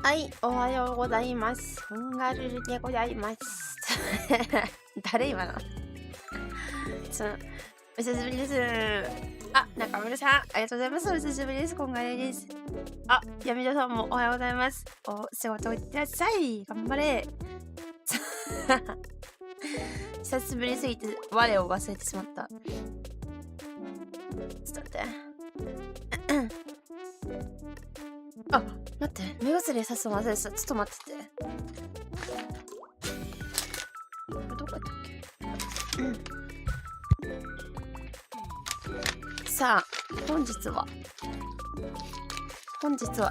はい、おはようございます。ガルルでございます。誰今のお久しぶりです。あ、中村さん、ありがとうございます。お久しぶりです。こんがらです。あ、闇田さんもおはようございます。お仕事いってらっしゃい。頑張れ。久しぶりすぎて我を忘れてしまった。ちょっと待って。あ、待って、目薬さすの忘れてた。ちょっと待ってて。これどこやったっけ？さあ、本日は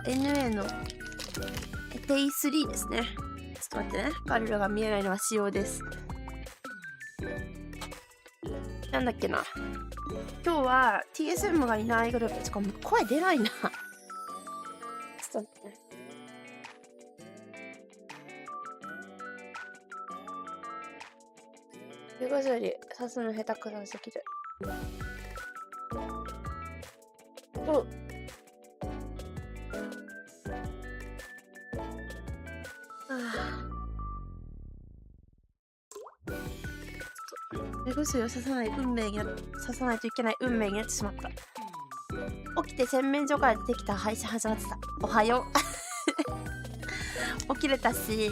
NA のデイ3ですね。ちょっと待ってね。ガルルが見えないのは仕様です。なんだっけな。今日は TSM がいないグループ。ちょっと声出ないな。ちょっと待ってね。目薬さすの下手くなすぎる。お目薬をささないといけない運命になってしまった。起きて洗面所から出てきた配信始まってた。おはよう。起きれたし、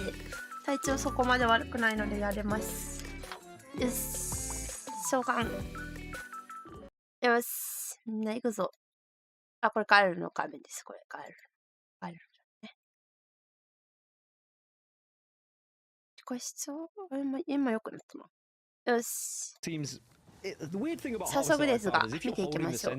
体調そこまで悪くないのでやれます。よし。召喚。よし。みんな行くぞ。あ、これガエルの画面です。これガエル。ね。これ視聴今良くなったな。よし。早速ですが、見ていきましょう。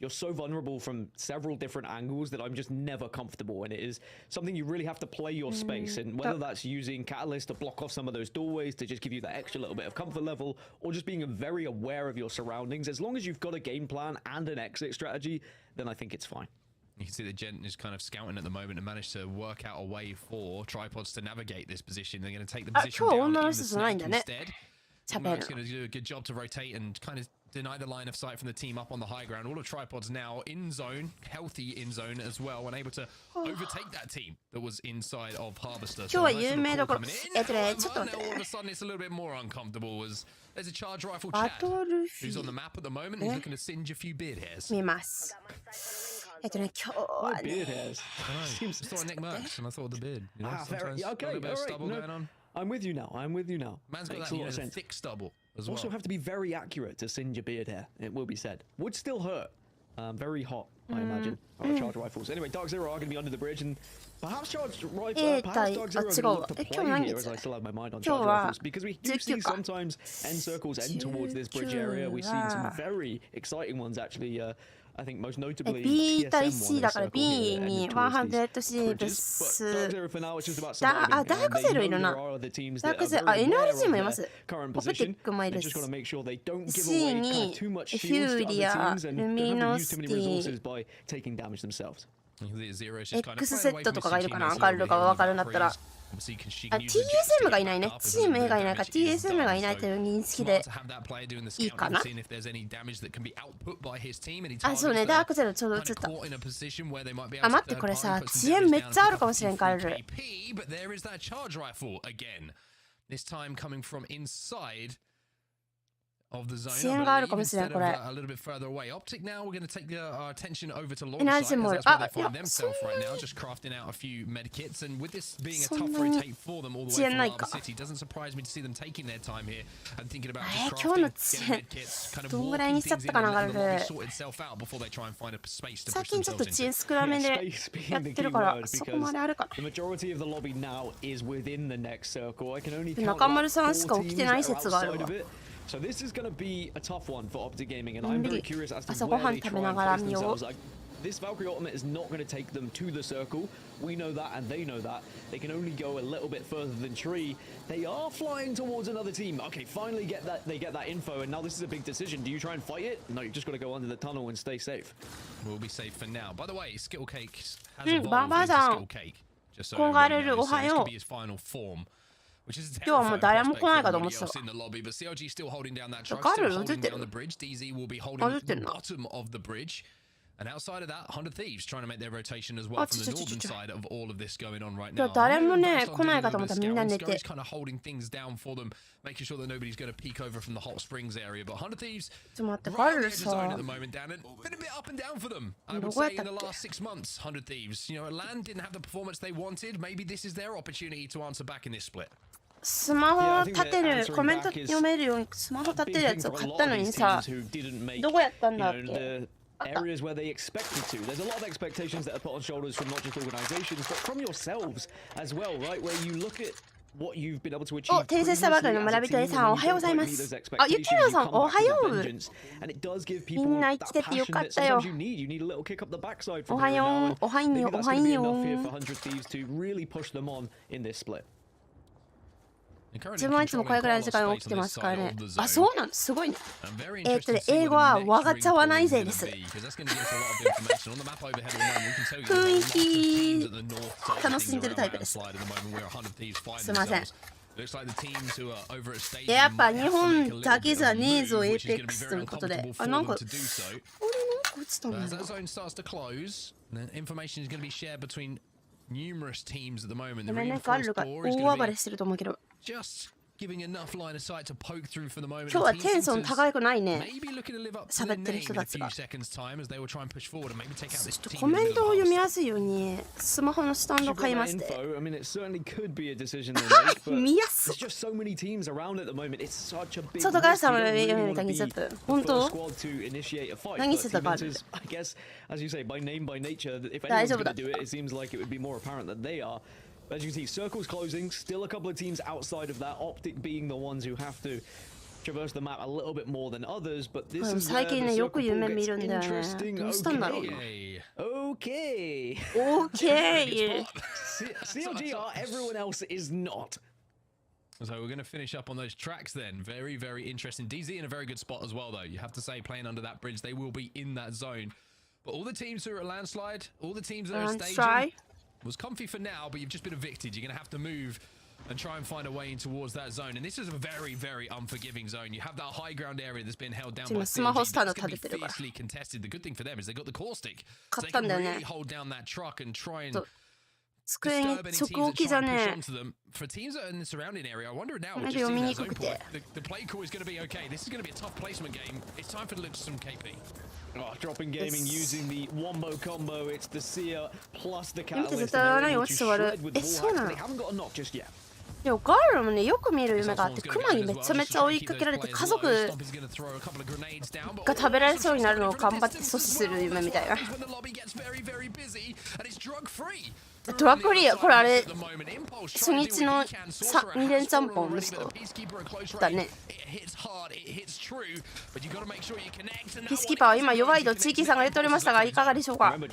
You're so vulnerable from several different angles that I'm just never comfortable, and it is something you really have to play your space, and whether that's using Catalyst to block off some of those doorways to just give you that extra little bit of comfort level, or just being very aware of your surroundings, as long as you've got a game plan and an exit strategy, then I think it's fine. You can see that Gent is kind of scouting at the moment and managed to work out a way for tripods to navigate this position. They're going to take the position down in the snake instead. Merc's going to do a good job to rotate and kind of deny the line of sight from the team up on the high ground. All of tripods now in zone, healthy in zone as well, and able to overtake that team that was inside of Harvester. So nice all of a sudden it's a little bit more uncomfortable as there's a charge rifle Chad who's on the map at the moment. He's looking to singe a few beard hairs. 見ます。今日はね。Beard hairs. I thought Nick Merckx and I thought the beard. You know, sometimes a little bit of stubble going on. I'm with you now. Man's got Makes that, a lot of sense. Thick stubble as well. Also have to be very accurate to singe your beard hair, it will be said. Would still hurt. Very hot, I imagine. Charge rifles. Anyway, Dark Zero are going to be under the bridge, and perhaps Dark Zero will look to play here, as I still have my mind on Charge Rifles, because we do see sometimes end circles end towards this bridge area. We've seen some very exciting ones, actually. I think most notably B 対 C だから B に100C ブスダークゼロいるな。ダークゼロ、NRG もいます。ポプティックもいるし C にフューリア、ルミノシティ、X セットとかがいるかな。ガルルが分かるんだったらTSM がいないね。チーム A がいないから TSM がいないという認識でいいかな。あ、そうね。ダークゼロちょうど映った。あ、待って、これさ、遅延めっちゃあるかもしれんから。遅延があるかもしれん、これ。エナジもある。あ、いや、そんなに遅延ないか。今日の遅延どんぐらいにしちゃったかな、ガルル。最近ちょっと遅延少なめでやってるからそこまであるかな。中丸さんしか起きてない説があるわ。So this is going to be a tough one for Optic Gaming, and I'm very curious as to where they try and place themselves. Like, this Valkyrie ultimate is not going to take them to the circle. We know that, and they know that. They can only go a little bit further than Tree. They are flying towards another team. Okay, finally they get that info, and now this is a big decision. Do you try and fight it? No, you've just got to go under the tunnel and stay safe. We'll be safe for now. By the way, Skittle Cake has evolved into Skittle Cake. Just so this could be his final form. 今日はもう誰も来ないかと思ってたわ。ガルル出てる。あ、出てるな。And outside of that, 100 Thieves trying to make their rotation as well from the northern side of all of this going on right now. 誰もね、来ないかと思ったらみんな寝て。Scurry's kind of holding things down for them, making sure that nobody's going to peek over from the hot springs area. But 100 Thieves right on the edge of the zone at the moment, Dan, and been a bit up and down for them. I would say in the last 6 months, 100 Thieves. You know, Land didn't have the performance they wanted. Maybe this is their opportunity to answer back in this split. スマホ立てる、コメント読めるようにスマホ立てるやつを買ったのにさ、どこやったんだっけ？Areas where they expected to. There's a lot of expectations that are put on shoulders from not just organizations, but from yourselves as well, right? Where you look at what you've been able to achieve. 訂正したばかりの村人さん、おはようございます。あ、ゆきろさん、おはよう。みんな生きててよかったよ。おはよう、おはよう、おはよう。自分はいつもこれぐらいの時間に起きてますからね。あ、そうなのすごいね。英語はわがちゃわないぜです。雰囲気楽しんでるタイプです。すいません。やっぱ日本だけじゃねえぞ、エイペックスということで。あ、なんか、俺なんか落ちたんだよ。Numerous teams at the moment. でもね、ガルが大暴れしてると思うけど。Just giving enough line of sight to poke through for the moment. 今日はテンション高くないね。 Maybe looking to live up to 喋 the ってる name 人 in た a ち few が。seconds time as they will try and push forward and maybe take out this team. コメントを読みやすいようにスマホのスタンド買いまして。見やすい。外からさまで読めた20分。本当？何してたかある？大丈夫だ。As you can see, circles closing, still a couple of teams outside of that, Optic being the ones who have to traverse the map a little bit more than others, but this is where the circle pool gets interesting. Okay. Okay. CLGR, everyone else is not. So we're going to finish up on those tracks then. Very, very interesting. DZ in a very good spot as well, though. You have to say, playing under that bridge, they will be in that zone. But all the teams who are at landslide, all the teams that are staging, was comfy for now, but you've just been evicted. You're going to have to move and try and find a way in towards that zone. And this is a very, very unforgiving zone. You have that high ground area that's been held down by CLG. It's going to be fiercely contested. The good thing for them is they got the caustic. So they can really hold down that truck and try and disturb any teams that try and push onto them. For teams that are in the surrounding area, I wonder now, just seeing that zone point, the play call is going to be okay. This is going to be a tough placement game. It's time for the look to some KP. Oh, dropping gaming using the wombo combo. It's the Seer plus the catalyst. They haven't got a knock just yet. でもガールもね、よく見る夢があって、クマにめちゃめちゃ追いかけられて家族が食べられそうになるのを頑張って阻止する夢みたいな。ドラッグフリー、これあれ初日の2連ちゃんぽんの人だね。ピースキーパーは今弱いと地域さんが言っておりましたがいかがでしょうか。しんどい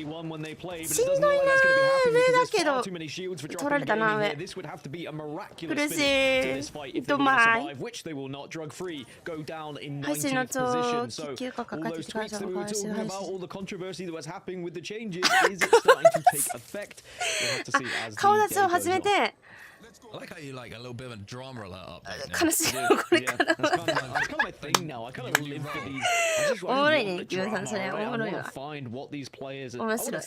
なー、上だけど取られたな、上苦しい、どまい配信のと休暇かかってきたから配信顔立ちを始めて悲しいこれからおもろいね、キムさん、それおもろいわ。面白い。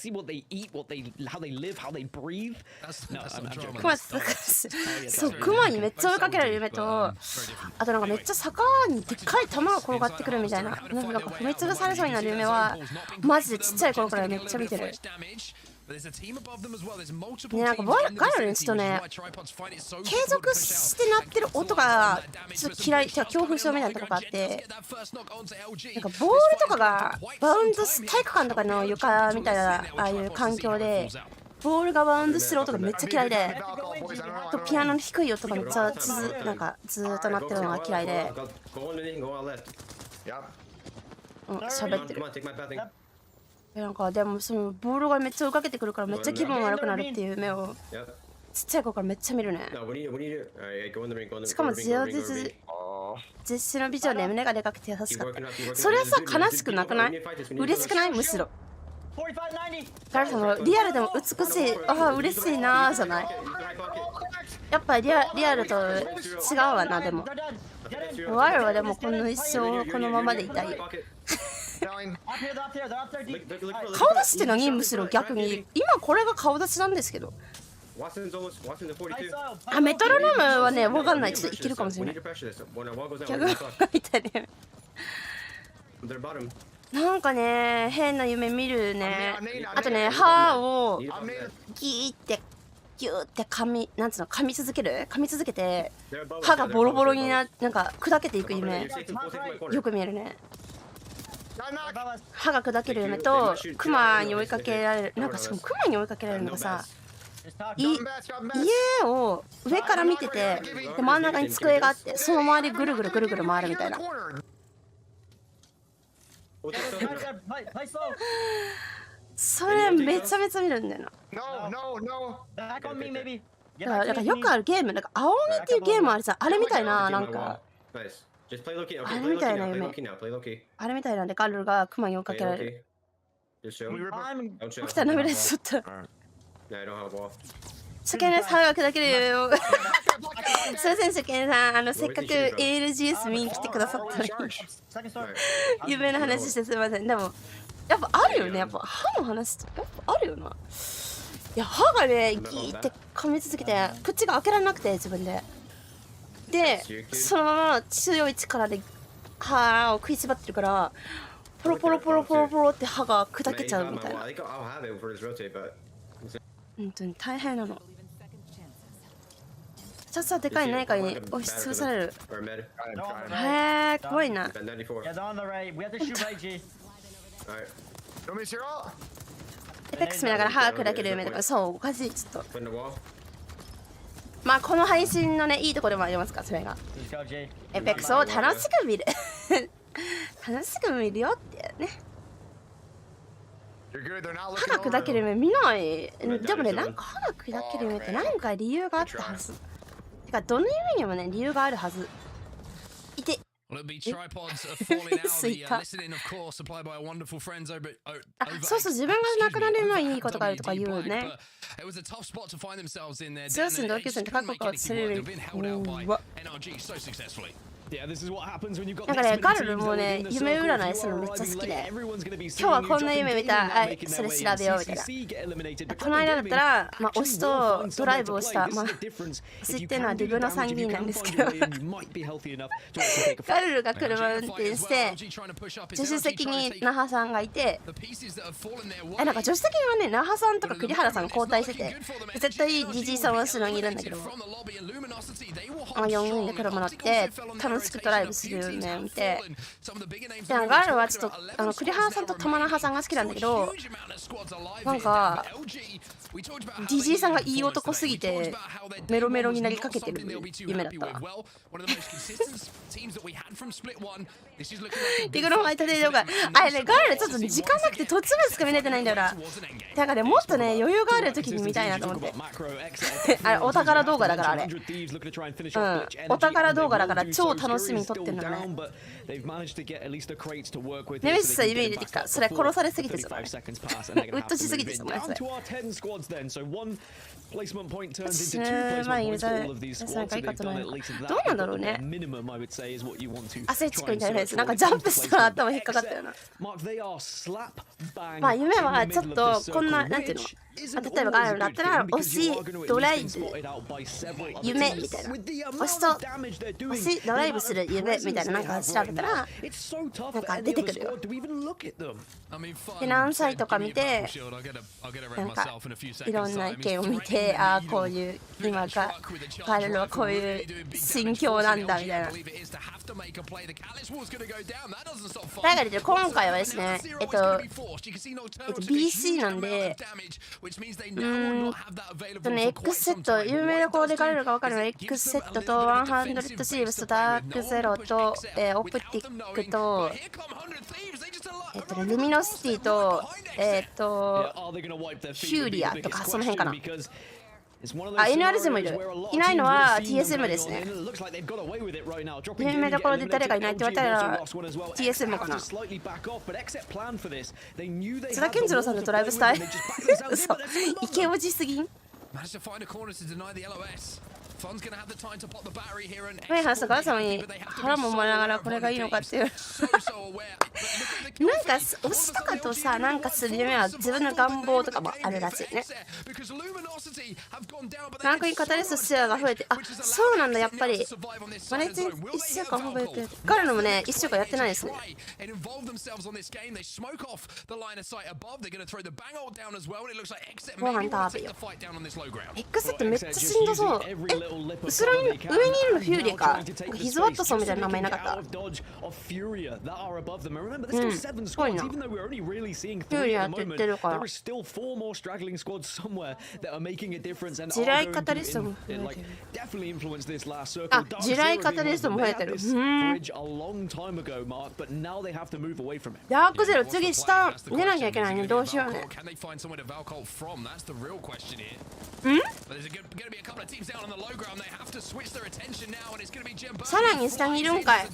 そう、クマにめっちゃ追いかけられる夢と、あとなんかめっちゃ坂にでっかい玉が転がってくるみたいな、なんか踏み潰されそうになる夢はマジでちっちゃい頃からめっちゃ見てる。ね、なんかガルルにちょっとね、継続して鳴ってる音がちょっと嫌い、恐怖症みたいなとこがあって、なんかボールとかがバウンド体育館とかの床みたいなああいう環境でボールがバウンドしてる音がめっちゃ嫌いで、とピアノの低い音がめっちゃなんかずーっと鳴ってるのが嫌いで、喋ってる。なんかでもそのボールがめっちゃ追いかけてくるからめっちゃ気分悪くなるっていう夢をちっちゃい頃からめっちゃ見るね。しかも実施の美女で胸がでかくて優しかった。それはさ悲しくなくない？嬉しくない？むしろガルさんのリアルでも美しい、ああ嬉しいなーじゃない？やっぱリアルと違うわな。でもワールはでもこの一生このままでいたいよ顔出しって何むしろ逆に。今これが顔出しなんですけど。あ、メトロノームはね、わかんない。ちょっといけるかもしれない。逆みたいね。なんかね、変な夢見るね。あとね、歯をギーってギューってなんつうの、噛み続けて歯がボロボロになんか砕けていく夢よく見えるね。歯が砕ける夢とクマに追いかけられる。なんかしかもクマに追いかけられるのがさ、家を上から見てて、で真ん中に机があって、その周りぐるぐるぐるぐる回るみたいな。それめちゃめちゃ見るんだよな。だからよくあるゲーム、なんか青鬼っていうゲームあるじゃん。あれみたいな、なんかあれみたいな夢、あれみたいなんでガルルがクマに追いかけられる。起きたら涙しちゃった。初見です。歯が砕けるよ。すいません、初見さん。せっかく ALGS 見に来てくださったのに有名な話してすいません。でもやっぱあるよね。やっぱ歯の話ってやっぱあるよな。いや、歯がねギーって噛み続けて口が開けられなくて自分でそのまま強い力で歯を食いしばってるからポロポロポロポロポロって歯が砕けちゃうみたいな。本当に大変なの。ちょっとでかい何かに押しつぶされる。へえ、怖いな。エペックス見ながら歯砕ける夢とか、そう、おかしい、ちょっと。まあ、この配信のね、いいところでもありますから、それが。エペックスを楽しく見る。楽しく見るよってね。歯が砕ける夢見ない。でもね、なんか歯が砕ける夢って何か理由があったはず。てか、どの夢にもね、理由があるはず。いて。そうそう、自分が亡くなる前にいいことがあるとか言うね。強すぎ同級生と過去が映れる。なんかね、ガルルもね、夢占いするのめっちゃ好きで、今日はこんな夢見た、はい、それ調べようみたいな。この間だったら、まあ、推しとドライブをした、まあ、推しっていうのはリブの参議院なんですけど、ガルルが車運転して、助手席に那覇さんがいて、なんか助手席にはね、那覇さんとか栗原さん交代してて、絶対ジジイさんは後ろにいるんだけど、4人で車乗って、楽しくドライブする夢を見て、でガールはちょっと栗原さんと玉那覇さんが好きなんだけど、なんかジジイさんがいい男すぎてメロメロになりかけてる夢だったわ。リグロマイトで動画、あれね、ガールちょっと時間なくて途中までしか見れてないんだよな。だからね、もっとね余裕がある時に見たいなと思って。あれお宝動画だからあれ。うん、お宝動画だから超楽しみに撮ってるのね。ネメシスさん夢に出てきた。それ殺されすぎてちょっとうっとしすぎてちょっとそれ。前に入れたらなんかいいかとない。どうなんだろうね。アスレチックみたいなやつ、なんかジャンプしたら頭引っかかったよな。まあ夢はちょっとこんな、なんていうの、例えばガールだったら推しドライブ夢みたいな、推しドライブする夢みたいな、なんか調べたらなんか出てくるよ。で何歳とか見て、なんかいろんな意見を見て、ああこういう今がガールはこういう心境なんだみたいな。だから今回はですね、BC なんで、X セット、有名な子でガルルが分かるのは X セットと100シーブスとダークゼロと、オプティックと、ルミノシティと、ヒューリアとかその辺かな。あ、NRG もいる。いないのは TSM ですね。有名どころで誰がいないって言われたら TSM かな。津田健次郎さんのドライブスタイル嘘、イケオジすぎん。はい、話すからさに腹も思いながらこれがいいのかっていうなんか推しとかとさ、なんかする夢は自分の願望とかもあるらしいね。ランクにカタリストシェアが増えて、あ、そうなんだ、やっぱりマネージ1週間ほぼやってる。ガルのもね、1週間やってないですね。ご飯食べよ。X ってめっちゃしんどそう。後ろに、上にいるのフューリーか。ヒズワットソンみたいな名前なかった。すごいな。フューリアって言ってるから。地雷カタリストも増えてる。あ、地雷カタリストも増えてる。ダークゼロ、次下出なきゃいけないね。どうしようね。さらに下にいるんかい。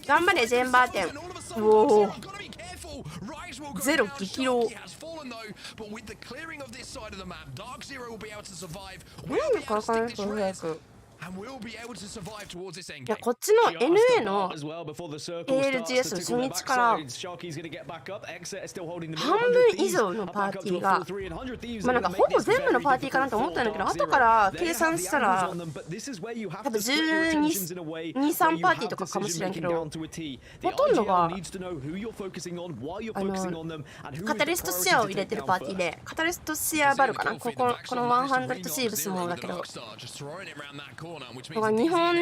頑張れ、ジェンバー店。おお。ゼロ激浪。なんでか分からないと早く。いや、こっちの NA の ALGS 初日から半分以上のパーティーが、まあなんかほぼ全部のパーティーかなと思ったんだけど、後から計算したら多分12、3パーティーとかかもしれんけど、ほとんどがカタリストシェアを入れてるパーティーで、カタリストシェアバルかな、この100シーブスもだけど、日本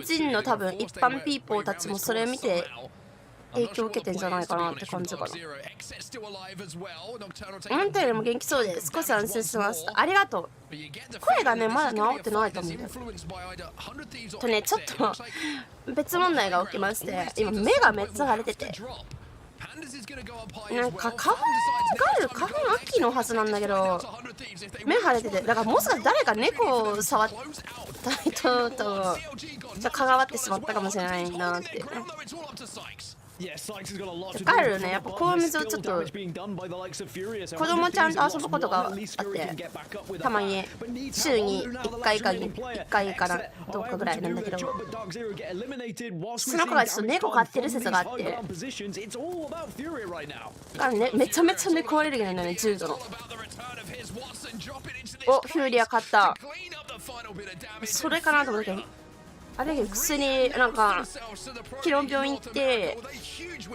人の多分一般ピーポーたちもそれ見て影響を受けてんじゃないかなって感じかな。思ったよりも元気そうで少し安心しました。ありがとう。声がねまだ治ってないと思うんだよ。とね、ちょっと別問題が起きまして、今目がめっちゃ腫れてて、なんか花粉秋のはずなんだけど目腫れてて、だからもしかして誰か猫を触った人と関わってしまったかもしれないなっていうね。ガルね、やっぱこういう水をちょっと子供ちゃんと遊ぶことがあって、たまに週に1回か1回からどうかぐらいなんだけど、その子がちょっと猫飼ってる説があって、ガルね、めちゃめちゃ猫アレルギーなんだよね、重度の。お、フューリア買った。それかなと思ったけど、あれ薬なんか昨日病院行って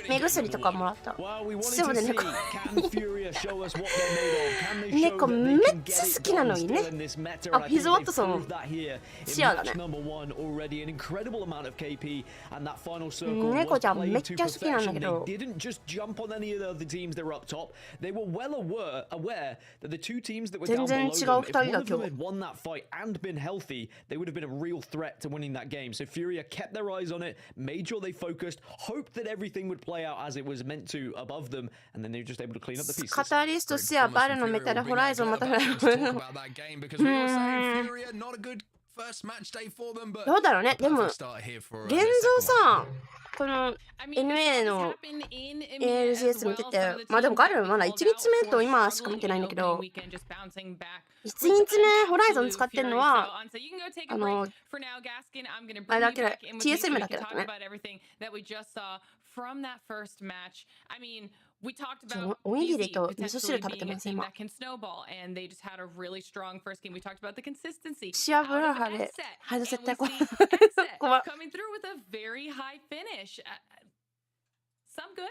目薬とかもらった。でもね、猫めっちゃ好きなのにね。あ、ヒズワットソンシアだね。猫ちゃんめっちゃ好きなんだけど、全然違う2人だ今日。So Furia kept their eyes on it, made sure they focused, hoped that everything would play out as it was meant to above them, and then they were just able to clean up the pieces. カタリストシアバルのメタルホライゾンまたどうだろうね。でも現像さ、この NA の ALGS 見てて、まあでもガルまだ1日目と今しか見てないんだけど、1日目ホライゾン使ってるのはあれだけだ、TSM だけだったね。おにぎりと味噌汁食べてます今。シアブラハで、はい、絶対これ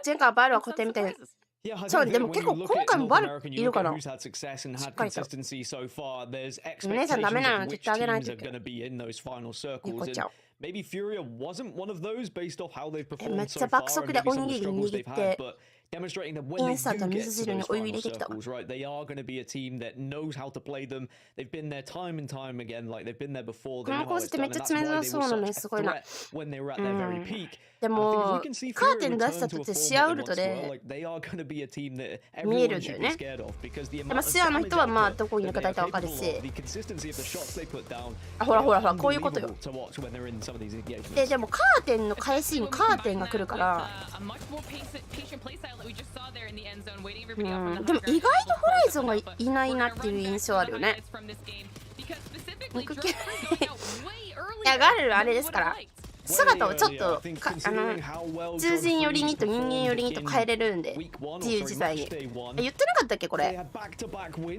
前回バルは固定みたいな。そう、でも結構今回もバルいるから。しっかりと。お姉さんダメなのって言ってあげないといけない。猫ちゃん。めっちゃ爆速でおにぎり握って、インスタントの味噌汁にお湯入れてきた。このコースってめっちゃ冷たそうなのすごいな。でもカーテン出したとってシアウルトで見えるんだよね。でもシアの人はまあどこにいるか大体わかるし、あ、ほらほらほら、こういうことよ。でもカーテンの返しにカーテンが来るから、でも意外とホライゾンがいないなっていう印象あるよね。いや、ガルルあれですから、姿をちょっと獣人寄りにと人間寄りにと変えれるんで、自由自在に。言ってなかったっけこれ。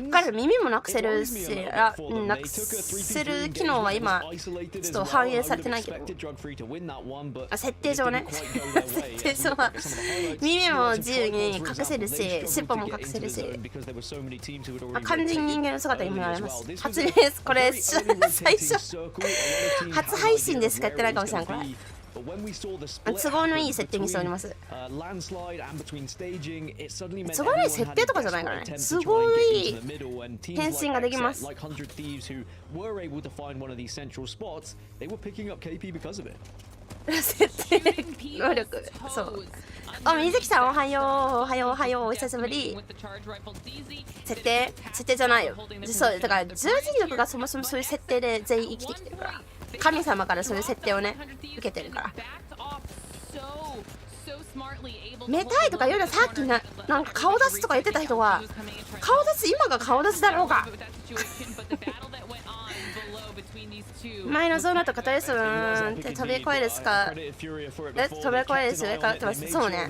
ガルル耳もなくせるし、なくせる機能は今ちょっと反映されてないけど、設定上ね設定上は耳も自由に隠せるし、尻尾も隠せるし、完全に人間の姿にもなれます。初です。これ最初初配信でしかやってないかもしれない。都合のいい設定にしております。都合のいい設定とかじゃないからね。すごい変身ができます。設定能力。そう。あ、水木さんおはよう、おはよう、おはよう、お久しぶり。設定じゃないよ。そうだから獣人族がそもそもそういう設定で全員生きてきてるから、神様からそういう設定をね受けてるから。めたいとか言うの、さっきなんか顔出すとか言ってた人は、顔出す今が顔出すだろうか前のゾーナとかトレスって飛び越えですか、飛び越えです上から飛ばす。そうね、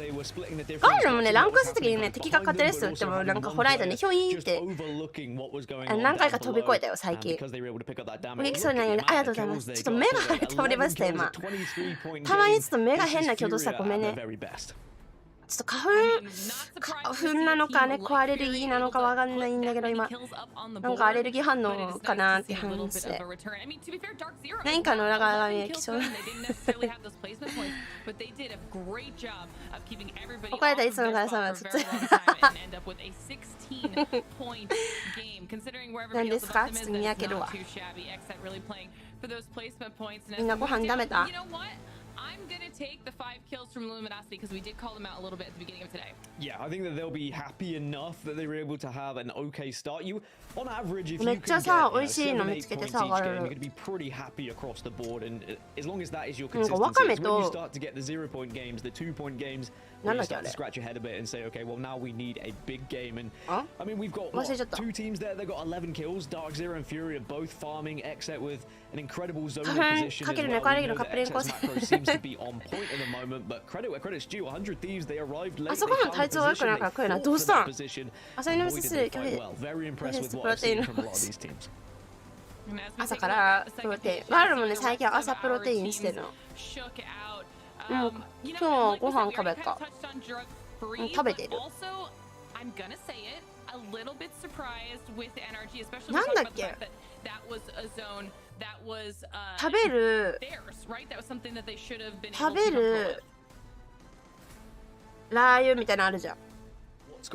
ガルルもねランクした時にね、敵がカテレス打ってもなんかホライゾンでヒョイーって何回か飛び越えたよ最近。お元気そうにないようにありがとうございます。ちょっと目が腫れておりました今。たまにちょっと目が変な挙動したらごめんね。ちょっと花粉なのか猫アレルギーなのかわかんないんだけど、今なんかアレルギー反応かなって話で、何かの裏側が見えきそう怒られたいつもからさは何ですか、ちょっとにやけるわ。みんなご飯食べたI'm gonna take the 5 kills from Luminosity because we did call them out a little bit at the beginning of today. Yeah, I think that they'll be happy enough that they were able to have an okay start. You, on average, if you can get 7, 8 points each game, you're gonna be pretty happy across the board. And as long as that is your consistency, it's when you start to get the 0-point games, the 2-point games, where you start to scratch your head a bit and say, okay, well now we need a big game. And I mean, we've got two teams there. They've got 11 kills. Dark Zero and Fury are both farming, except with an incredible zoning position as well. You know, the excess macro seems to be on point at the moment, but credit where credit's due. 100 Thieves, they arrived late. They found the position. Very impressed with what I've seen from a lot of these teams. 朝からプロテイン。ガルルもね最近朝プロテインしてるの。今日ご飯食べた。食べてる。なんだっけ？食べるラー油みたいなのあるじゃん。あ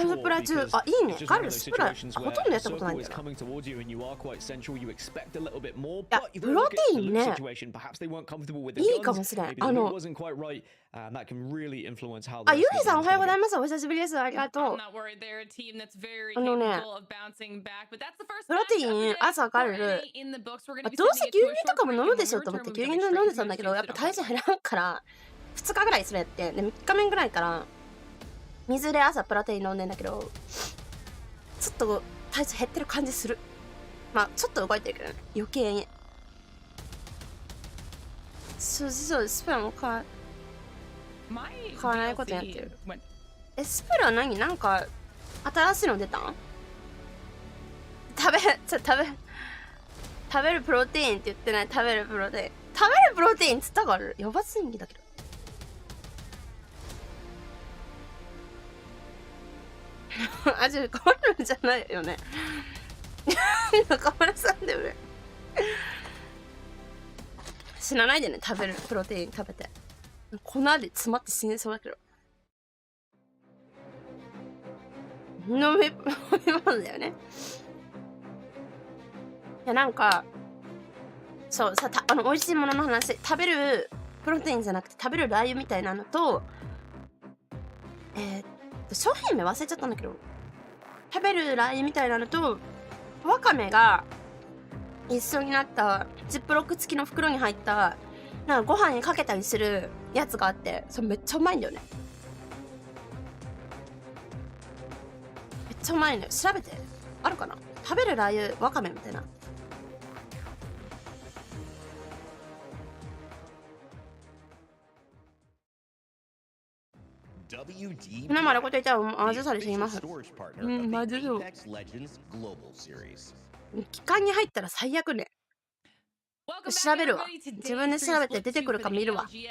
のプラ中、あ、いいね。ガルルスプラほとんどやったことないんだよな。いや、プロテインね、いいかもしれん。あ、ゆりさんおはようございます。お久しぶりです。ありがとう。ね、プロテイン朝ガルル、どうせ牛乳とかも飲むでしょと思って牛乳飲んでたんだけど、やっぱ体重減らんから2日ぐらいそれやって、で3日目ぐらいから水で朝プロテイン飲んでんだけど、ちょっと体重減ってる感じする。まあちょっと動いてるけどね、余計に。そうスプラも買わないことやってる。スプラ何なんか新しいの出たん？食べるプロテインって言ってない。食べるプロテインつったからやばすぎだけど。あ、じゃあ変わるんじゃないよね。中村さんだよね。死なないでね、食べるプロテイン食べて。粉で詰まって死にそうだけど。飲み物だよね。いやなんかそうさ、美味しいものの話、食べるプロテインじゃなくて食べるラー油みたいなのと、商品名忘れちゃったんだけど、食べるラー油みたいなのと、わかめが一緒になったジップロック付きの袋に入ったなんかご飯にかけたりするやつがあって、それめっちゃうまいんだよね。めっちゃうまいのよ。調べてあるかな。食べるラー油わかめみたいな。今までこと言ったらまずさりしています。まずそう。期間に入ったら最悪ね。調べるわ。自分で調べて出てくるか見るわ。出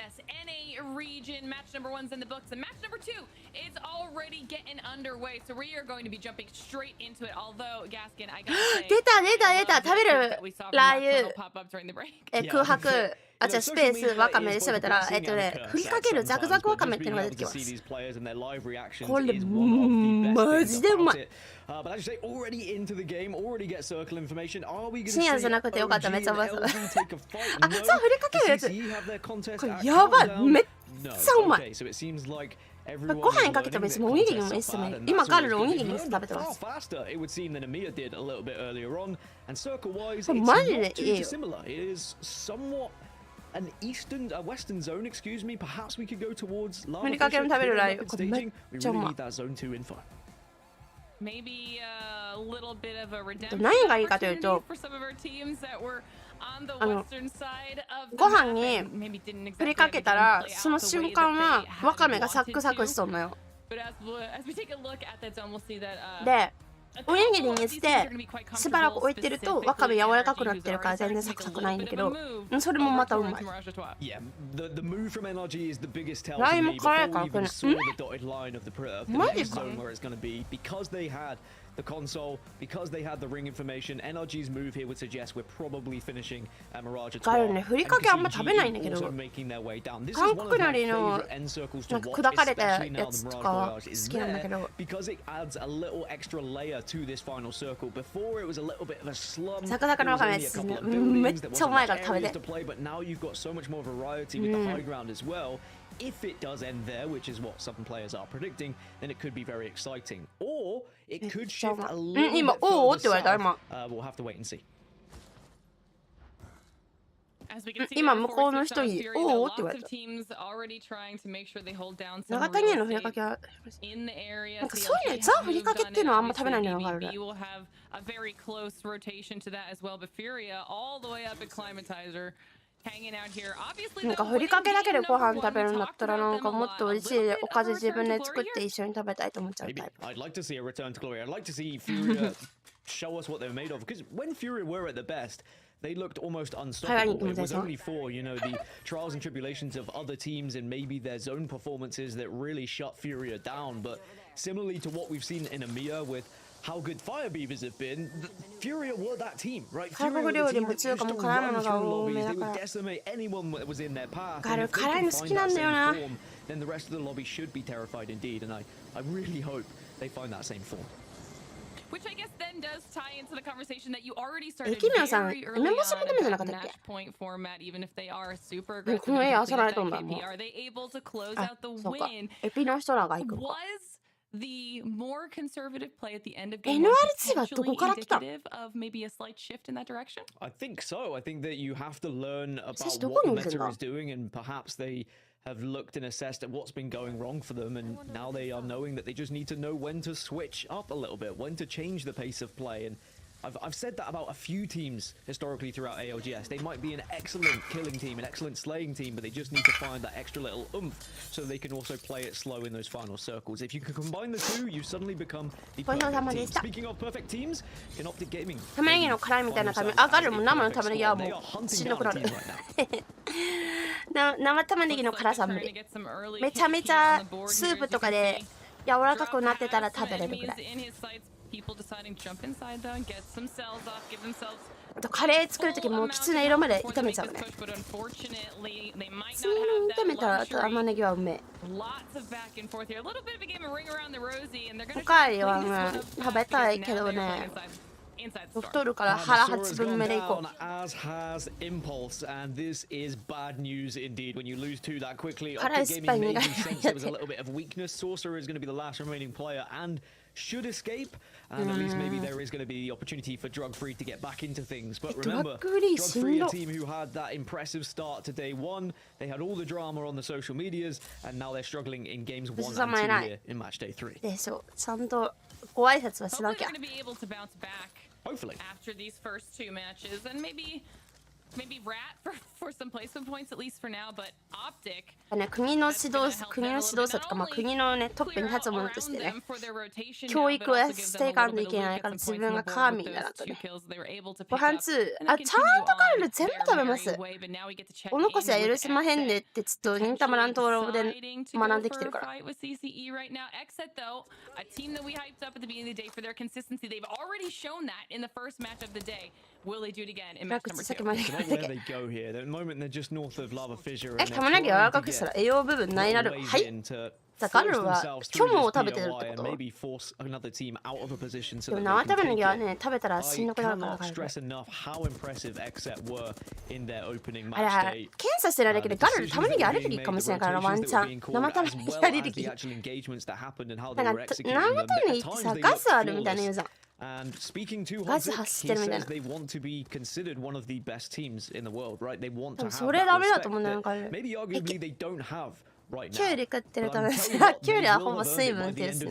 た食べるラー油空白スペースわかめで調べたらふりかけるザクザクわかめっていうのが出てきます。これマジでうまい。深夜じゃなくてよかった。めっちゃうまそう。あ、そうふりかけるやつ。これやばい。めっちゃうまい。ご飯にかけてもいいし、おにぎりもいいし、今ガルルおにぎりに食べてます。これマジでいいよ。ふりかけの食べるラー油、これめっちゃうまい。何がいいかというと、ご飯にふりかけたらその瞬間はわかめがサクサクしとんのよ。でおにぎりにしてしばらく置いてるとわかめ柔らかくなってるから全然サクサクないんだけど、それもまたうまい。ライムカレーからくる。マジか。The console, because they had the ring information, NRG's move here would suggest we're probably finishing at Mirage at ガルね、ふりかけあんま食べないんだけど、韓国なりのなんか砕かれたやつとかは好きなんだけど、サクサクのわかめですね。めっちゃうまいから食べて。If it does end there, which is what some players are predicting, then it could be very exciting. Or it could shift a little bit further south. We'll have to wait and see. 今向こうの人におおって言われた。長谷へのふりかけはなんかそういうザふりかけっていうのはあんま食べないのがあるね。なんかふりかけだけでご飯食べるんだったらなんかもっと美味しいおかず自分で作って一緒に食べたいと思っちゃうタイプ。I'd like to see a return to glory. I'd like to see Furia show us what they're made of. Because when Furia were at the best, they looked almost unstoppable. It was only for, you know, the trials and tribulations of other teams and maybe their zone performances that really shut Furia down. But similarly to what we've seen in EMEA with how good Fire Beavers have been, Furia were that team, right? Furia were the team that used to run through lobbies. They would decimate anyone that was in their path. And if they can find that same form, then the rest of the lobby should be terrified indeed. And I really hope they find that same form. Which I guess then does tie into the conversation that you already started very early on in the match point format, even if they are super aggressive. Are they able to close out the win? Was the more conservative play at the end of game one potentially indicative of maybe a slight shift in that direction? I think so. I think that you have to learn about what the meta is doing, and perhaps they have looked and assessed at what's been going wrong for them, and now they are knowing that they just need to know when to switch up a little bit, when to change the pace of play. And I've said that about a few teams historically throughout ALGS. They might be an excellent killing team, an excellent slaying team, but they just need to find that extra little oomph so they can also play it slow in those final circles. If you can combine the two, you suddenly become the perfect team. Speaking of perfect teams, in Optic Gaming, 玉ねぎの辛いみたいな感じ。あ、ガルも生の玉ねぎはもうしんどくなる。生玉ねぎの辛さ無理。めちゃめちゃスープとかで柔らかくなってたら食べれるくらい。あとカレー作るときもきつね色まで炒めちゃうね。きつね色炒めたら玉ねぎはうめえ。おかわりはね食べたいけどね。太るから腹8分目でいこう。辛いスパイ苦いやつ。should escape, and at least maybe there is going to be the opportunity for Drug-Free to get back into things. But remember, Drug-Free, a team who had that impressive start to day one, they had all the drama on the social medias, and now they're struggling in games 1 and 2 here in match day 3. でしょ、ちゃんとご挨拶はしなきゃ。 Hopefully. After these first 2 matches, and maybe rat for some placement points at least for now, but Optic 国の指導者とか、まあ、国のねトップに立つ者としてね、教育をしていかんといけないから自分が神だなとね。ご飯2、ちゃんとカルル全部食べます。お残しは許しまへんねってちょっと忍たま乱闘で学んできてるから。玉ねぎを柔らかくしたら栄養部分ないなる。はい。だからガルルは虚無を食べてるってこと。でも生玉ねぎはね、食べたらしんどくなるからガルル。あれ、検査してるだけでガルル玉ねぎアレルギーかもしれないからワンチャン。生玉ねぎアレルギー。だから生玉ねぎってさ、ガスあるみたいな言うじゃん。And speaking to Hobbick, he says they want to be considered one of the best teams in the world, right? They want to have that respect that maybe arguably they don't have right now. キュウリ食ってるためです。キュウリはほぼ水分ってですね。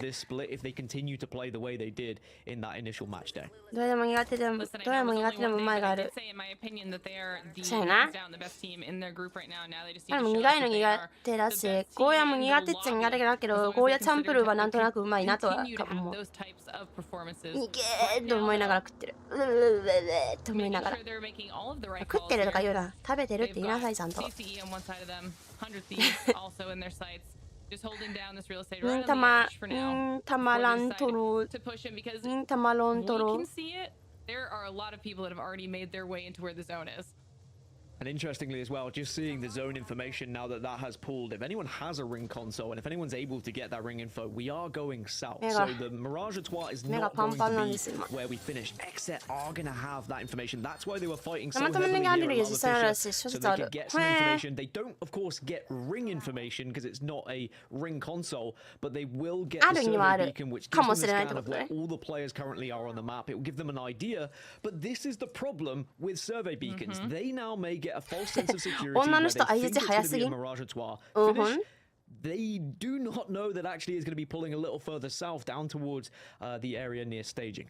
どれでも苦手でもうまいがある。そうやな。でも苦いの苦手だし、ゴーヤも苦手っちゃ苦手だけど、ゴーヤチャンプルーはなんとなくうまいなとは思う。いけーと思いながら食ってる。うーと思いながら。食ってるとか言うな。食べてるって言いなさい、ちゃんと。忍たまラントロ。忍たまロントロ。There are a lot of people that have already made their way into where the zone is. And interestingly as well, just seeing the zone information now that has pulled, if anyone has a ring console and if anyone's able to get that ring info, we are going south. So the Mirage Etoile is not going to be where we finished. Exet are going to have that information. That's why they were fighting so heavily here at Lava Fisher, so they could get some information. They don't, of course, get ring information because it's not a ring console, but they will get the survey beacon, which gives them a scan of where all the players currently are on the map. It will give them an idea, but this is the problem with survey beacons. They now may get a false sense of security where they think it's going to be a Mirage Etoile finish. They do not know that actually is going to be pulling a little further south down towards the area near staging.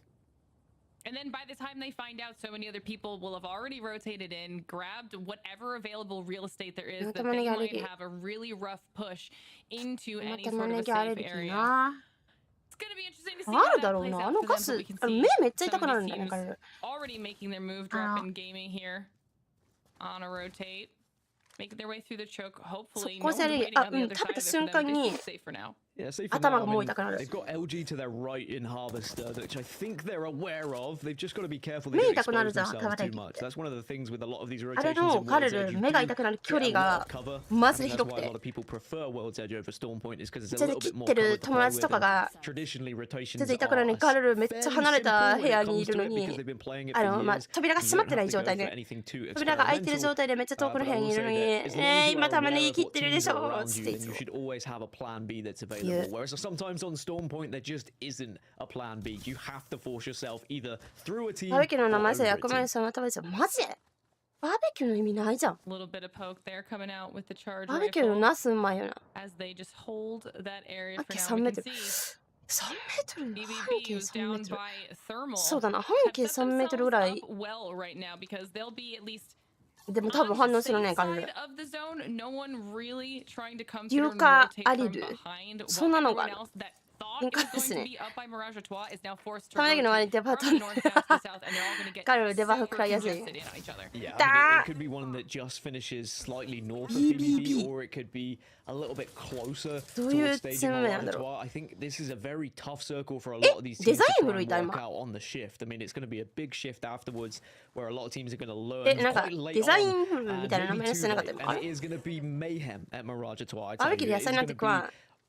And then by the time they find out, so many other people will have already rotated in, grabbed whatever available real estate there is, that they might have a really rough push into any sort of a safe area. It's going to be interesting to see how that plays out for them, but we can see some of these teams already making their move, dropping gaming here. On a rotate, making their way through the choke. Hopefully, no one waiting on the other side of it for them. They feel safe for now. Yeah, safe for now. I mean, they've got LG to their right in Harvester, which I think they're aware of. They've just got to be careful they don't expose themselves too much. That's one of the things with a lot of these rotations in World's Edge. You do get a lot of cover, and that's why a lot of people prefer World's Edge over Storm Point, is because it's a little bit more cover to play with. Traditionally, rotations are fair because they've been playing it for years. 扉が閉まってない状態で扉が開いてる状態でめっちゃ遠くの部屋にいるのに今玉ねぎ切ってるでしょつっていつも Whereas sometimes on Storm Point there just isn't a plan B. You have to force yourself either through a team or over a team. マジでバーベキューの意味ないじゃん。 Little bit of poke there coming out with the charge バーベキューのナスうまいよな。 as they just hold that area for 3 now. メ We ート can ル see 3メートル BBB 半径 was 3メ down ートル by thermal. そうだな半径 Have set 3メートルぐらい themselves up well right now because they'll be at least でも多分反応するね on ガ the ル safe ル side of the zone. No one really trying to come ユ through ー and カ rotate ア from リル behind. そんなのが Everyone ある else that thought ユー it カ was です going to ね be up by Mirage Etoile is now forced to 玉ねぎの周り rotate にデパート from the north south to the south, and they're all going to get ガルルデバフ super 食らいやすい congested in on each other. Yeah, I mean, it could be one that just finishes slightly north of BBB, or it could be a little bit closer towards staging Mirage Etoile. I think this is a very tough circle for a lot of these teams to try and work out on the shift. I mean, it's going to be a big shift afterwards where a lot of teams are going to learn quite late on, and maybe too late, and it is going to be mayhem at Mirage Etoile. I tell you, it is going to be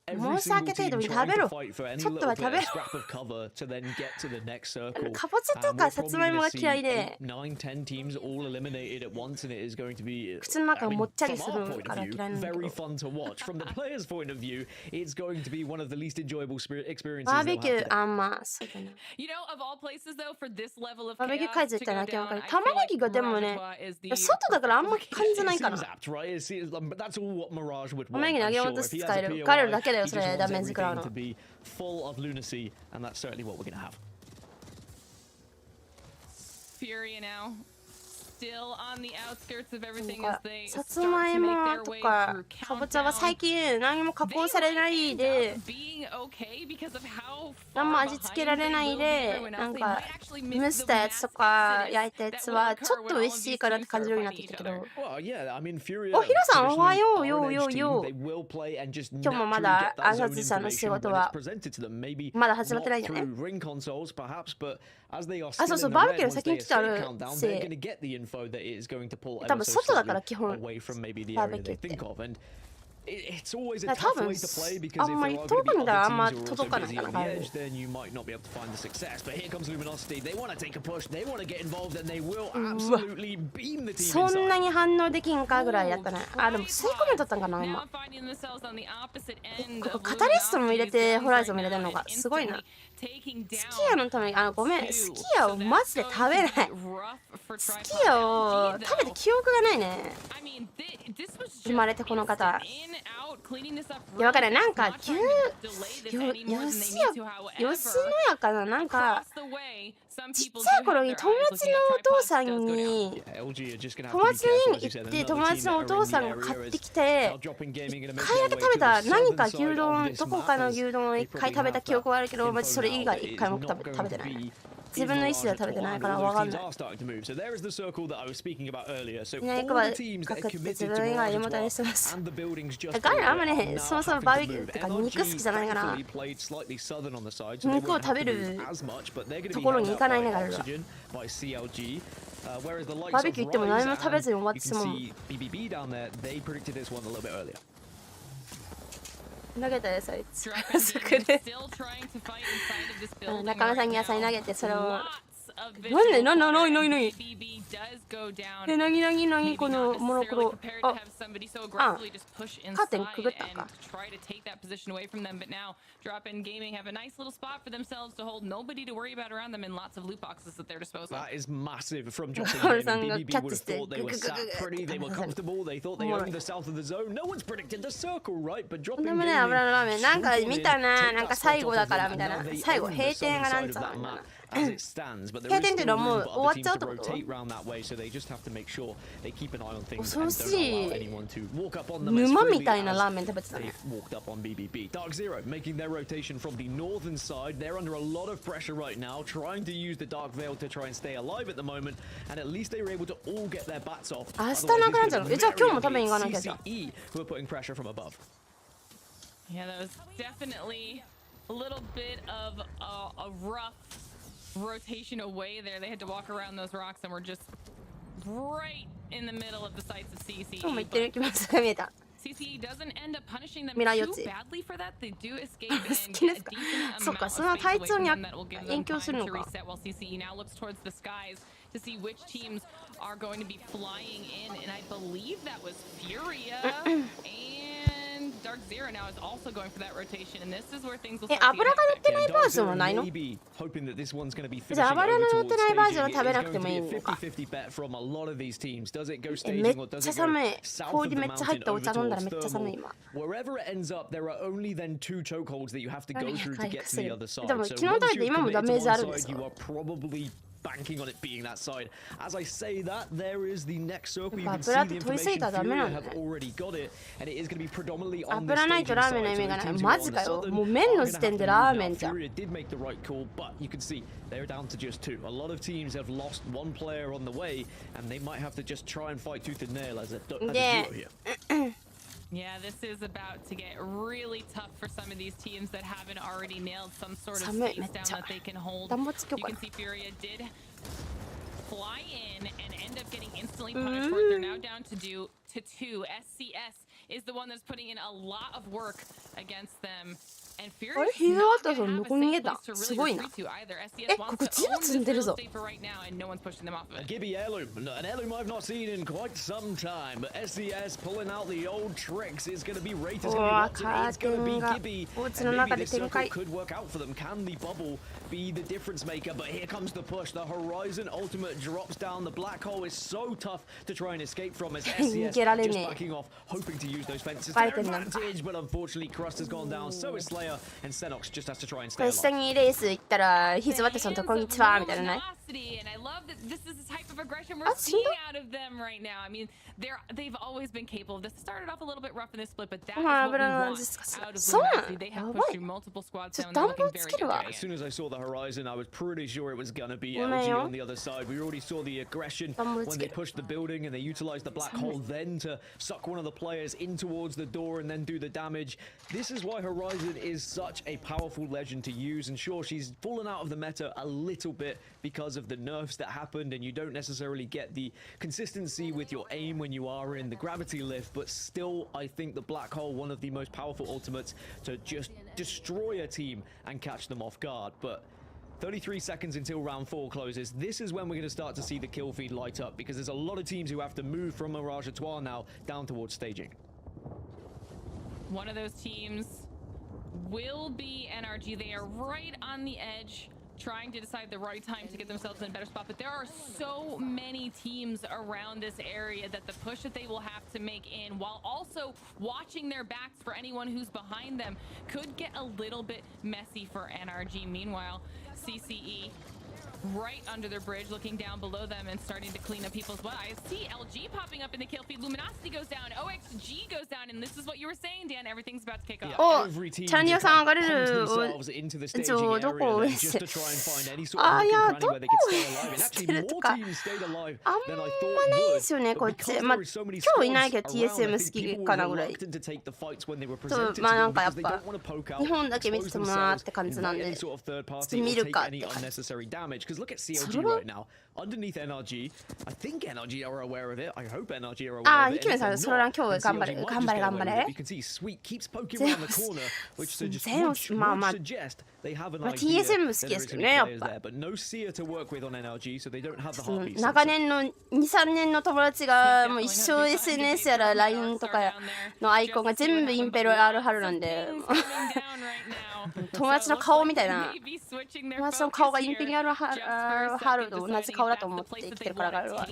every single team trying to fight for any little bit of scrap of cover to then get to the next circle. かぼちゃとかさつまいもが嫌いで、 9, 10 teams all eliminated at once, and it is going to be, 口の中がもっちゃり from す our る point か of ら view, 嫌いなんだけ very ど。 fun to watch. From the player's point of view, it's going to be one of the least enjoyable experiences バー they'll ベ have キュー、 today. まあ、そうだな。 You know, of all places though, for this level of バーベキュー chaos 会絶 to 対 go なきゃわか down, る。 I 玉 feel ね like ぎがでもね、 Mirage is the 外だからあんま感じない It か seems な。 apt, right? But that's all what Mirage would 玉 want. ねぎ投 I'm げ sure 落と if す he 使 has え a る。ガレル POI, だけだよ、 he そ just れ、 wants ダメージ食らう everything の to。be full of lunacy, and that's certainly what we're going to have. Furia now. Still on the outskirts of なん everything か as they さ start つまい to も make their と way か through かぼちゃは countdown. 最近何も加工されないで、 Being okay because of how 何も味付けられないで、なんか蒸したやつとか焼いたやつはちょっと美味しいかなって感じるようになってきたけど。 Well, yeah, I mean, Furia お、ヒロさんおはよう、 traditionally よ are う an よ edge う team. よう。 They will play and just 今日も naturally まだ get that 暗 zone 殺者の仕 information 事 when は it's presented to them. Maybe まだ始まってない not んだね。 through ring consoles, perhaps, but as they are あ、 still そうそう、 in the バーベ red, キュー once 先に they 来てあ escape る countdown, せ they're い。 going to get the info that it is going to pull 多 ever 分 so 外だから slightly 基本 away from maybe the バー area ベキュ they ーって。 think of. And it's always a 多 tough 分 way to play あ because ん if ま there り are 遠 going to く be 見たらあ other んま teams who are 届 also かない busy かな、 on ガ the レル。 edge, then you might not be able to find the success. But here comes Luminosity. They want to take a push. They want to get involved, and they will absolutely beam the team そんな inside. に反応できんかぐらいだったね。あ、でも吸い込めとったんかな、今。 Now finding themselves on the opposite end ここ of カタリストも入れて Luminosity's ホライゾン guns も入れて right んの now が and すごいな。 instantly taking ス down キヤのために、ごめん、スキヤをマジで食べない。スキヤを食べた記憶がないね。生まれてこの方。いや、わかる。なんか、吉野家かな、なんか、ちっちゃい頃に友達のお父さんに、友達の家に行って、友達のお父さんが買ってきて、一回だけ食べた、何か牛丼、どこかの牛丼を一回食べた記憶はあるけど、マジそれ以外一回も食べてない。自分の意思では食べてないからわかんない。みんな行くばかって自分以外でもたりしてます。ガレルあんまね、そもそもバーベキューってか肉好きじゃないから、肉を食べるところに行かないね、ガレルは。バーベキュー行っても何も食べずに終わってしまう。投げた野菜そこで中村さんに野菜投げてそれをなんで何このモノクロあカーテンくぐったんかDrop-in Gaming have a nice little spot for themselves to hold nobody to worry about around them and lots of loot boxes at their disposal. That is massive from Drop-in Gaming. BBB would have thought they were sat pretty, they were comfortable, they thought they owned the south of the zone. No one's predicted the circle, right? But Drop-in でもね、油のラーメンなんか見たな、なんか最後だからみたいな、最後閉店がなんつうのみたいな。as it stands, but there閉 is 店っていうの still はもう room 終わ for っちゃう other って teams こ to と rotate round that way, so they just have to make sure they keep an eye on things 恐 and ろ don't しい allow anyone to walk up on them as 沼 freely みたいな as ラーメン食べてたね。 they've walked up on BBB. Dark Zero making their rotation from the northern side. They're under a lot of pressure right now, trying to use the Dark Veil to try and stay alive at the moment, and at least they were able to all get their bats off. 明日なくなっちゃうの？じゃあ今日も食べに行かなきゃじゃん。 CCE who are putting pressure from above. Yeah, that was definitely a little bit of a rough rotation away there. They had to walk around those rocks and were just right in the middle of the sights of CCE. 今日も行ってる気持ちが見えた。 CCE doesn't end up punishing them too 未来予知。 badly for that. They do escape 好 and きで get す a か？ decent そっ amount か、 of その space 対 away 通 from に them that will give them 影響する time の to か。 reset while CCE now looks towards the skies to see which teams are going to be flying in. And I believe that was Furia and Dark Zero now is also going for that rotation. And this is where things will え、 start to 油 get が乗って hectic. ないバージョンはないの？ Maybe hoping that this one's going to be じゃあ finishing 油の over 乗って towards ないバージョン staging. は食べ It な is くて going も to いい be a のか。 50-50 bet from a lot of these teams. Does it go め staging or っ does ちゃ it 寒 go い。 south 氷 of the めっちゃ入っ mountain たお over 茶飲んだら towards めっちゃ寒い thermal? 今。 Wherever it ends up, there are only then 2 chokeholds that you have to go through to get to the other side. でも So 昨日食 once べて you've 今もダ committed メー to ジあ one るんです side, よ。 you are probably banking on it being that side. As I say that, there is the next circle. You can see 油っ the て取りすぎ information. たらダメな Furia んだ have ね。 already got it, and it is going to be predominantly on the 油ないと staging ラーメンの side. 意 So 味が the ない。 teams who マ are ジ on か the よ。 southern もう are 麺の going 時 to 点 have で to ラ move ーメ now. ンじゃん。 Furia did make the right call, but you can see they're down to just 2. A lot of teams have lost one player on the way, and they might have to just try and fight tooth and nail as a duo here. Yeah, this is about to get really tough for some of these teams that haven't already nailed some sort of 寒い、 space めっ down ちゃ。 that they can hold. 暖房つけよ You うか can な。 see Furia did fly in and end up getting instantly punished for it. They're now down to do 2. SCS is the one that's putting in a lot of work against them. And あれ、ヒーローアッターさんどこに逃げた？すごいな。ここジム積んでるぞ。Gibby heirloom, an heirloom I've not seen in quite some time. But SCS pulling out the old tricks is going to be Wraith, it's going to be Gibby. And maybe this circle could work out for them. Can the bubble be the difference maker? But here comes the push. The Horizon ultimate drops down. The black hole is so tough to try and escape from as SCS just backing off, hoping to use those fences to their advantage. But unfortunately, Crust has gone down. So is Slayer. And Senox just has to try and stay alive. 下にレース行ったら、ヒズワテさんとこんにちはみたいなね。And I love that this is the type of aggression we're seeing out of them right now. I mean, they've always been capable of this. Started off a little bit rough in this split, but that is what we want out of Luminosity. They have pushed through multiple squads down. They're looking very good. As soon as I saw the Horizon, I was pretty sure it was gonna be LG on the other side. We already saw the aggression when they pushed the building and they utilized the black hole then to suck one of the players in towards the door and then do the damage. This is why Horizon is such a powerful legend to use, and sure, she's fallen out of the meta a little bit because of the nerfs that happened, and you don't necessarily get the consistency with your aim when you are in the gravity lift, but still, I think the black hole, one of the most powerful ultimates to just destroy a team and catch them off guard. But 33 seconds until round 4 closes. This is when we're going to start to see the kill feed light up, because there's a lot of teams who have to move from Mirage Etoile now down towards staging. One of those teams will be NRG. They are right on the edge, trying to decide the right time to get themselves in a better spot. But there are so many teams around this area that the push that they will have to make in, while also watching their backs for anyone who's behind them, could get a little bit messy for NRG. Meanwhile, CCE right under their bridge, looking down below them and starting to clean up people's blood. I see LG popping up in the kill feed. Luminosity goes down. OXG goes down. And this is what you were saying, Dan. Everything's about to kick off. お、チャンリオさん上がれる。どこ上してあ、いや、どこ上してるとか。あんまないですよね、こっち。まあ、今日いないけど TSM 好きかなぐらい。まあなんかやっぱ、日本だけ見ててもなーって感じなんで、ちょっと見るかって感じ。Because look at CLG right now. Underneath NRG, I think NRG are aware of it. I hope NRG are aware of it. ゆきねさん、それは今日頑張れ、頑張れ、頑張れ。You can see Sweet keeps poking around the corner, which would suggest they have an idea TSM 好きですけどね、やっぱ。but no seer to work with on NRG, so they don't have the heartbeat. 長年の2、3年の友達がもう一生 SNS やら LINE とかのアイコンが全部インペル R ハルなんで。友達の顔みたいな、友達の顔がインペリアルハルと同じ顔だと思って生きてるから彼は。だ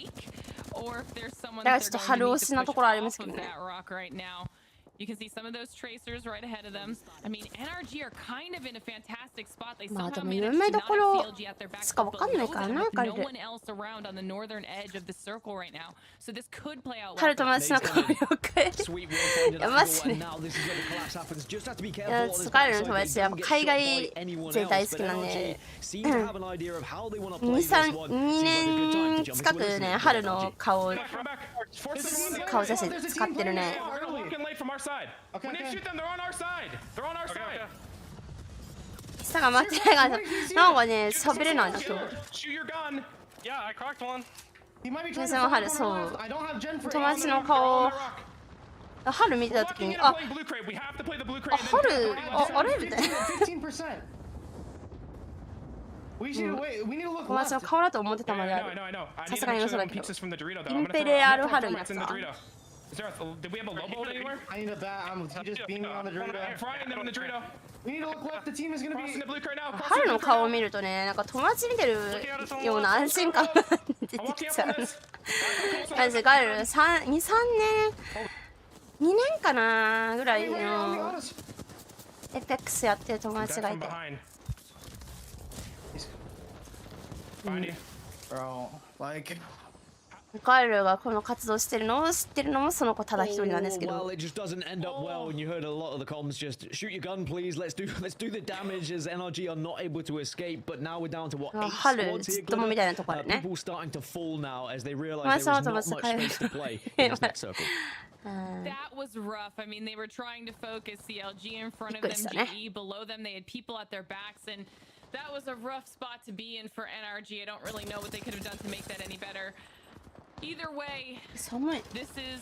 からちょっと春推しなところありますけどね。You can see some of those tracers right ahead of them. I mean, NRG are kind of in a fantastic spot. They まあで somehow も有 managed 名 to ど not ころ have CLG at their back. しかわかんないからな、彼 No で。 one else around on the northern edge of the circle right now. So this could play out ハル well. 友達の顔よくやばすね。いや、彼の友達やっぱ海外勢大好きなんで、2年近くね、春の顔写真使ってるね。下が待ってないから、なんかね、喋れないな、今日。私も春、そう。友達の顔、春見てたときに、あ、春、あれみたいな。友達の顔だと思ってたまである。さすがに嘘だけど。インペレアル春になってた。Did we have a lobo anywhere? I need a bat. He just beamed me on the Dorito. I'm frying them in the Dorito. We need to look left. The team is going to be crossing the blue right now. 春の顔を見るとね、なんか友達見てるような安心感が出てきちゃう。マジでガル2、3年、2年かなぐらいのエペックスやってる友達がいて。Bro, like. ガルがこの活動してるのを知ってるのもその子ただ一人なんですけど。Well, it just doesn't end up well, and you heard a lot of the comms just shoot your gun, please. Let's do the damage as NRG are not able to escape. But now we're down to what 8 squads here. People starting to fall now as they realize there is not much space to play in this next circle. That was rough. I mean, they were trying to focus CLG in front of them, GE below them. They had people at their backs, and that was a rough spot to be in for NRG. I don't really know what they could have done to make that any better. Either way, this is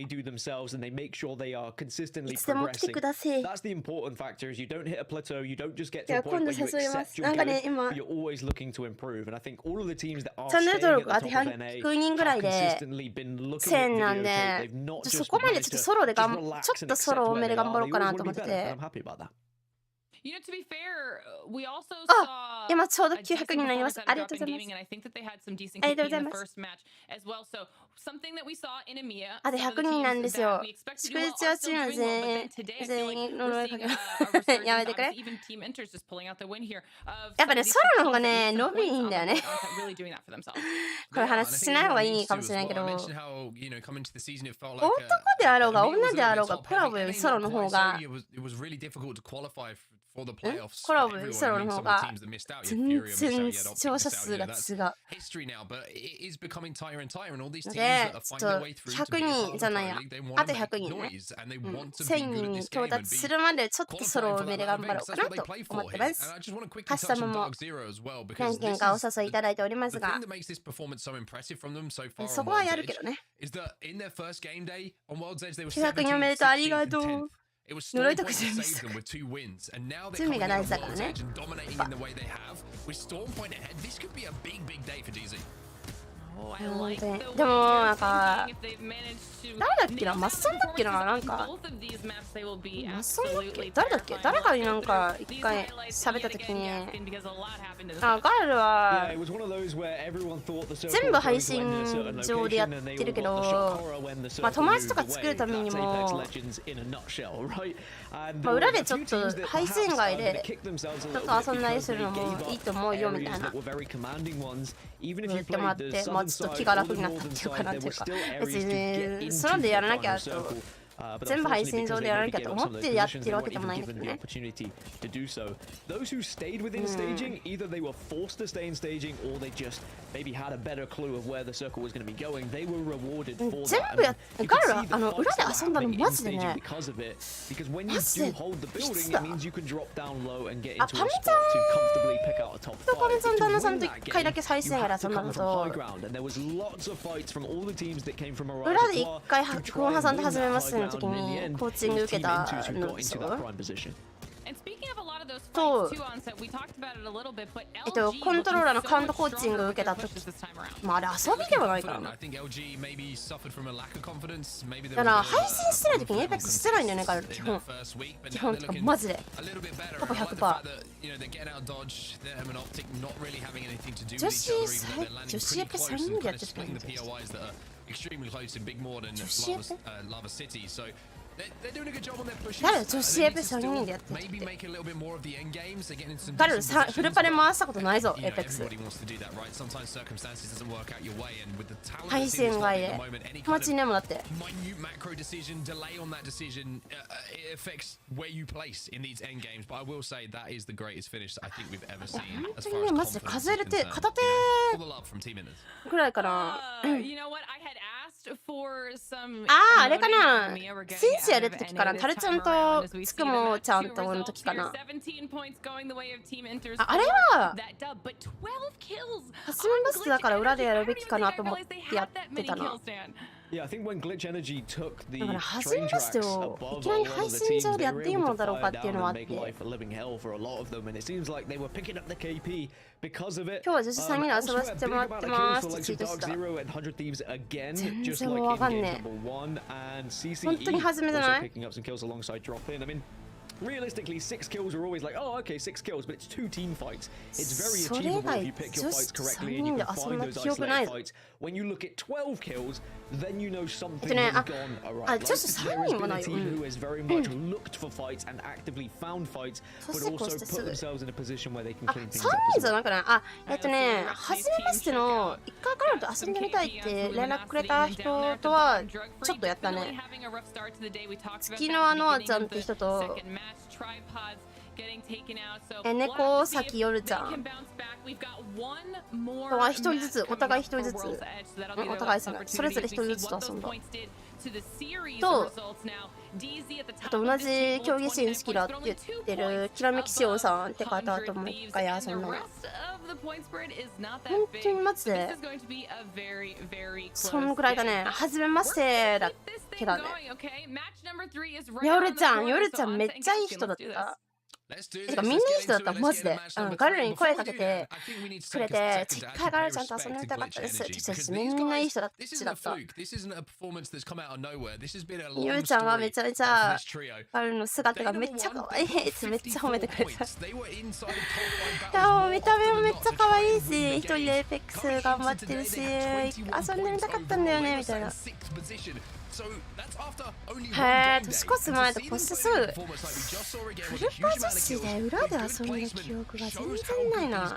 they do themselves and they make sure they are consistently いつでも来て progressing. ください。 That's the important factor is you don't hit a plateau, you don't just get い to a や、 point 今 where 度 you 誘いま accept す。 your なんか game, ね、今、 but you're always looking to improve. And I think all of the teams that are チャンネル staying 登 at 録 the あ top と of NA 100人ぐらい have で consistently been looking at 1000なん videotape. で、 They've not そ just こまでちょっ managed と to ソロで just ちょ relax っ and とソ accept ロ多 where めで they 頑 are. 張ろ They うか always な want と to 思 be って better, and て I'm。happy about that. You know, to be fair, we also Ah, saw 今ちょうど900人になります。ありがとうございます。ありがとうございます。あと100人なんですよ。祝日はチーム全員呪いかけやめてくれ。やっぱね、ソロの方がね、伸びいいんだよね。これ話しない方がいいかもしれないけど、男であろうが女であろうがコラボよりソロの方がコラボよりソロの方が全然視聴者数が違う。で、ちょっと100人じゃないや、あと100人ね、1000人に到達するまでちょっとソロを目で頑張ろうかなと思ってます。カスタムも何件かお誘いいただいておりますが、そこはやるけどね。900人おめでとう、ありがとう。呪いとかじゃないです。準備が大事だからね。本当に。でもなんか誰だっけな、マッソンだっけな、なんかマッソンだっけ、誰だっけ、誰かになんか一回喋った時に、あ、ガールは全部配信上でやってるけど、まあ友達とか作るためにも、まあ裏でちょっと配信外で人と遊んだりするのもいいと思うよみたいな言ってもらって、まあちょっと気が楽になったっていうかなんていうか、別にソロでやらなきゃと全部配信上でやらなきゃと思ってやってるわけでもないんだけどね。全部やって、ガールは裏で遊んだのマジでね、マジでいつだ。あ、パミちゃんとパミちゃん旦那さんと1回だけ配信外で遊んだのと、裏で1回クオン挟んで始めますの時にコーチング受けたのでしょ。と、コントローラーのカウントコーチング受けた時、まああれ遊びではないからな。だから配信してない時にエイペックスしてないんだよね、彼ら基本とかマジでほぼ 100%。女子エペ3人でやってる人いるんですよ。女子エペ誰女子エペ3人でやってるって彼らフルパで回したことないぞ、エイペックス配信外で友達にねもだって本当にね、マジで数えれて片手くらいかな。あれかな、選手やる時かな、タルちゃんとつくもちゃんとの時かな。あれは初めましてだから裏でやるべきかなと思ってやってたな。だから初めましてをいきなり配信上でやっていいものだろうかっていうのはあって、今日は女子3人で遊ばせてもらってますってツイートした。全然もうわかんねえ、本当に初めじゃない。Realistically, 6 kills are always like, oh, okay, 6 kills, but it's 2 team fights. It's very achievable if you pick your fights correctly and you can find those isolated fights. When you look at 12 kills, then you know something has gone awry. Like this is been a team who has very much looked for fights and actively found fights, but also put themselves in a position where they can clean things up. 3人じゃなくない？あ、初めましての一回彼女と遊んでみたいって連絡くれた人とはちょっとやったね。月のあのあちゃんって人と猫崎夜ちゃんとは1人ずつ、お互い1人ずつ、お互いそれぞれ1人ずつと遊んだと、あと同じ競技シーン好きだって言ってるきらめきしおさんって方とも1回遊んだの。本当にマジでそのぐらいだね。初めましてだけだね。夜ちゃんめっちゃいい人だった。てかみんないい人だったマジで。ガルルに声かけてくれて、一回ガルルちゃんと遊んでみたかったですって言ってみんないい人だった。ゆうちゃんはめちゃめちゃガルルの姿がめっちゃ可愛いってめっちゃ褒めてくれた。いやもう見た目もめっちゃ可愛いし、一人でエイペックス頑張ってるし、遊んでみたかったんだよねみたいな。へえ、年越す前と越してすぐフルパ女子で裏で遊んだ記憶が全然ないな。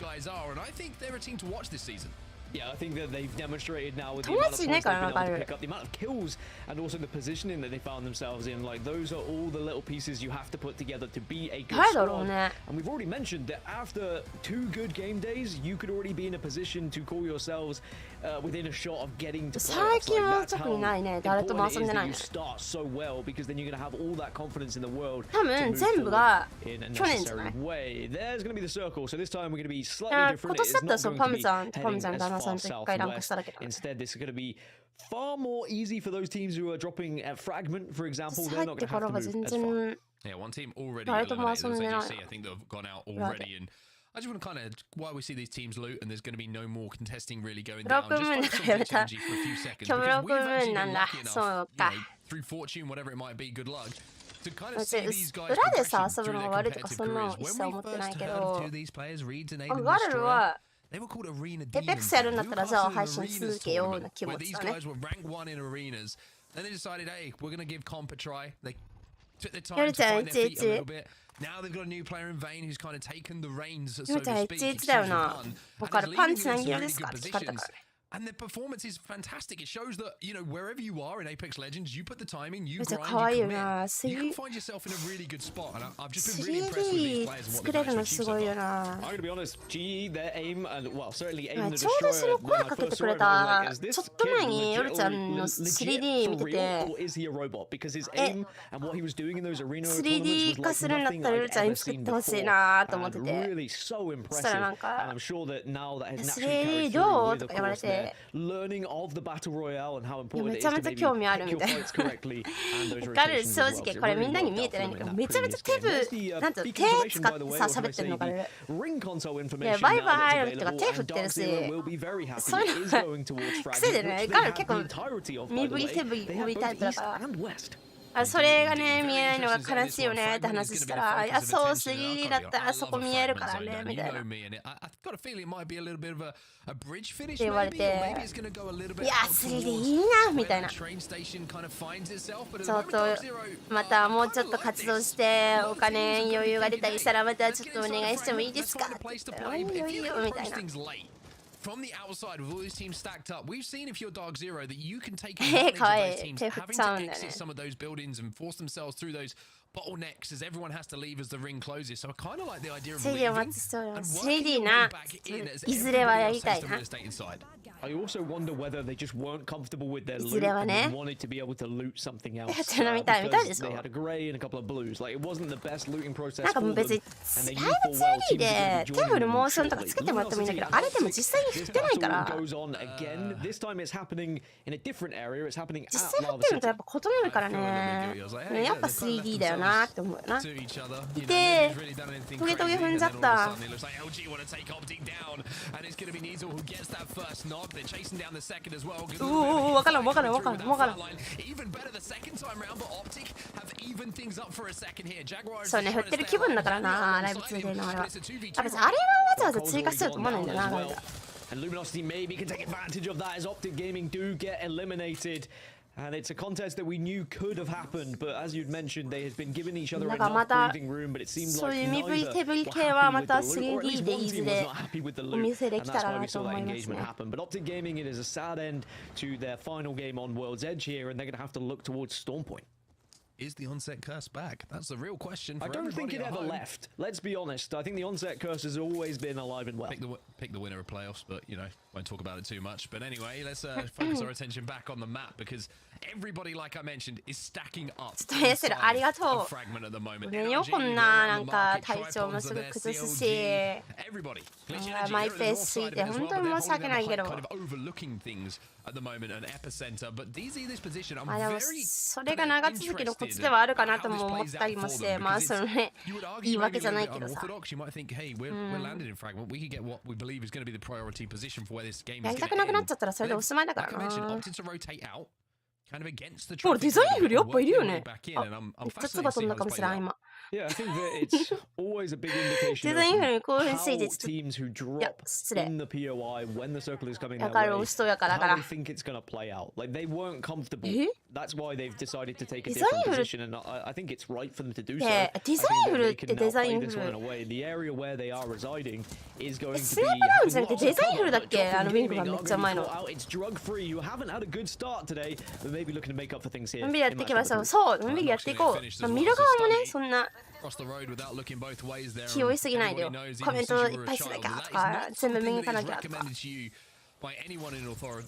Yeah, I think that they've demonstrated now with the amount of points they've been able to pick up, the amount of kills, and also the positioning that they found themselves in. Like, those are all the little pieces you have to put together to be a good squad. And we've already mentioned that after 2 good game days, you could already be in a position to call yourselves within a shot of getting to playoffs. Like, that's how important it is that you start so well, because then you're going to have all that confidence in the world to move forward in a necessary way. There's going to be the circle, so this time we're going to be slightly different. It's not going to be heading as far southwest. Instead, this is going to be far more easy for those teams who are dropping a fragment, for example. They're not going to have to move as far. Yeah, one team already eliminated, as you see, I think they've gone out already. And I just want to kind of, while we see these teams loot and there's going to be no more contesting really going down, just focus on energy for a few seconds. Because we've actually been lucky enough, through fortune, whatever it might be, good luck, to kind of see these guys progressing through their competitive careers. When we first heard of 2 of these players, Reeds and Aiden Destroyer, they were called Arena Demons. They were classed in the Arenas tournament, where these guys were rank 1 in arenas. Then they decided, hey, we're going to give comp a try. They took their time to find their feet a little bit. Now they've got a new player in Vane who's kind of taken the reins, so to speak. He's leading in this really good positions. And the performance is fantastic. It shows that, you know, wherever you are in Apex Legends, you put the time in, you grind, you commit, you can find yourself in a really good spot. And I've just been really impressed with these players and what they've actually achieved so far. I'm going to be honest, GE, their aim, and well, certainly aim the Destroyer, when I first saw it, I was like, is this kid legit for real, or is he a robot? Because his aim and what he was doing in those arena tournaments was like nothing I've ever seen before. And really so impressive. And I'm sure that now that has naturally carried through with, of course, their learning of the battle royale and how important it is to maybe pick your fights correctly and those rotations as well. これみんなに見えてないんだけど、めちゃめちゃ手手使ってさ喋ってるのかね。バイバイとか手振ってるし、そういうの癖でね、ガル結構身振り手振りタイプだから。それがね、見えないのが悲しいよねって話したら、いや、そう、3D だったらそこ見えるからね、みたいな。って言われて、いや、3D いいな、みたいな。ちょっと、またもうちょっと活動して、お金余裕が出たりしたら、またちょっとお願いしてもいいですかって言ったら、いいよいいよ、みたいな。From the outside, with all these teams stacked up, we've seen if you're Dark Zero that you can take advantage of those teams having to exit some of those buildings and force themselves through those bottlenecks as everyone has to leave as the ring closes. So I kind of like the idea of leaving and working your way back in as everybody else has to real estate inside. I also wonder whether they just weren't comfortable with their loot and they wanted to be able to loot something else because they had a grey and a couple of blues. Like, it wasn't the best looting process for them. And they knew full well teams were joining them naturally. Goes on again. This time it's happening in a different area. It's happening at Lava City. やっぱ 3D だよなって思うよな。いて、トゲトゲ踏んじゃった。わからん。そうね、振ってる気分だからな、ライブ2でのあれは。別にあれはわざわざ追加しようと思わないんだよな、ライブ。And Luminosity maybe can take advantage of that as Optic Gaming do get eliminated. And it's a contest that we knew could have happened, but as you'd mentioned, they had been giving each other enough breathing room, but it seemed like neither were happy with the loot, or at least one team was not happy with the loot, and that's why we saw that engagement happen. But Optic Gaming, it is a sad end to their final game on World's Edge here, and they're going to have to look towards Stormpoint. Is the onset curse back? That's the real question. I don't think it ever left. Let's be honest. I think the onset curse has always been alive and well. Pick the winner of playoffs, but you know, won't talk about it too much. But anyway, let's focus our attention back on the map because everybody, like I mentioned, is stacking up. ちょっとエセルありがとう。ごめんよ、こんななんか体調もすぐ崩すし、マイペースすぎて本当に申し訳ないけど。でもそれが長続きのコツではあるかなとも思ったりもして、まあそのね、いいわけじゃないけどさ。やりたくなくなっちゃったらそれでおしまいだからな。ほらデザインフルやっぱいるよね。あ、めっちゃ唾飛んだかもしれない今。Yeah, I think that it's always a big indication of how teams who drop in the POI when the circle is coming their way, how they think it's going to play out. Like they weren't comfortable. That's why they've decided to take a different position, and I think it's right for them to do so. I think that they can now play this one away. The area where they are residing is going to be it's drug-free. You haven't had a good start today, but maybe looking to make up for things here. やっていきましょう。そう、のんびりやっていこう。見る側もね、そんな気負いすぎないでよ。コメントいっぱいしなきゃとか、全部見に行かなきゃとか。自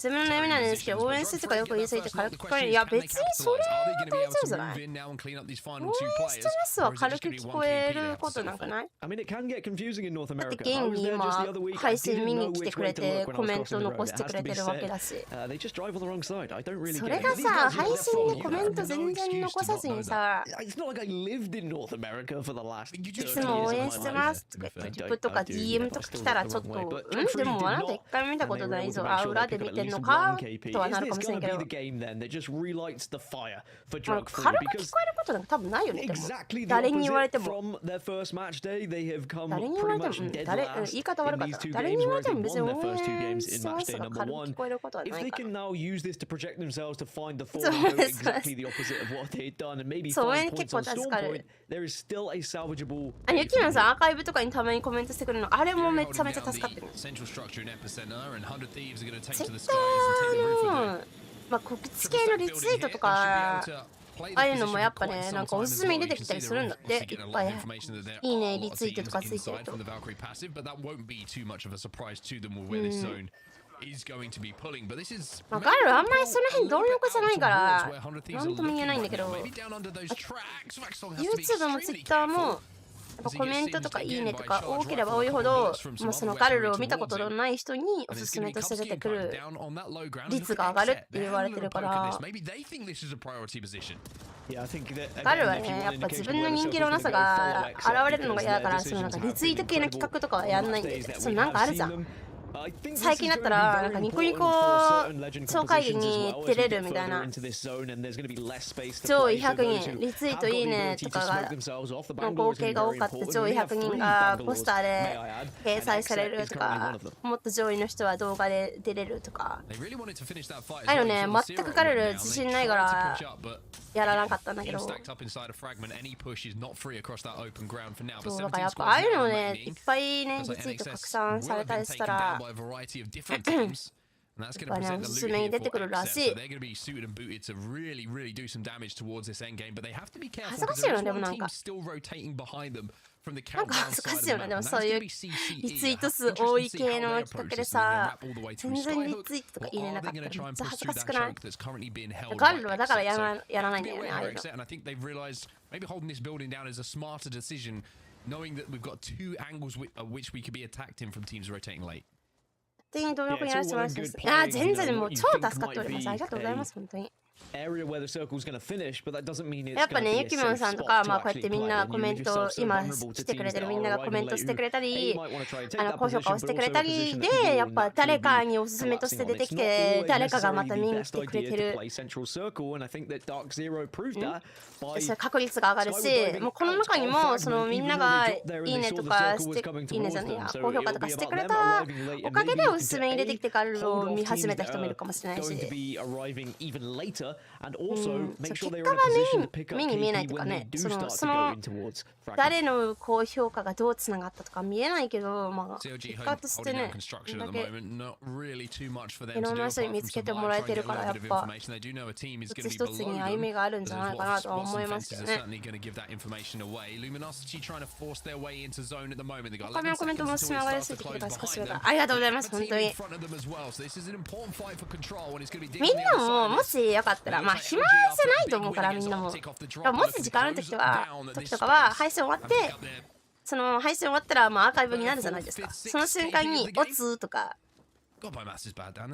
分の悩みなんですけど、応援してとかよく言い過ぎて軽く聞こえる。いや、別にそれは大丈夫じゃない。応援してますは軽く聞こえることなくない？だって現に今、配信見に来てくれて、コメント残してくれてるわけだし。それがさ、配信でコメント全然残さずにさ、いつも応援してますとか、リプとか DM とか来たらちょっと、でもあなた一回見たことない。裏で見てんのかとはなるかもしれんけど、軽く聞こえることなんか多分ないよね。でも誰に言われても、誰に言われても、言い方悪かった。誰に言われても別に応援してますが軽く聞こえることはないから。そう、応援結構助かる。ゆきのさん、アーカイブとかにたまにコメントしてくるの、あれもめちゃめちゃ助かってる。絶対まあ告知系のリツイートとかああいうのもやっぱね、なんかおすすめに出てきたりするんだって、いっぱいいいねリツイートとかついてると。まあガルあんまりその辺貪欲じゃないからなんとも言えないんだけど、 YouTube も Twitter もコメントとかいいねとか多ければ多いほど、もうそのガルルを見たことのない人におすすめとして出てくる率が上がるって言われてるから、ガルはね、やっぱ自分の人気のなさが現れるのが嫌だから、そのなんかリツイート系の企画とかはやんないんだよね。そのなんかあるじゃん。最近だったらなんかニコニコ超会議に出れるみたいな、上位100人リツイートいいねとかがの合計が多かった上位100人がポスターで掲載されるとか、もっと上位の人は動画で出れるとか、あのね、全くガルル自信ないからやらなかったんだけど、そうだからやっぱああいうのね、いっぱいねリツイート拡散されたりしたらやっぱね、おすすめに出てくるらしい。恥ずかしいよね、でもなんか。なんか恥ずかしいよね、でもそういうリツイート数多い系の企画でさ、全然リツイートとかいいねなかったらめっちゃ恥ずかしくない？ガルルはだからやらないんだよね、ああいうの。全員動力にやらせてもらいます。ああ、全然もう超助かっております。ありがとうございます、本当に。やっぱね、ゆきもんさんとか、まあこうやってみんなコメント、今来てくれてるみんながコメントしてくれたり、高評価をしてくれたりで、やっぱ誰かにおすすめとして出てきて、誰かがまた見に来てくれてる。確率が上がるし、もうこの中にもそのみんながいいねとかして、いいねじゃねえや、高評価とかしてくれたおかげでおすすめに出てきてガルルを見始めた人もいるかもしれないし。結果は目に見えないとかね、その誰の高評価がどうつながったとか見えないけど、まあ結果としてね、いろんな人に見つけてもらえてるから、やっぱ一つ一つに歩みがあるんじゃないかなとは思いますけどね。他のコメントもおすすめ上がりすぎてきてから少しだからありがとうございます、本当に。みんなももしよかっったら、まあ暇じゃないと思うからみんなも。もし時間ある時とかは配信終わって、その配信終わったらまあアーカイブになるじゃないですか。その瞬間にオツとかお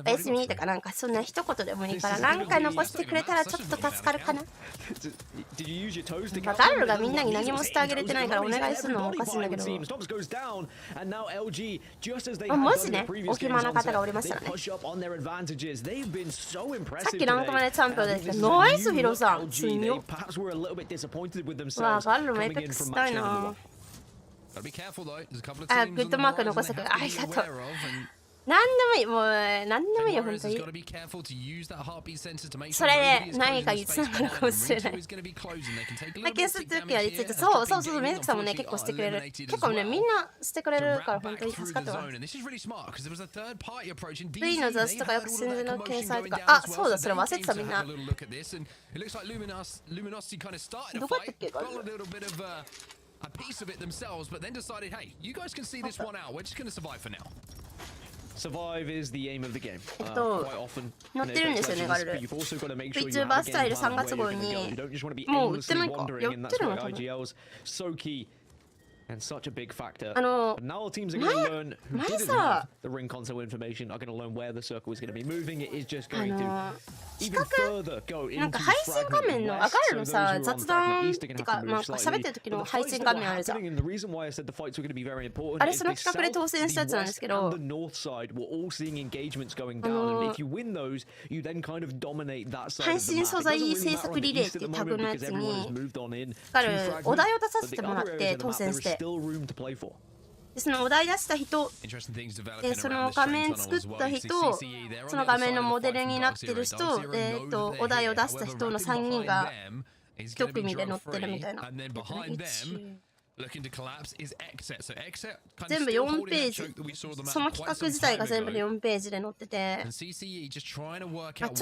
やすみとかなんかそんな一言でもいいからなんか残してくれたらちょっと助かるかな。ガルルがみんなに何もしてあげれてないからお願いするのもおかしいんだけど。もしね、お暇な方がおりましたらね。さっきランクまでチャンピオンでした。ナイスヒロさん。強いよ。わあ、ガルルもエイペックスしたいな。あ、グッドマーク残してくれ。ありがとう。なんでもいい、もうなんでもいいよ、本当に。それで何かにつながるかもしれない。配信するときはリツイート、そう、水木さんもね、結構してくれる。結構ね、みんなしてくれるから、本当に助かってます。V の雑誌とかよく新聞の掲載とか、あ、そうだ、それ忘れてたみんな。どこやったっけa piece of it themselves, but then decided, hey, you guys can see this one out. We're just going to survive for now. Survive is the aim of the game. 載ってるんですよね、ガルル。Vtuber スタイル3月号にもう売ってないか。やってるの多分。And such a big factor. Now all teams are going to learn who didn't have the ring console information are going to learn where the circle is going to be moving. It is just going to even further go into なんか配信画面のガルルのさ雑談ってかまあ喋ってる時の配信画面あるじゃん。あれその企画で当選したやつなんですけど。配信素材制作リレーっていうタグのやつにガルルお題を出させてもらって当選して。でそのお題出した人でその画面作った人その画面のモデルになってる人お題を出した人の3人が一組で載ってるみたいな。全部4ページその企画自体が全部で4ページで載っててち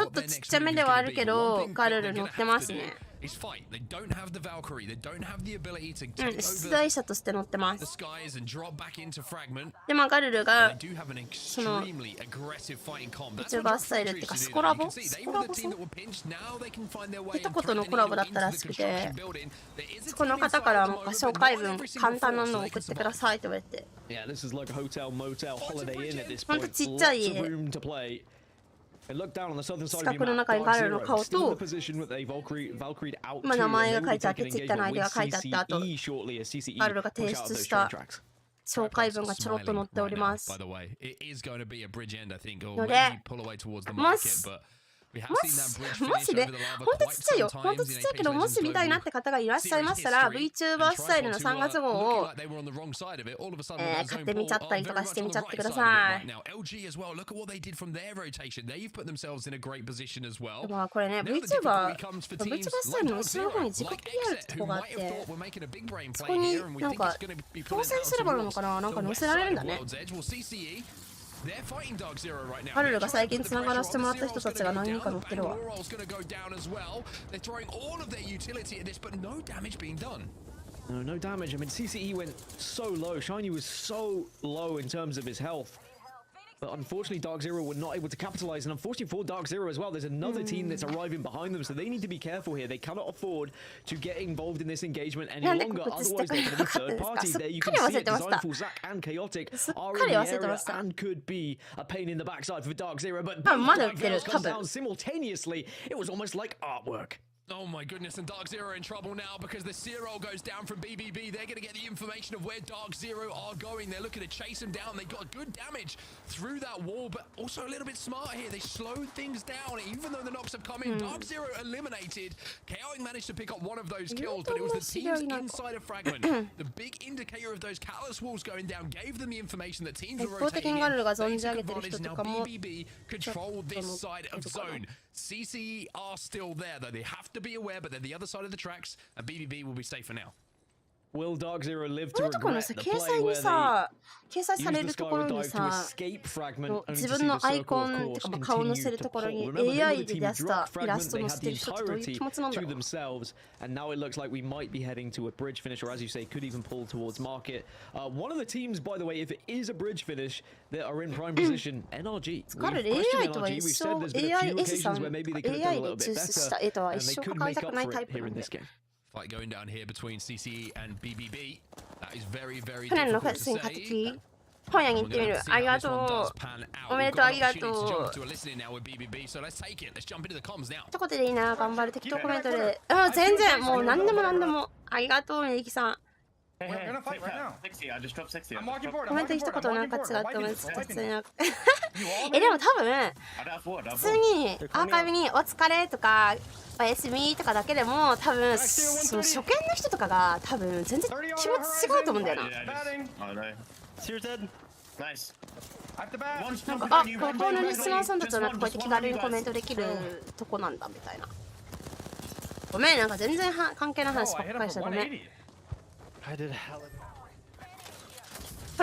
ょっとちっちゃめではあるけどガルル載ってますね。出題者として載ってます。でまあガルルがその Vtuber スタイルっていうかスコラボさん一言のコラボだったらしくてそこの方からなんか紹介文簡単なのを送ってくださいって言われてほんとちっちゃい家四角の中にガルルの顔と、まあ、名前が書いてあって、ツイッターの ID が書いてあって、あと、ガルルが提出した紹介文がちょろっと載っております。ので、もしね、ほんとちっちゃいよ。ほんとちっちゃいけど、もし見たいなって方がいらっしゃいましたら、Vtuber スタイルの3月号を、買ってみちゃったりとかしてみちゃってください。まあこれね、Vtuber スタイルの後ろの方に自己 PR ってとこがあって、そこになんか、当選すればなのかななんか載せられるんだね。ガルルが最近つながらせてもらった人たちが何人か乗ってるわ。No damage. I mean, CCE went so low. Shiny was so low in terms of his health. But unfortunately, Dark Zero were not able to capitalize. And unfortunately for Dark Zero as well, there's another team that's arriving behind them. So they need to be careful here. They cannot afford to get involved in this engagement any longer. Otherwise, they're going to be third parties. There you can see it. Designful, Zack, and Chaotic are in the area and could be a pain in the backside for Dark Zero. But Dark Zero comes down simultaneously. It was almost like artwork. Oh my goodness, and Dark Zero in trouble now because the C-roll goes down from BBB. They're going to get the information of where Dark Zero are going. They're looking to chase him down. They got good damage through that wall, but also a little bit smart here. They slowed things down, even though the knocks have come in. Dark Zero eliminated. Chaotic managed to pick up one of those kills, but it was the team's inside of Fragment. The big indicator of those callous walls going down gave them the information that teams were rotating in. Basic advantage now. BBB control this side of zone. CCE are still there, though. They have to be aware, but they're the other side of the tracks, and BBB will be safe for now. Will darkzero live こう to いうところの regret さ、 the 掲 play 載に where さ、掲載 they され use る the ところ Skyro に dive to さ、 escape fragment only to 自 see 分の the アイ circle コ of ンと course か顔載せ continue る to ところに pull. Remember, they AI were the で team 出 who した dropped イラス fragment. ト They 載 had せて the る人ってどういう entirety 気持ちなんだ to ろう。 themselves, and now it looks like we might be heading to a bridge finish, or as you say, could even pull towards market. One of the teams, by the way, if it is a bridge finish, that are in prime position, NRG. 彼 We've questioned AI とは NRG. 一 We've 緒 said there's been a few AIS さ occasions ん where maybe they could have done a AI で little 抽 bit 出した better, 絵とは and 一 they 生 could 関わり make た up くない for タイ it プな here ん in で。 this game. Fight going down here between CCE and BBB. That is very, very 去年のフェ difficult スに to 勝って say. き、本屋に行ってみる。ありがとう。おめでとう、ありがとう。一言でいいな、頑張る。適当コメントで。うん、全然、もう何でも何でも。ありがとう、みゆきさん。Hey, hey, we're gonna fight right now. 60, I just dropped 60. I'm walking forward. コメント一言なんか違って思いつつ、普通になんか。でも多分、普通にアーカイブにお疲れとか、おやすみとかだけでも、多分、その初見の人とかが多分全然気持ち違うと思うんだよな。Nice. なんか、あ、ここのリスナーさんたちはなんかこうやって気軽にコメントできるとこなんだみたいな。ごめん、なんか全然関係ない話ばっかりしたごめん。プ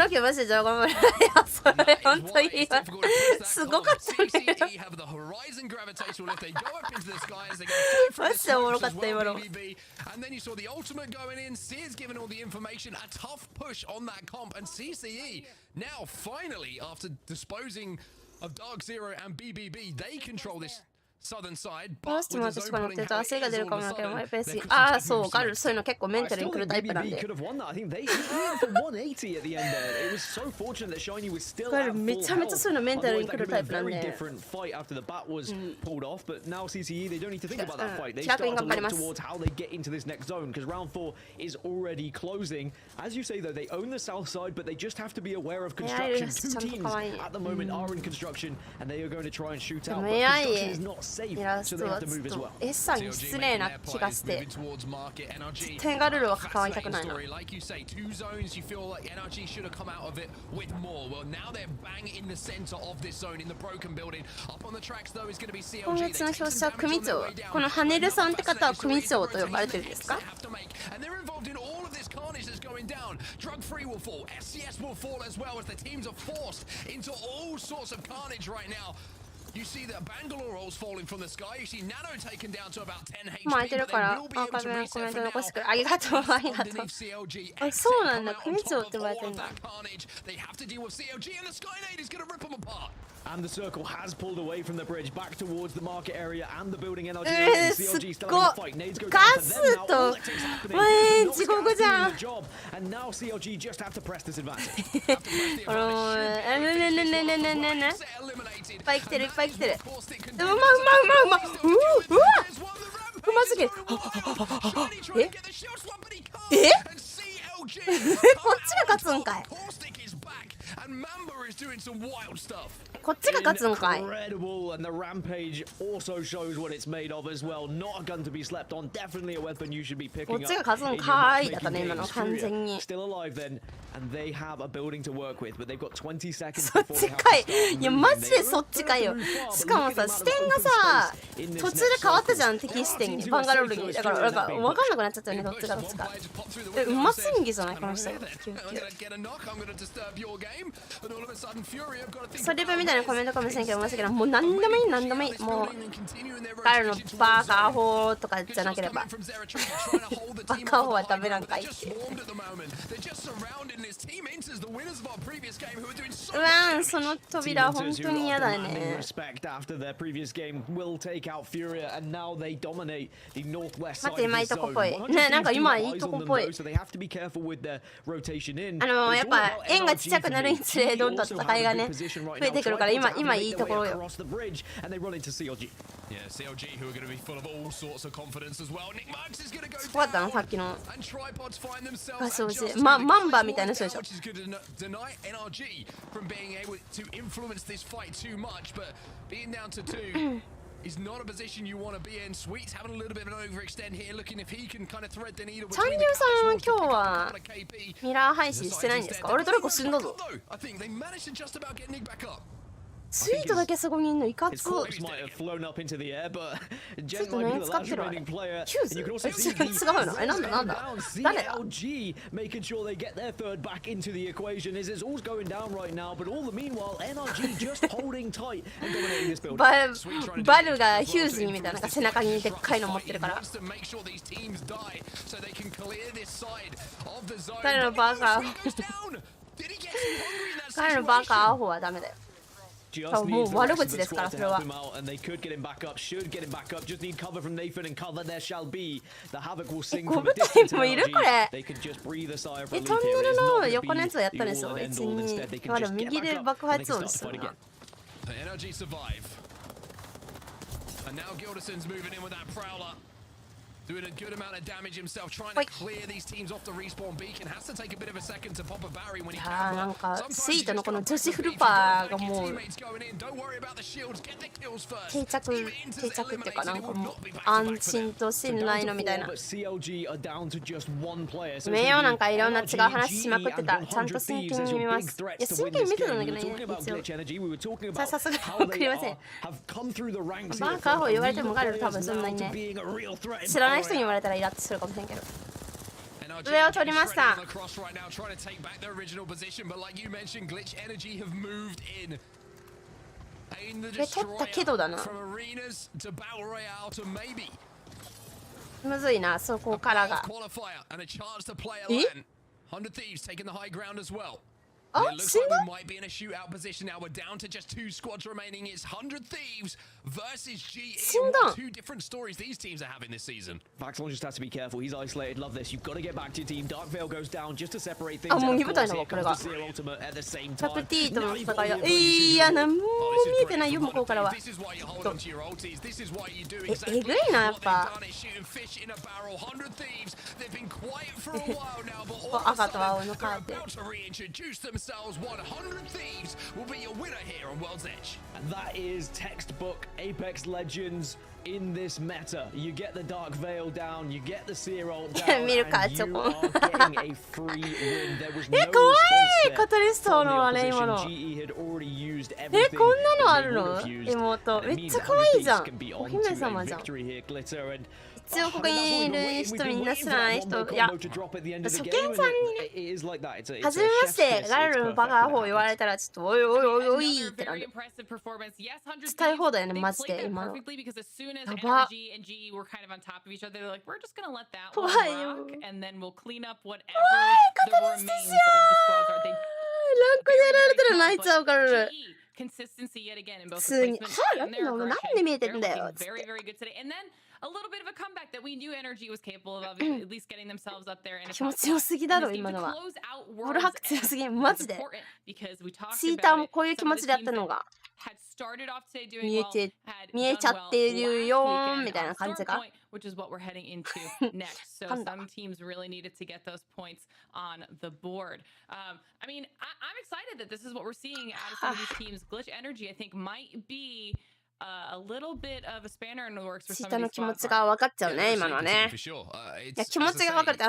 ロキューマジで頑張る。いや、それ本当に今すごかったね。マジでおもろかった今の。And then you saw the ultimate going in. Sears given all the information. A tough push on that comp. And CCE now finally, after disposing of darkzero and BBB, they control this southern side. どうしても私このってると焦りが出るかもだけど、マイペースに。ああ、そう、ガルそういうの結構メンタルにくるタイプなんで。ガルめちゃめちゃそういうのメンタルにくるタイプなんで。気楽に頑張ります。As you say, though, they own the south side, but they just have to be aware of construction. Two teams at the moment are in construction, and they are going to try and shoot out. But construction is not safe, イラス so ト they は have ち to ょ move っ as と well. S さんに失礼な気がして、絶対ガルルは関わりたくないな。Like you say, two zones. You feel like NRG should have come out of it with more. Well, now they're bang in the center of this zone in the broken building. Up on the tracks though is going to be CLG. 今月の表紙は組長。このハネルさんって方は組長と呼ばれてるんですか？ And they're involved in all of this carnage that's going down. Drug free will fall. SCS will fall as well as the teams are forced into all sorts of carnage right now. You see that Bangalore rolls falling from the sky. You see Nano taken down to about 10 HP. 空いてるから、アーカイブのコメント残してくる。ありがとう、ありがとう。あ、そうなんだ、組長って言われてるんだ。And the circle has pulled away from the bridge back towards the market area and the building NRG. CLG starting to fight. Nades go down for them now. All that is happening. Not doing the job. And now CLG just have to press this advantage. いっぱい来てるいっぱい来てる。うまうますぎる。えこっちが勝つんかい。こっちが勝つんかい。 Incredible, and the rampage also shows what it's made of as well. Not a gun to be slept on. Definitely a weapon you should be picking up. こっちが勝つんかいだったね今の完全に。 Still alive then, and they have a building to work with, but they've got 20 seconds そっ before ち they have かい。 to start いや moving. マジで They そっ look ちかよ。 very far, しかもさ but 視 looking 点が at さ the open space in this 途中で next 変わったじゃん circle. 敵視点に Teams バ who ンガロ are ールに safe だからなんか to 分かんなくなっちゃったよねどっちがどっちか。うますぎじゃないこの人。それみたいなコメントかもしれんけど思いましたけどもう何でもいい何でもいいもう彼のバカアホとかじゃなければバカアホはダメなんかいってうわんその扉本当に嫌だね。待って今いいとこっぽいねなんか今いいとこっぽい。やっぱ円がちっちゃくなるにつれどんどん戦いがね増えてくるから今いいところよ。すごかったのさっきのガス落ちマンバみたいな人でしょ。Is not a position you want to be in. Sweet's having a little bit of an overextend here, looking if he can kind of thread the needle. チャンリュウさんは今日はミラー配信してないんですか？俺どれか死んだぞ。ツイートだけそこにいんのいか His つ。 corpse might have flown up into the air, but ツイ Jen ート might 何 be the 使っ last てるあれ remaining player. ヒュー And you can ズ also see 違うのなんだなんだ down. 誰だ CLG making sure they get their third back into the equation as it's all going down right now, but all the meanwhile, NRG just holding tight and dominating this build. バルがヒューズにみたいな背中にでっかいの持ってるから。彼のバカ彼のバカアホはダメだよ。もう悪口ですからそれは。And they could get him back up, should get him back up. Just need cover from Nathan and cover there shall be. The havoc will sing from a distance. They could just breathe a sigh of relief トン here. ネ It ル is の not 横の going や to つをやっ be たん the です all よ。 and 別 end all. に Instead, they can まだ just get 右 back で up 爆 and they 発 can 音 start す the る fight な again. Energy survive. And now Gilderson's moving in with that Prowler. Doing a good amount of damage himself, trying to clear these teams off the respawn beason. Has to take a bit of a second to pop a Barry when he なん can. かスイートのこの女子フルパーがもう Teammates going in. Don't worry about the shields. Get the kills first. 定着っていうかなんかもう安心と信頼のみたいな。 But CLG are down to just one player. So 名誉なんかいろんな違う話しまくってた。ちゃんと真剣に見ます。いや真剣に見てたんだけどね。一応。さすがに送りません。バカアホ言われてもガルル多分そんなにね。知らない人に言われたらイラッとするかもしれんけど。上を取りました。取ったけどだな。むずいな、そこからが。え？あ、死んだ？死んだ。 Vaxlon just has to be careful. He's isolated. Love this. You've got to get back to your team. Dark Veil goes down just to separate things. あ、もう2部隊なのこれが。100T との戦いだ。いや、なんも見えてないよ向こうからは。えぐいなやっぱ。赤と青のカーテン。 And that is textbook Apex Legends in this meta. You get the Dark Veil down, you get the Seer ult down, and you are getting a free win. There was no response there from the opposition. GE had already used everything. こんなのあるの？妹。めっちゃ可愛いじゃん。お姫様じゃん。一応ここにいる人みんな知らない人、いや、初見さんにね、はじめまして、ガルルのバカアホ言われたらちょっとおいおいおいおいってなる。伝え放題やね、マジで今の。やば。怖いよ。怖い、カタリスティシアー。ランクでやられたら泣いちゃうガルル。普通に、はぁ、なんで見えてるんだよ。A little bit of a comeback that we knew Energy was capable of at least getting themselves up there. 気持ちよすぎだろ今のは。ボルハク強すぎマジで。チーターもこういう気持ちでやったのが見えちゃってるよーみたいな感じが。Which is what we're heading into next. So some teams really needed to get those points on the board. I mean, I'm excited that this is what we're seeing out of some of these teams. Glitch Energy, I think, might be a little bit of a spanner in the works for some of these の気持ちが分かっちゃうね今のはね。いや気持ちが分かるって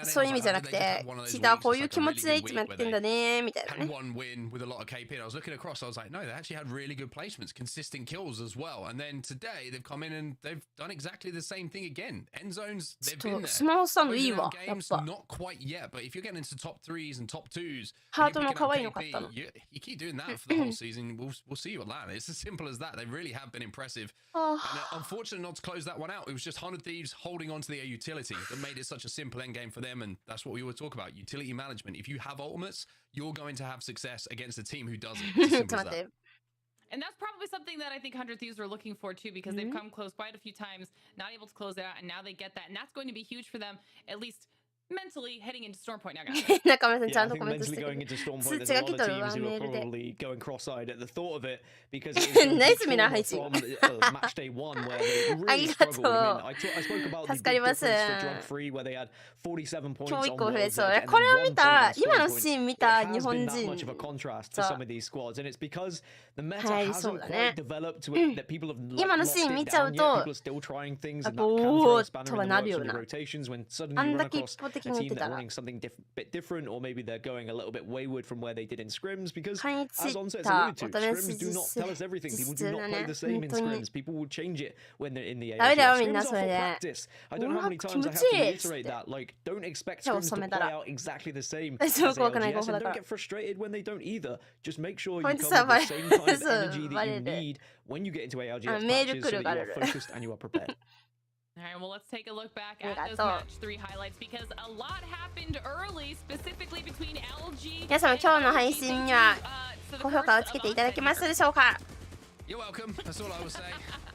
そういう意味じゃなくて、チーターこういう気持ちでいつもやってんだねみたいなね。1 win with a lot of KP. I was looking across. I was like, no, they actually had really good placements, consistent kills as well. And then today they've come in and they've done exactly the same thing again. End zones, they've been there. スマホスタンドいいわやっぱ。 Not quite yet, but if you're getting into top 3s and top 2s, ハートの可愛いの買ったの。 you keep doing that for the whole season. We'll see you at land. It's as simple as that. They really have been impressive. And unfortunate not to close that one out. It was just 100 Thieves holding on to their utility that made it such a simple end game for them. And that's what we always talk about, utility management. If you have ultimates, you're going to have success against a team who doesn't. It's as simple as that. And that's probably something that I think 100 Thieves were looking for too, because they've come close quite a few times, not able to close it out, and now they get that. And that's going to be huge for them, at least mentally heading into Storm Point now, guys. Yeah, I think mentally going into Storm Point, there's a lot of teams who are probably going cross-eyed at the thought of it because it was from match day 1 where they really struggled. I spoke about the difference for Drug Free where they had 47 points on World's Edge and これを見た then 今のシーン見た it 日 has 本 been that 人 much of a contrast to some of these squads, and it's because the meta hasn't quite developed to it that people have locked it down yet. People are still trying things and that can throw a spanner in the works with the rotations when suddenly you run across 的に言ってたら。 something bit different, or maybe they're going a little bit wayward from where they did in scrims, because これにつ as い Onset's た alluded お to, 試し scrims do not tell us everything. People 実 do だ not ね play the same 本 in 当に scrims. People will change it when they're in the ダメだよ ALGS. みんな Scrims そ are れ for で practice. I don't know how many 気 times 持 I have ち to いいっつっ reiterate て that. Like, don't expect 手を scrims to 染めた play ら out exactly the same え as そう怖くない ALGS, 方 and だか don't ら get frustrated when they don't either. Just make sure こ you いつ come さ with バ the レ same kind of そう energy バ that you レる need when you get into あ ALGS メール matches 来 so る that ガ you ル are ル focused and you are prepared. All right, well, let's take a look back We at got those that. match 3 highlights because a lot happened early, specifically between LG 皆様 and 今日の LG. 配信には So the 高評価を first つけ of ていただけます us でしょうか You're welcome. That's all I will say.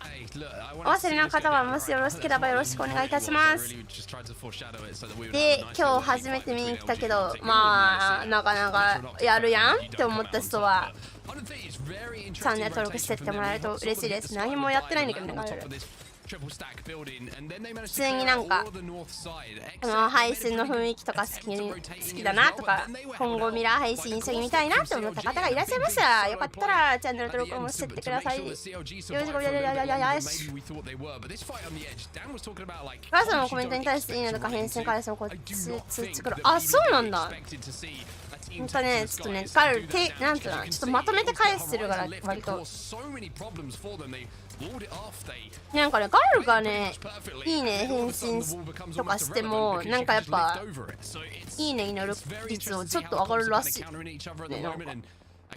Hey, look, I お wanted to 忘れ see の this 方 go は down もし right. よろしければよろしくお願いいたします I really just tried to foreshadow it so that we would で have a nice 今 little 日初めて見に来たけど fight between LG まあ and なかなかやるやんって思った人は 130 is very interesting チャンネル登録してってもらえると嬉しいです何もやってないんだけどねガルル triple stack building and then they managed 普 to 通に clear なん out か all the north side. この配信の雰囲気とか好きだなとか今後ミラー配信一緒に見たいなって思った方がいらっしゃいましたらよかったらチャンネル登録もしてってくださいよろしくお願いしますお母さんのコメントに対していいねとか返信返してもこっち通知来るあそうなんだほんとねちょっとねガルルなんていうのちょっとまとめて返してるから割となんかねガルルがねいいね返信とかしてもなんかやっぱいいねに乗る率をちょっと上がるらしいねなんかお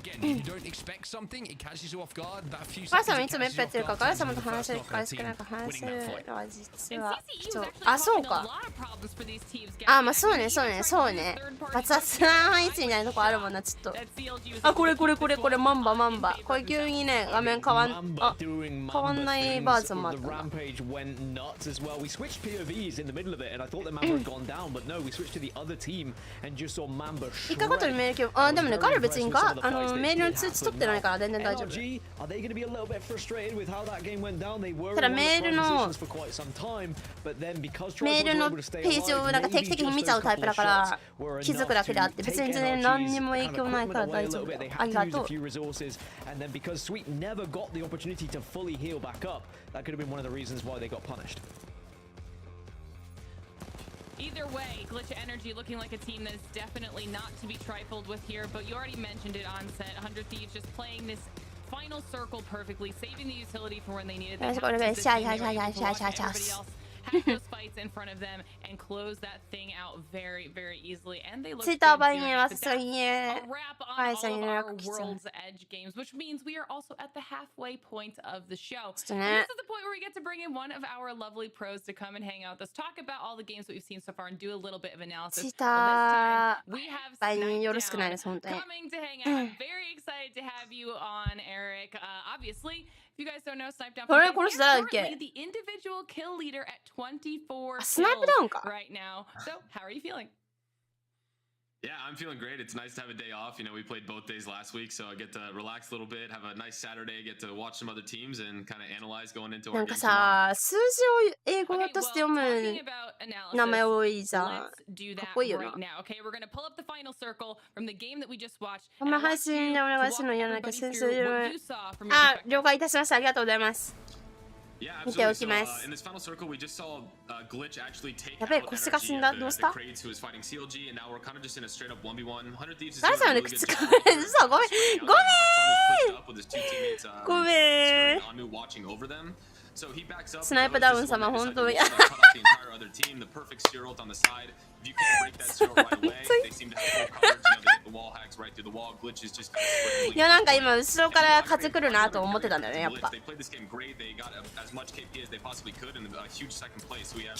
母さんはいつもエップやってるからお母様と話せる機会少ないから話せるのは実はあそうかあまあそうね雑談配信みたいなとこあるもんなちょっとあこれマンバこれ急にね画面変わんないバージョンもあったな一回ごとにメール来るあでもねガル別にメールの通知取ってないから全然大丈夫ただメールのページをなんか定期的に見ちゃうタイプだから気づくだけであって別に全然何にも影響ないから大丈夫だよありがとうEither way, Glitch Energy looking like a team that is definitely not to be trifled with here, but you already mentioned it on set. 100 Thieves just playing this final circle perfectly, saving the utility for when they need it. They have to have those fights in front of them and close that thing out very, very easily. And they look good doing it. But that's a wrap on all of our World's Edge games, which means we are also at the halfway point of the show. And this is the point where we get to bring in one of our lovely pros to come and hang out with us, talk about all the games that we've seen so far, and do a little bit of analysis. Well, this time we have Sniped Down coming to hang out. I'm very excited to have you on, Eric. Obviously, if you guys don't know, Sniped Down is currently the individual kill leader at 24 kills right now. So, how are you feeling? Yeah, I'm feeling great. It's nice to have a day off. You know, we played both days last week, so I get to relax a little bit, have a nice Saturday, get to watch some other teams and kind of analyze going into our なんかさ、数字を英語として読む名前多いじゃん。かっこいいよな。この配信でお願いするの嫌なんか先生あ、了解いたしました。ありがとうございます。見ておきます。やべえ、腰が死んだ。どうした？誰さんの口かれるさ、ごめんスナイプダウン様、本当に。いや、なんか今、後ろから風来るなと思ってたんだよね、やっぱ。気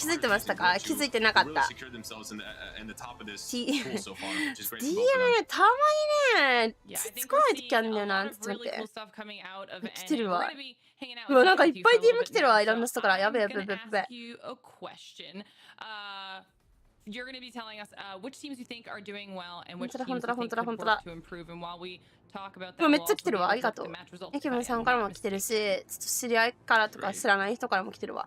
づいてましたか？気づいてなかった。DM ね、たまにね、つつこないときあるんだよな、ちょっと待って。来てるわ。うわ、なんかいっぱい DM 来てるわ、いろんな人から。やべえ。You're going to be telling us which teams you think are doing well and which teams you think could work to improve. And while we talk about that, めっちゃ来てるわ、ありがとう。エキムさんからも来てるし、ちょっと知り合いからとか知らない人からも来てるわ。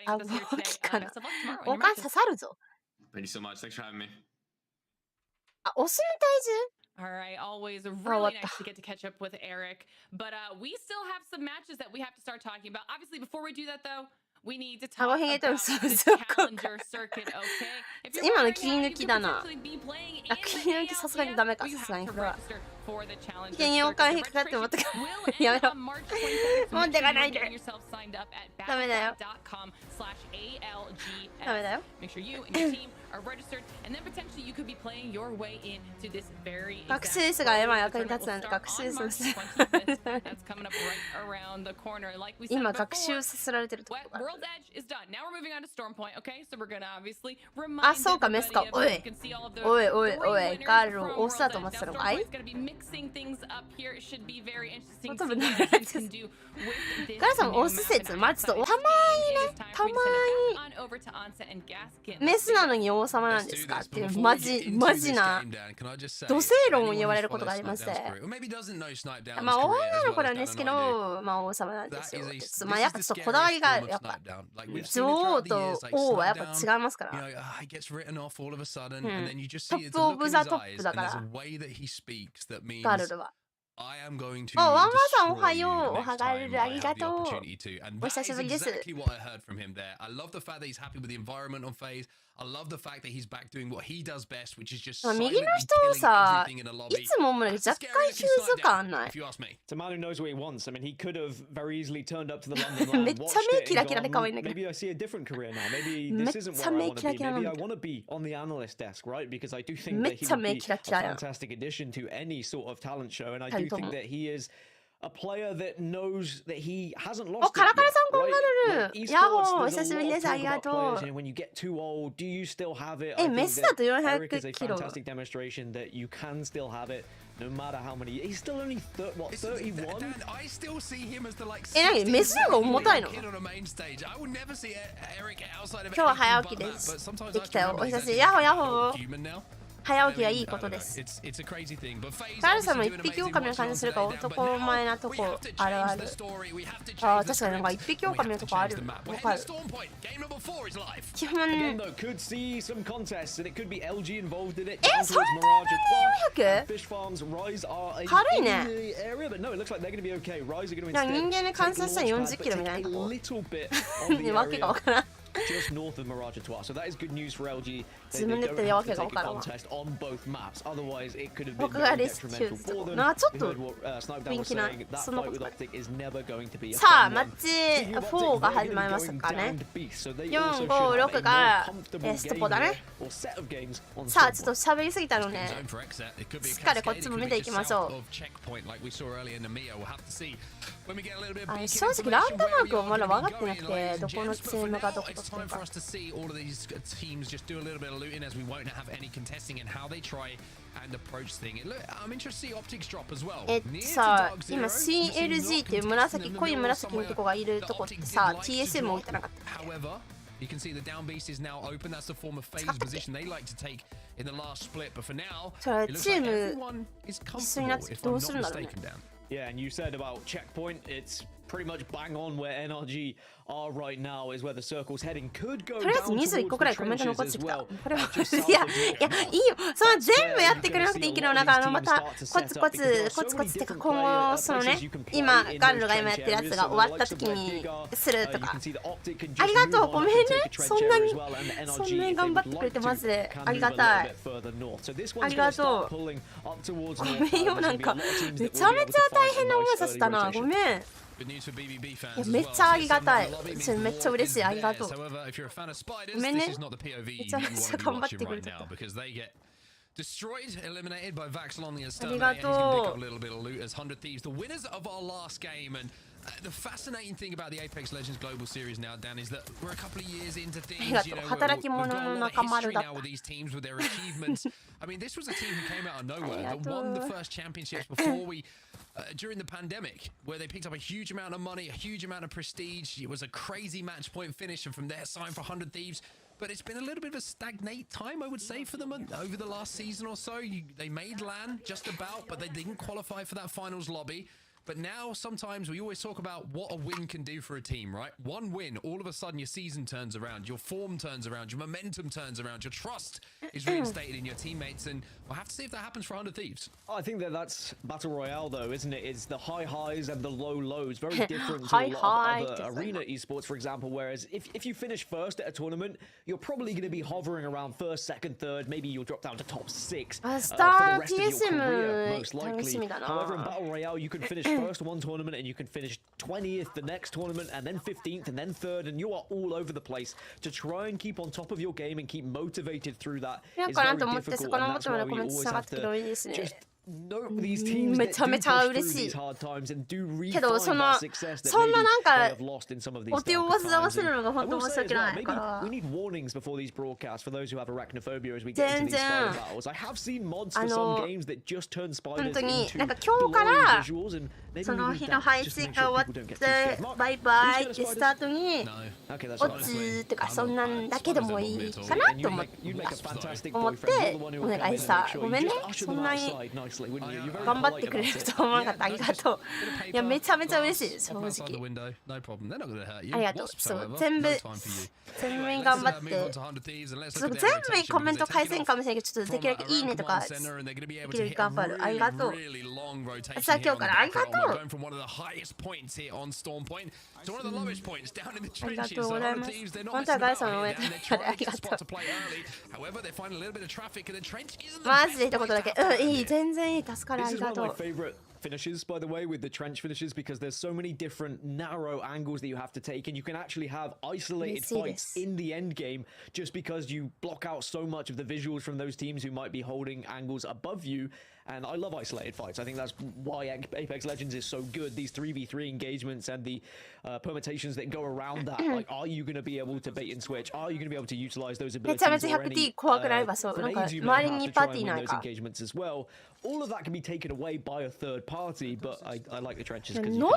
chatting with us here today. Best of luck tomorrow. 王冠刺さるぞ。Thank you so much. Thanks for having me. あ、オスの体 All right, always really nice to get to catch up with Eric. But we still have some matches that we have to start talking about. Obviously, before we do that, though, we need to 顎 talk ひげと about そう the そうこ challenger circuit, okay? If you're 今の wondering 切り how 抜 you き could だな potentially be playing あ in 切 the り抜きさすがに ALGS, ダメか well, さ you すがに have こ to れは register for the challenger 危険4 circuit. 回 The 引っかかって思ったか registration ら will やめ end ろ on March 27th, so 持っ make て sure かな you're いで getting yourself signed up at ダメだよ battlefield.com/ALGS. ダメだよ Make sure you and your team are registered, and then potentially you could be playing your way into this very 学 exact 習数が今 tournament. 役 The に立つなん tournament て will 学 start 習 on 数 March す 25th. That's coming up right around the corner. Like we said 今 before, 学習させられてるとこ World's がある Edge is done. Now we're moving on to Storm Point, okay? So we're gonna obviously あ remind そうかメスか everybody お of い you can see all of the おいおい three おい winners ガール from を押したと World's 思っ Edge. てた Now の Storm かい Point's gonna be mixing things up here. It should be very interesting 多 to 分 see ね what you can do with this ガールさん new 押す map 説 and まあちょっと outside たま It is に time た for ま me to send it back on over to Ansa and Gaskin. にメスなのに王様なんですかっていうマジな土星論を言われることがありましてまあ女の子なんですけどまあ王様なんですよまあやっぱちょっとこだわりがやっぱ女王と王はやっぱ違いますからトップオブザトップだからガルルはワンワンさんおはようおはがるるありがとうお久しぶりです I love the fact that he's back doing what he does best, which is just 右の人さいつも思うのに若干ヒューズ感ない It's a man who knows what he wants. I mean, he could have very easily turned up to the London め Land, っ watched ちゃ目 it キラ and キラで可愛いん gone, だけど maybe I see a different career now. Maybe めっ this isn't ちゃ where I 目 want キ to ラ be. キラなん Maybe だ I けど want to be on the analyst desk, right? Because I do think め that っ he ちゃ would 目 be キラ a キラやん fantastic addition to any sort of talent show. And I 二 do 人とも think that he is a player that knows that he hasn't お lost カ it ラカラ yet, さんこん right? がる Like るヤッホー esports, お there's 久 a しぶり lot で of すあ talk りが about と players. う And when you get too old, do you still have it? え I メ think スだ that と Eric is a 400キロ fantastic demonstration that you can still have it no matter how many. He's still only 31. Dan, I still see him as the like え何メスの方が重たいの kid on a main stage. I would never see Eric outside of 今日は早 anything 起き but で that. す But sometimes で I きたよ remember お he's 久しぶ actually りヤッホーヤッホ a ー human now. 早起きはいい I こと don't で know. す It's a crazy thing. But FaZe ガルさんも obviously 一 doing 匹 amazing 狼の watching 感 on じするか today, Dan, but 男 now 前なと we こ have to ある change あ the る story. We have to あ change the 確かになんか script. 一匹 And we 狼 have の to とこあ change る the わ map. We're か heading る to Storm Point. Game number 4 is live. 基本 Again, though, could see some contests, and it could be LG involved in it. え Down そん towards な Mirage に and 400? Fish Farms, Rise are in 軽いね the area, but no, it looks like they're going to be okay. Rise are going to なんか instead 人間で換算したら take the 40 launch キロ pad, みた but いな take と a こ little bit of the わけが area わからん just north of Mirage and Twa. So that is good news for LG. They 自分で言って don't るわ have け to がわ take か a らんわ contest on both maps. Otherwise, it could have been 僕が very レスキュ detrimental ーした for と them. なんかちょっ We と heard what Snipedown was 雰囲気な saying. That そんな fight こ with とない Optic is never going to be a さあ fun マ one. ッチ Speaking of 4 が Optic, 始 they're ま gonna り be ますか going ね down to beast, so they 4、 also 5、 should have 6 a が more comfortable ストポだ game ね here, or set of games on さあ Storm ちょっと喋りすぎたので Zone for exit. It could be a しっかりこっ cascade. ち It も could 見 be てい just きましょ south う of checkpoint like we saw earlier in the Mia. We'll have to see when we get a little bit of あ beacon 正直ラン information ドマ where ー we ク are はまだ going 分 to か be ってなく going, て ladies ど and この gents. チ But ー for ムがど now, こど it's こ time か for us to see all of these teams just do a little bit of looting as we won't have any contesting and how they try and approach things. Look, I'm interested to see optics drop as well. さあ今 CLG っていう紫濃い紫のとこがいるとこってさ TSM も置いてなかったっけ However, you can see the down beast is now open. That's the former phase position they like to take in the last split. But for now, それ it looks チー like ム everyone is 一緒になっ comfortable て if ど I'm うするん not だろうね mistaken, Dan. Yeah, and you said about checkpoint, it's pretty much bang on where NRG are right now, is where the circle's heading. Could go とりあえ down ず21 towards 個くら the いコメント trenches 残って as きた well. これは Just い south や of い the やいいよその全部やってくれなくていいけどなんかまたコツコツコツコツってか今後そのね今ガルルが今やってるやつが終わった時にするとかありがとうごめんねそんなに頑張ってくれてマジでありがたいありがとうごめんよなんかめちゃめちゃ大変な思いさせたなごめん Good news for BBB fans いや as めっ well. ちゃありがたい There's a lot of めっちゃ嬉しいありがとう However, if you're a fan of Spiders, ごめんね this is not the POV め you ちゃめ want ちゃ to be 頑張って watching くれ right てた now because they get destroyed, eliminated by Vaxlon the ありが Exterminator. He's と going to pick う up a little bit of loot as 100 Thieves, the winners of our last game. And the fascinating thing about the Apex Legends Global Series now, Dan, is that we're a couple of years into ありが things. と You う know, 働き we've 者 got a の lot of 仲間 history だっ now た with these teams, with their achievements. I mean, this was a team who came out of nowhere that ありがとう won the first championships before we during the pandemic, where they picked up a huge amount of money, a huge amount of prestige. It was a crazy match point finish, and from there signed for 100 Thieves. But it's been a little bit of a stagnate time, I would say, for them over the last season or so. They made LAN just about, but they didn't qualify for that finals lobby. But now, sometimes we always talk about what a win can do for a team, right? One win, all of a sudden your season turns around, your form turns around, your momentum turns around, your trust is reinstated in your teammates, and we'll have to see if that happens for 100 Thieves. I think that's Battle Royale, though, isn't it? It's the high highs and the low lows. Very different to a lot of other arena esports, for example, whereas if you finish first at a tournament, you're probably going to be hovering around first, second, third, maybe you'll drop down to top 6 for the rest of your career, most likely. However, in Battle Royale, you can finish first one tournament and you can finish 20th the next tournament and then 15th and then 3rd, and you are all over the place. To try and keep on top of your game and keep motivated through that is very difficult, and that's why we always have to just note these teams that do push through these hard times and do refine that success that maybe they have lost in some of these darker times. And I will say as well, maybe we need warnings before these broadcasts for those who have arachnophobia as we get into these spider battles. I have seen mods for some games that just turn spiders into blurry visuals, and maybe その日の配信が終わってバイバイってスタートにオッズとかそんなんだけでもいいかなと思ってお願いしたごめんねそんなに頑張ってくれると思わなかったありがとういやめちゃめちゃ嬉しい正直ありがとうそう全部に頑張って全部にコメント返せんかもしれないけどちょっとできるだけいいねとかできる頑張るありがとうさあ今日からありがとうGoing from one of the highest points here on Storm Point to one of the lowest points down in the trenches. So Thieves, they're not necessarily down, they're trying to get spot to play early. However, they find a little bit of traffic and the trench isn't the best. マジで一言だけいい全然いい助かるありがとう finishes, by the way, with the trench finishes, because there's so many different narrow angles that you have to take, and you can actually have isolated fights in the end game just because you block out so much of the visuals from those teams who might be holding angles above you. And I love isolated fights. I think that's why Apex Legends is so good. These 3v3 engagements and the permutations that go around that. Like, are you going to be able to bait and switch? Are you going to be able to utilize those abilities or any grenades you may have to try and win those engagements as well? All of that can be taken away by a third party, but I like the trenches because you can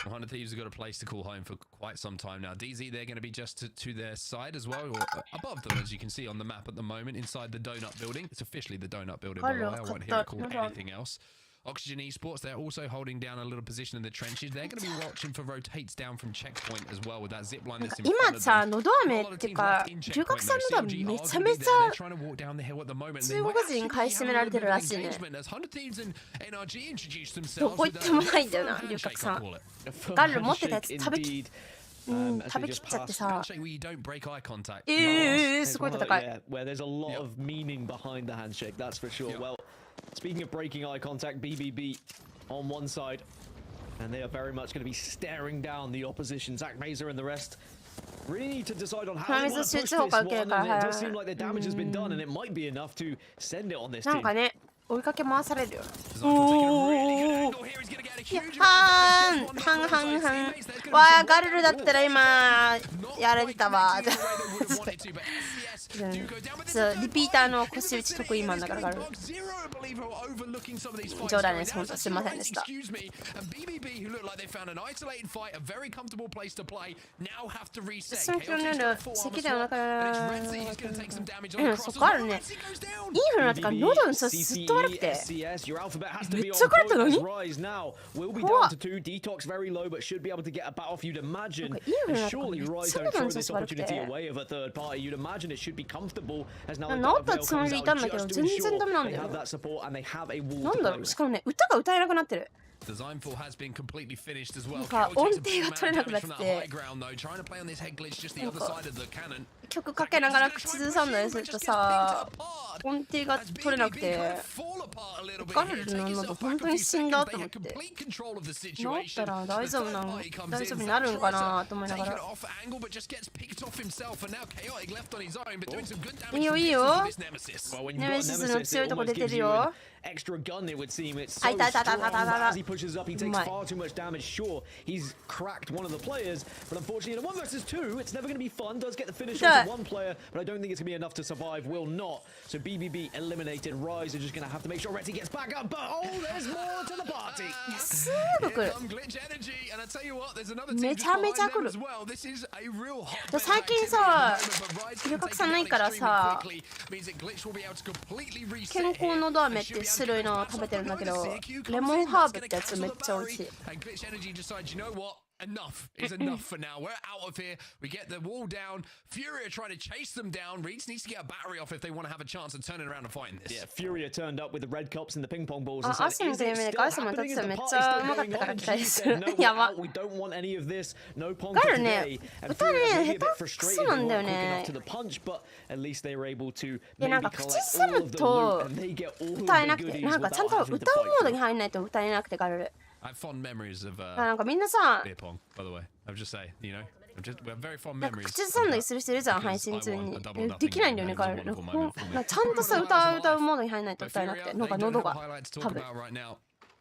100 Thieves have got a place to call home for quite some time now. DZ, they're going to be just to their side as well, or above them, as you can see on the map at the moment, inside the donut building. It's officially the donut building, by the way. I won't hear it called anything else. Oxygen Esports, they're also holding down a little position in the trenches. They're going to be watching for rotates down from checkpoint as well with that zip line that's in front of them. 今さ、のど飴っていうか、留学生のど飴めちゃめちゃ中国人買い占められてるらしいね。どこ行ってもないんだよな、留学さん。ガルル持ってたやつ食べきっちゃってさ。すごい戦い。Where there's a lot of meaning behind the handshake, that's for sure. Well, speaking of breaking eye contact, BBB on one side, and they are very much going to be staring down the opposition. Zach Mazer and the rest really need to decide on how they want to push this one, and it does seem like the damage has been done, and it might be enough to send it on this team. 追いかけ回されるよ。わあ、ガルルだったら今やられたわ。そうリピーターの腰打ち得意マンだからガルル。冗談です、本当すいませんでした。そこあるね。インフルなってから喉の調子ずっと悪くて。めっちゃくれたのに怖っ。インフルな調子悪くて。治ったつもりでいたんだけど全然ダメなんだよ。なんだろう、しかもね、歌が歌えなくなってる。なんか音程が取れなくなってて、曲かけながら口ずさんだりするとさ、音程が取れなくて、ガルルの喉本当に死んだと思って、治ったら大丈夫になるんかなと思いながら。いいよいいよ。ネメシスの強いとこ出てるよ。Extra gun, it would seem. It's so あいたいたいたいたいたいた。 as he pushes up, he takes far too much damage. Sure, he's cracked one of the players, but unfortunately, in a 1 versus 2, it's never going to be fun. Does get the finish onto one player, but I don't think it's going to be enough to survive. Will not. So BBB eliminated. Rise are just going to have to make sure Reti gets back up. But oh, there's more to the party. Yes. すぐ来る。めちゃめちゃ来る。最近さ、龍角さんないからさ、健康のど飴っていう種類の食べてるんだけど、レモンハーブってやつめっちゃ美味しい。Enough is enough for now. We're out of here. We get the wall down. Furia trying to chase them down. Reeds needs to get a battery off if they want to have a chance of turning around and fighting this. Yeah, Furia turned up with the red cups and the ping pong balls. アシムという目でガルサも立つとめっちゃうまかったから期待する。やば。We don't want any of this. No pong ガルね、歌ね、下手くそなんだよね。で、なんか口ずむと歌えなくて、なんかちゃんと歌うモードに入んないと歌えなくてガルル。I have fond memories of なんかみんなさ、 beer pong, by the way. I would just say, you know, we have very fond memories. 口ずさんだりする人いるじゃん、配信中に。できないんだよね、ガルル。ちゃんとさ、歌うモードに入んないと歌えなくて、なんか喉が多分。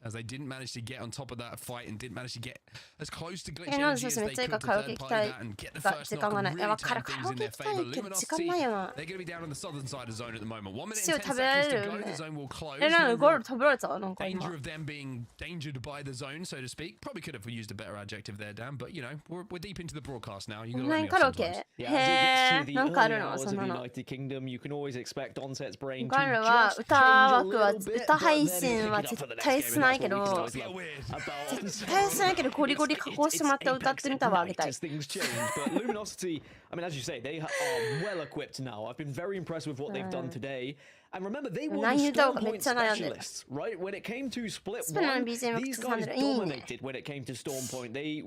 As they didn't manage to get on top of that fight and didn't manage to get as close to glitch なんで energy as めっ they ちゃいいか could to カラオケ third 行き party たい that and get the が first 時 knock 間が and ない。や really ば turn からカラオ things ケ in 行 their きたい favor. けど時間 Luminosity, ないよな。 they're going to be down on the southern side of zone at the moment. 1 minute シオ and 食 10 べられ seconds to る go. ね The zone will close. なんかゴール食べられたなんか Danger 今。 of them being dangered by the zone, so to speak. Probably could have used a better adjective there, Dan, but you know, we're deep into the broadcast now. You オ got ン to ライ let ン me カラ off オケ sometimes. へえ、なんかあるのそんなの。ガルは歌配信は絶対しないけど、絶対しないけどゴリゴリ加工してもらって歌ってみたはあげたい。Luminosity, I mean, as you say, they are well equipped now. I've been very impressed with what they've done today. And remember, they were the storm point specialists, right? When it came to split one, these guys dominated when it came to storm point. They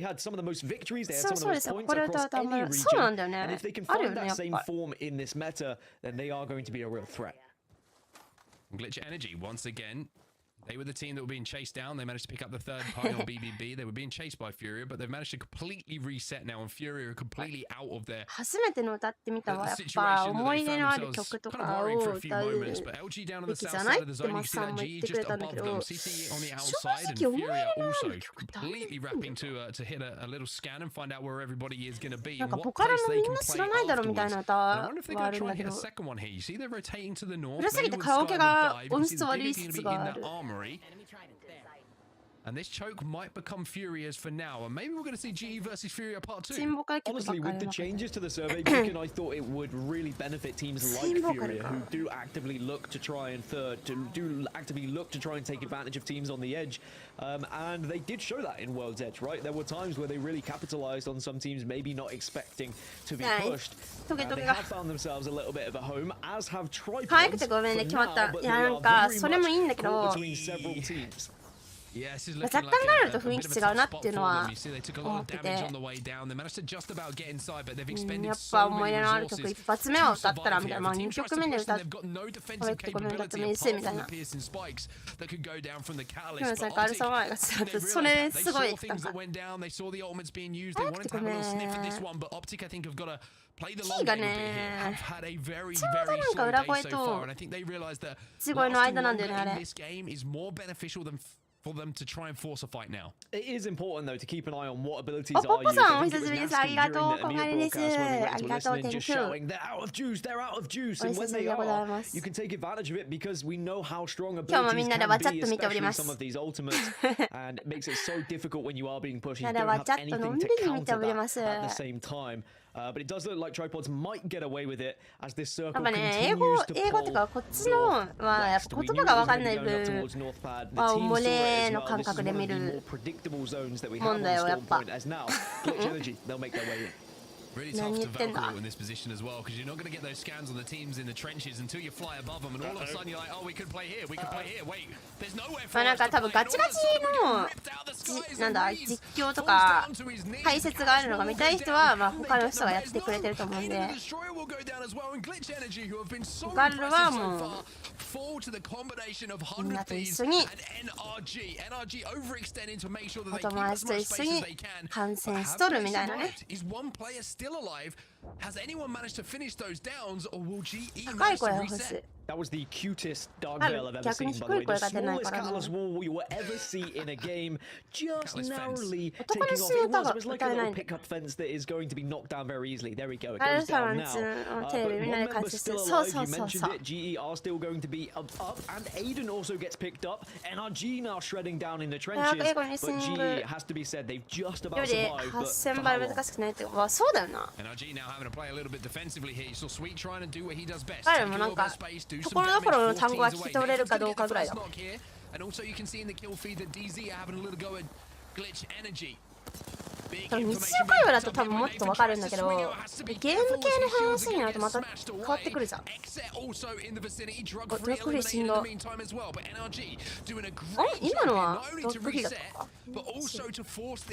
had some of the most victories. They had some of the most points across any region. And if they can find that same form in this meta, then they are going to be a real threat. Glitch Energy, once again, they were the team that were being chased down. They managed to pick up the third party on BBB. They were being chased by Furia, but they've managed to completely reset now, and Furia are completely out of their 初めての歌ってみたはやっぱ思い入れのある曲とかを歌うべきじゃないってマッサンも言ってくれたんだけど、正直思い入れのある曲ってあるなんかボカロもみんな知らないだろみたいな歌はあるんだけど、うるさぎてカラオケが音質悪い説がある。And this choke might become Furia's for now, and maybe we're going to see GE versus Furia part 2. Honestly, with the changes to the survey beacon, I thought it would really benefit teams like Furia, who do actively look to try and take advantage of teams on the edge. And they did show that in World's Edge, right? There were times where they really capitalized on some teams maybe not expecting to be pushed. They have found themselves a little bit of a home, as have Tripods. 早くてごめんね、決まった。いやなんかそれもいいんだけど、若干ガルルと雰囲気違うなっていうのは思ってて、やっぱ思い入れのある曲一発目は歌ったらみたいな、まあ2曲目で歌ってこれってごめん歌ってもいいしみたいな。でもさ、ガルさんはそれすごいなんか早くてごめん。キーがね、ちょうどなんか裏声と地声の間なんだよね、あれ。For them to try and force a fight now. It is important though to keep an eye on what abilities are used. Shouting, they're out of juice, they're out of juice, and when they are, you can take advantage of it because we know how strong abilities can be, especially some of these ultimates, and it makes it so difficult when you are being pushed. You don't have anything to counter that at the same time. But it does look like Tripods might get away with it as this circle continues to pull. 英語とかこっちのはやっぱ言葉がわかんない分、漏れの感覚で見るもんだよやっぱ。Really tough to Valkyrie in this position as well, because you're not going to get those scans on the teams in the trenches until you fly above them, and all of a sudden you're like, oh, we could play here, we could play here. Wait, there's nowhere for us to play. なんか多分ガチガチのなんだ実況とか解説があるのが見たい人はまあ他の人がやってくれてると思うんで、ガルルはもうみんなと一緒にお友達と一緒に観戦しとるみたいなね。Is one player still alive Has anyone managed to finish those downs, or will GE 高い manage 声 to が欲し reset? い。 That was the cutest dog veil I've ever 逆 seen, に by the 低 way. い声 The が出ない smallest からな。 catalyst wall you will ever see in a game, just Catalyst fence. narrowly 男の taking 人 off. の It 歌 was, が it was like 歌 a えない little んだ。 pickup fence that is going to be knocked down very easily. There we go. It ガル goes さ down ん now. ちテレビ But みんな one で解 member 説して still る。そう alive. そう You そう mentioned そう。 it. GE are still going to be up, and Aiden also gets picked up. NRG now shredding down in the trenches. But GE has to be said, they've just よ about り survived. But 8000 for 倍 how long? 難しくないってことはそうだよな。 NRG now having to play a little bit defensively here. You saw Sweet trying to do what he does best. 彼 Take も a な little ん bit か of space, do と some ころどころの damage. 単語が 14 away. 聞き取れるかどうかぐらい He's だ。 gonna get the first knock here. And also you can see in the kill feed that DZ are having a little go at Glitch Energy. 日常会話だと多分もっとわかるんだけど、ゲーム系の話になるとまた変わってくるじゃん。ドッグフリー死んだ。あ、今のはドッグフリーだったか。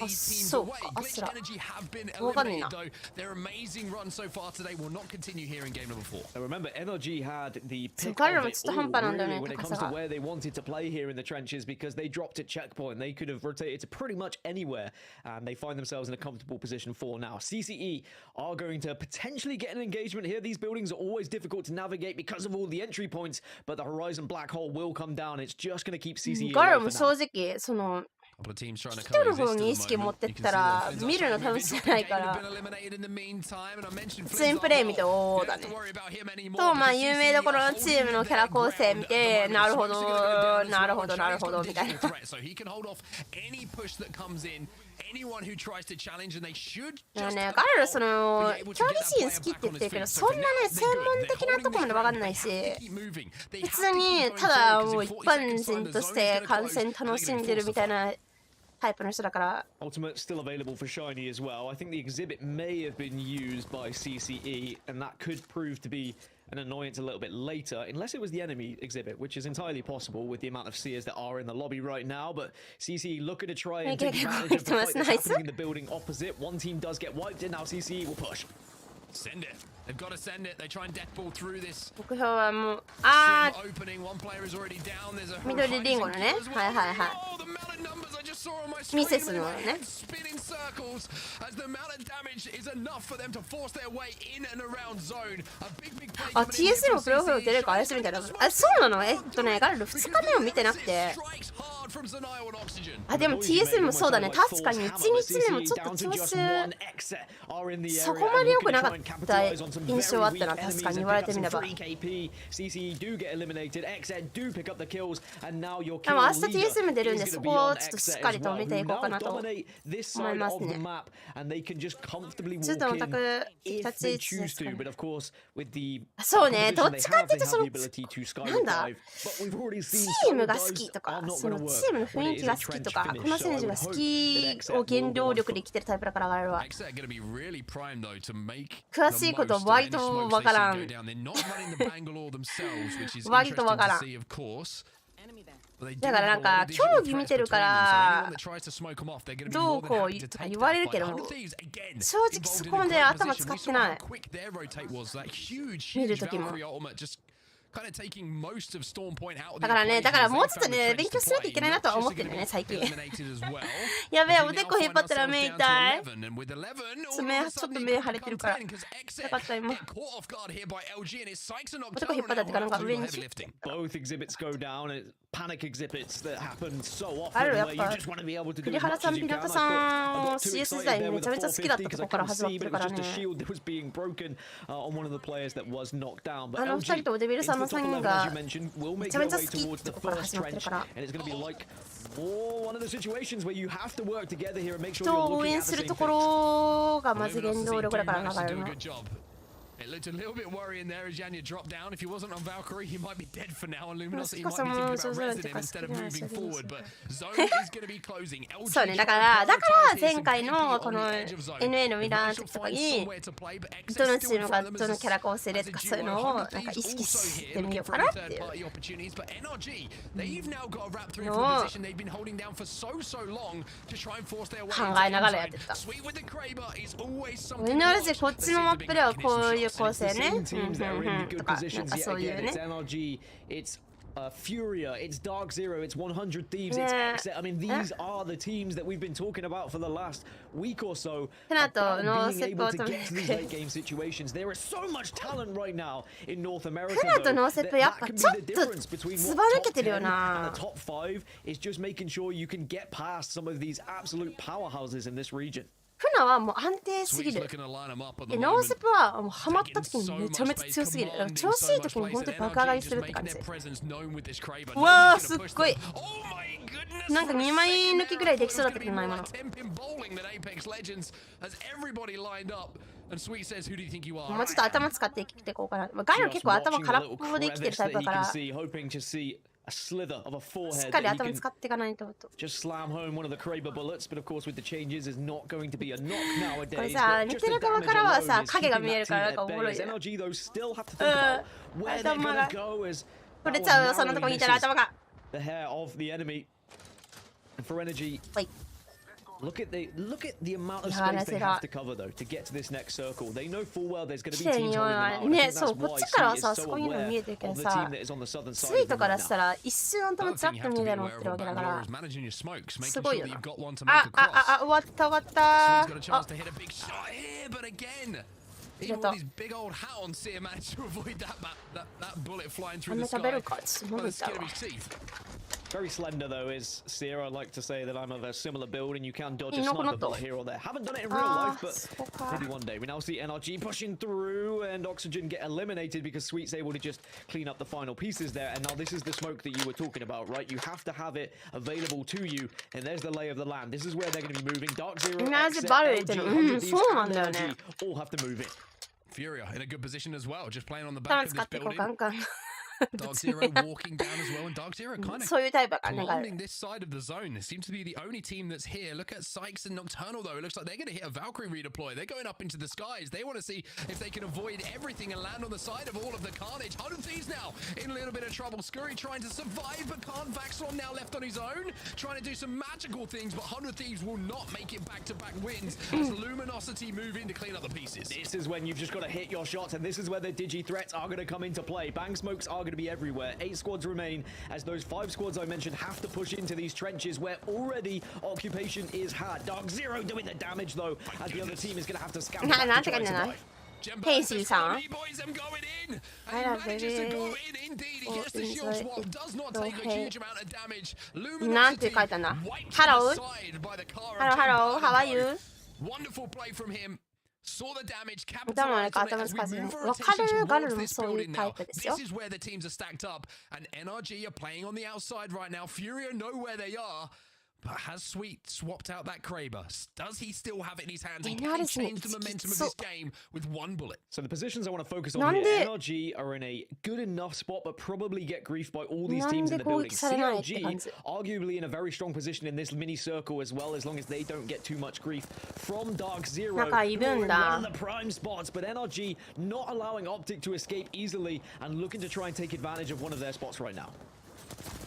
あ、そうか、アスラ。わかんないな。Remember, NRG had the そう、 pick 彼ら of も it ちょっと半端なんだよ all, ね、 really, when it 高 comes さ to が。 where they wanted to play here in the trenches because they dropped at checkpoint. They could have rotated to pretty much anywhere, and they find themselves in a comfortable position for now. CCE are going to potentially get an engagement here. These buildings are always difficult to navigate because of all the entry points, but the Horizon black hole will come down. It's just going to keep CCE ガ away ル for も now. 正直、その、来てる方に意識持ってったら見るの楽しくないからツインプレイ見ておーだねとまあ有名どころのチームのキャラ構成見てなるほどなるほどなるほどみたいなでもねガルルその競技シーン好きって言ってるけどそんなね専門的なとこまで分かんないし普通にただもう一般人として観戦楽しんでるみたいなタイプの人だから。 Ultimate still available for Shiny as well. I think the exhibit may have been used by CCE, and that could prove to be an annoyance a little bit later, unless it was the enemy exhibit, which is entirely possible with the amount of seers that are in the lobby right now. But CCE looking to try and take advantage of the fight that's happening in the building opposite. One team does get wiped, and now CCE will push. Send it. They've got to send it. They try and death ball through this. 目標はもう緑リンゴのねはいはいはいミセスのねあ TS もプロフィール出れるか怪しいみたいなあそうなのガルル2日目を見てなくてあでも TS もそうだね確かに1日目もちょっと調子そこまで良くなかった印象あったな確かに言われてみればでも明日 TSM 出るんでそこをちょっとしっかりと見ていこうかなと思いますねちょっとオタク立ち位置ですかねそうねどっちかっていうとそのなんだチームが好きとかそのチームの雰囲気が好きとかこの選手が好きを原動力で生きてるタイプだからあれは詳しいこと割とわからん割とわからんだからなんか競技見てるからどうこう言われるけども正直そこまで頭使ってない見るときもだからもうちょっとね勉強しなきゃいけないなとは思ってるね最近やべえおでこ引っ張ったら目痛い爪ちょっと目腫れてるからよかった今おでこ引っ張ったってかなんか上にあるやっぱ栗原さんピナカさんを CS 時代にめちゃめちゃ好きだったところから始まってるからねあの二人とおデビルさんの3人がめちゃめちゃ好きってとこから始まってるから人を応援するところがまず原動力だから流れるのIt looked a little bit worrying there as Yanya dropped down. If he wasn't on Valkyrie, he might be dead for now. And Luminosity might be thinking about resin him instead of moving forward. But Zone is going to be closing. そうね、だから前回のこの NA のミラーとかにどのチームがどのキャラ構成でとかそういうのをなんか意識してみようかなっていうのを考えながらやってた。NRG こっちのマップではこういう構成ね、とかなんかそういうね。Furia, it's Dark Zero, it's 100 Thieves, it's Exit. I mean, these are the teams that we've been talking about for the last week or so. About being able to get to these late game situations. There is so much talent right now in North America. That can be the difference between what top 10 and the top 5 is just making sure you can get past some of these absolute powerhouses in this region. フナはもう安定すぎる。で、ノーセプはもうハマった時にめちゃめちゃ強すぎる。だから調子いい時に本当に爆上がりするって感じ。うわー、すっごい。なんか2枚抜きぐらいできそうだったけどな、今の。もうちょっと頭使って生きていこうかな。ガル結構頭空っぽで生きてるタイプだから。A slither of a forehead. しっかり頭使っていかないと。Just slam home one of the Kraber bullets, but of course with the changes is not going to be a knock nowadays. これさ、似てる側からはさ、影が見えるからなんかおもろいよ。NRG though still have to think about where they're gonna go as 取れちゃうよ、そんなとこにいたら頭が。The hair of the enemy. And for energy. Look at the amount of space they have to cover though to get to this next circle. They know full well there's going to be teams holding them out. I think that's why Sweet is so aware of the team that is on the southern side. スイートからしたら一瞬頭ちらっと見えるようになってるわけだから。すごいよな。終わった終わった。Even with his big old hat on, Seer managed to avoid that bullet flying through the sky. By the skin of his teeth. Very slender though is Seer. I like to say that I'm of a similar build and you can dodge a sniper bullet here or there. Haven't done it in real life, but maybe one day. We now see NRG pushing through and Oxygen get eliminated because Sweet's able to just clean up the final pieces there. And now this is the smoke that you were talking about, right? You have to have it available to you. And there's the lay of the land. This is where they're going to be moving. Dark Zero, Exit, LG, and NRG all have to move in. Furia in a good position as well, just playing on the back of this building. Dark Zero walking down as well, and Dark Zero kind of commanding this side of the zone. They seem to be the only team that's here. Look at Sykes and Nocturnal though. It looks like they're going to hit a Valkyrie redeploy. They're going up into the skies. They want to see if they can avoid everything and land on the side of all of the carnage. 100 Thieves now in a little bit of trouble. Scurry trying to survive, but can't. Vaxlon now left on his own, trying to do some magical things, but 100 Thieves will not make it back-to-back wins as Luminosity move in to clean up the pieces. This is when you've just got to hit your shots, and this is where the Digi threats are going to come into play. Bang smokes are going to be everywhere. 8 squads remain as those 5 squads I mentioned have to push into these trenches where already occupation is had. Dark Zero doing the damage though, as the other team is going to have to scout back to try to survive. Hey, Caesar. I love baby. Hello. Hello, how are you? Wonderful play from him. Saw the damage, でもなんか頭使わずにわかるガルルもそういうタイプですよ。 This is where the teams are stacked up and NRG are playing on the outside right now. Furia know where they are. But has Sweet swapped out that Kraber? Does he still have it in his hands? And can he change the momentum of this game with one bullet? So the positions I want to focus on here, NRG are in a good enough spot, but probably get griefed by all these teams in the building. CLG, arguably in a very strong position in this mini circle as well, as long as they don't get too much grief from Dark Zero. Who are in one of the prime spots, but NRG not allowing Optic to escape easily and looking to try and take advantage of one of their spots right now.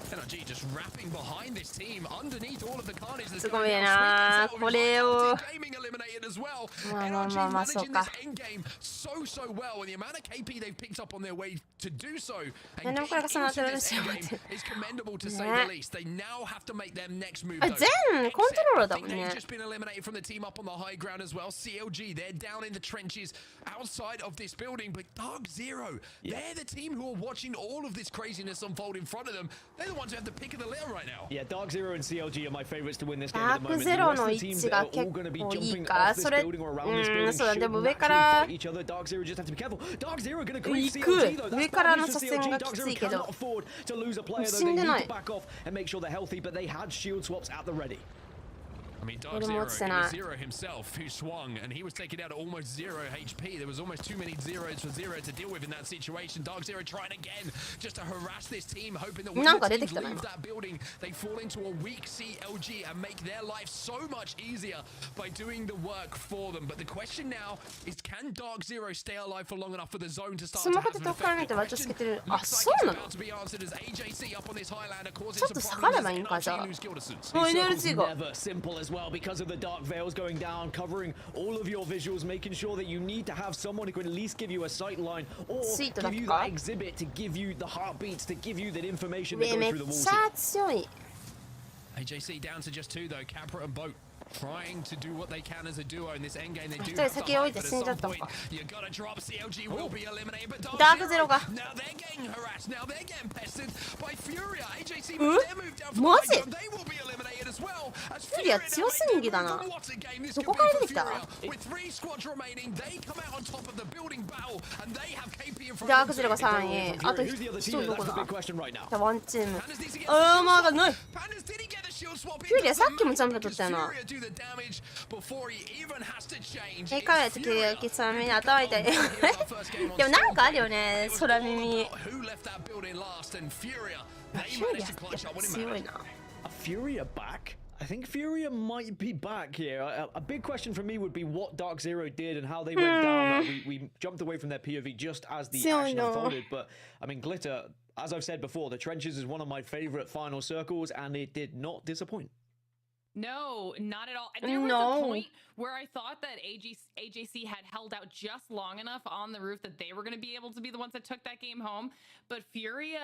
NRG just wrapping behind this team underneath all of the carnage. すごいなこれを gaming eliminated as well. NRG managing this end game so well, and the amount of KP they've picked up on their way to do so and get into this end game is commendable to say the least. They now have to make their next move. I think they've just been eliminated from the team up on the high ground as well. CLG, they're down in the trenches outside of this building, but Dark Zero, they're the team who are watching all of this craziness unfold in front of them. They're the ones who have the pick of the litter right now. Yeah, Dark Zero and CLG are my favorites to win this game at the moment. The rest of the teams are all going to be jumping off this building or around this building, should naturally fight each other. Dark Zero just have to be careful. Dark Zero going to grief CLG though. That's damage to CLG. Dark Zero cannot afford to lose a player though. They need to back off and make sure they're healthy, but they had shield swaps at the ready. I mean, Dark Zero, it was Zero himself who swung, and he was taken out at almost 0 HP. There was almost too many zeros for Zero to deal with in that situation. Dark Zero trying again just to harass this team, hoping that when the teams leave that building, they fall into a weak CLG and make their life so much easier by doing the work for them. But the question now is, can Dark Zero stay alive for long enough for the zone to start to have an effect? The question looks like it's about to be answered as AJC up on this Highlander causing some problems as NRG lose Gildersons. Never simple as well. well because of the dark veils going down, covering all of your visuals, making sure that you need to have someone who can at least give you a sight line or give you that exhibit to give you the heartbeats, to give you that information that goes through the walls. AJC down to just 2 though, Capra and Boat. Trying to do what they can as a duo in this endgame. They do have the hype, but at some point you gotta drop. CLG will be eliminated, but Dark Zero, now they're getting harassed. Now they're getting pestered by Furia. AJC with their move down from the high ground, they will be eliminated as well. As Furia now, what a game this could be for Furia. With 3 squads remaining, they come out on top of the building battle, and they have KP in front of them. 3位。あと1人どこだ？じゃあワンチーム。まだない。フュリアさっきもジャンプ取ったよな。彼は時々さみんな頭痛い。でもなんかあるよね、空耳。フュリア強いな。Furia back? I think Furia might be back here. A big question for me would be what Dark Zero did and how they went down. We jumped away from their POV just as the action unfolded. But, I mean, Glitter, as I've said before, the Trenches is one of my favorite final circles, and it did not disappoint. No, not at all. There was a point where I thought that AJC had held out just long enough on the roof that they were going to be able to be the ones that took that game home. But Furia,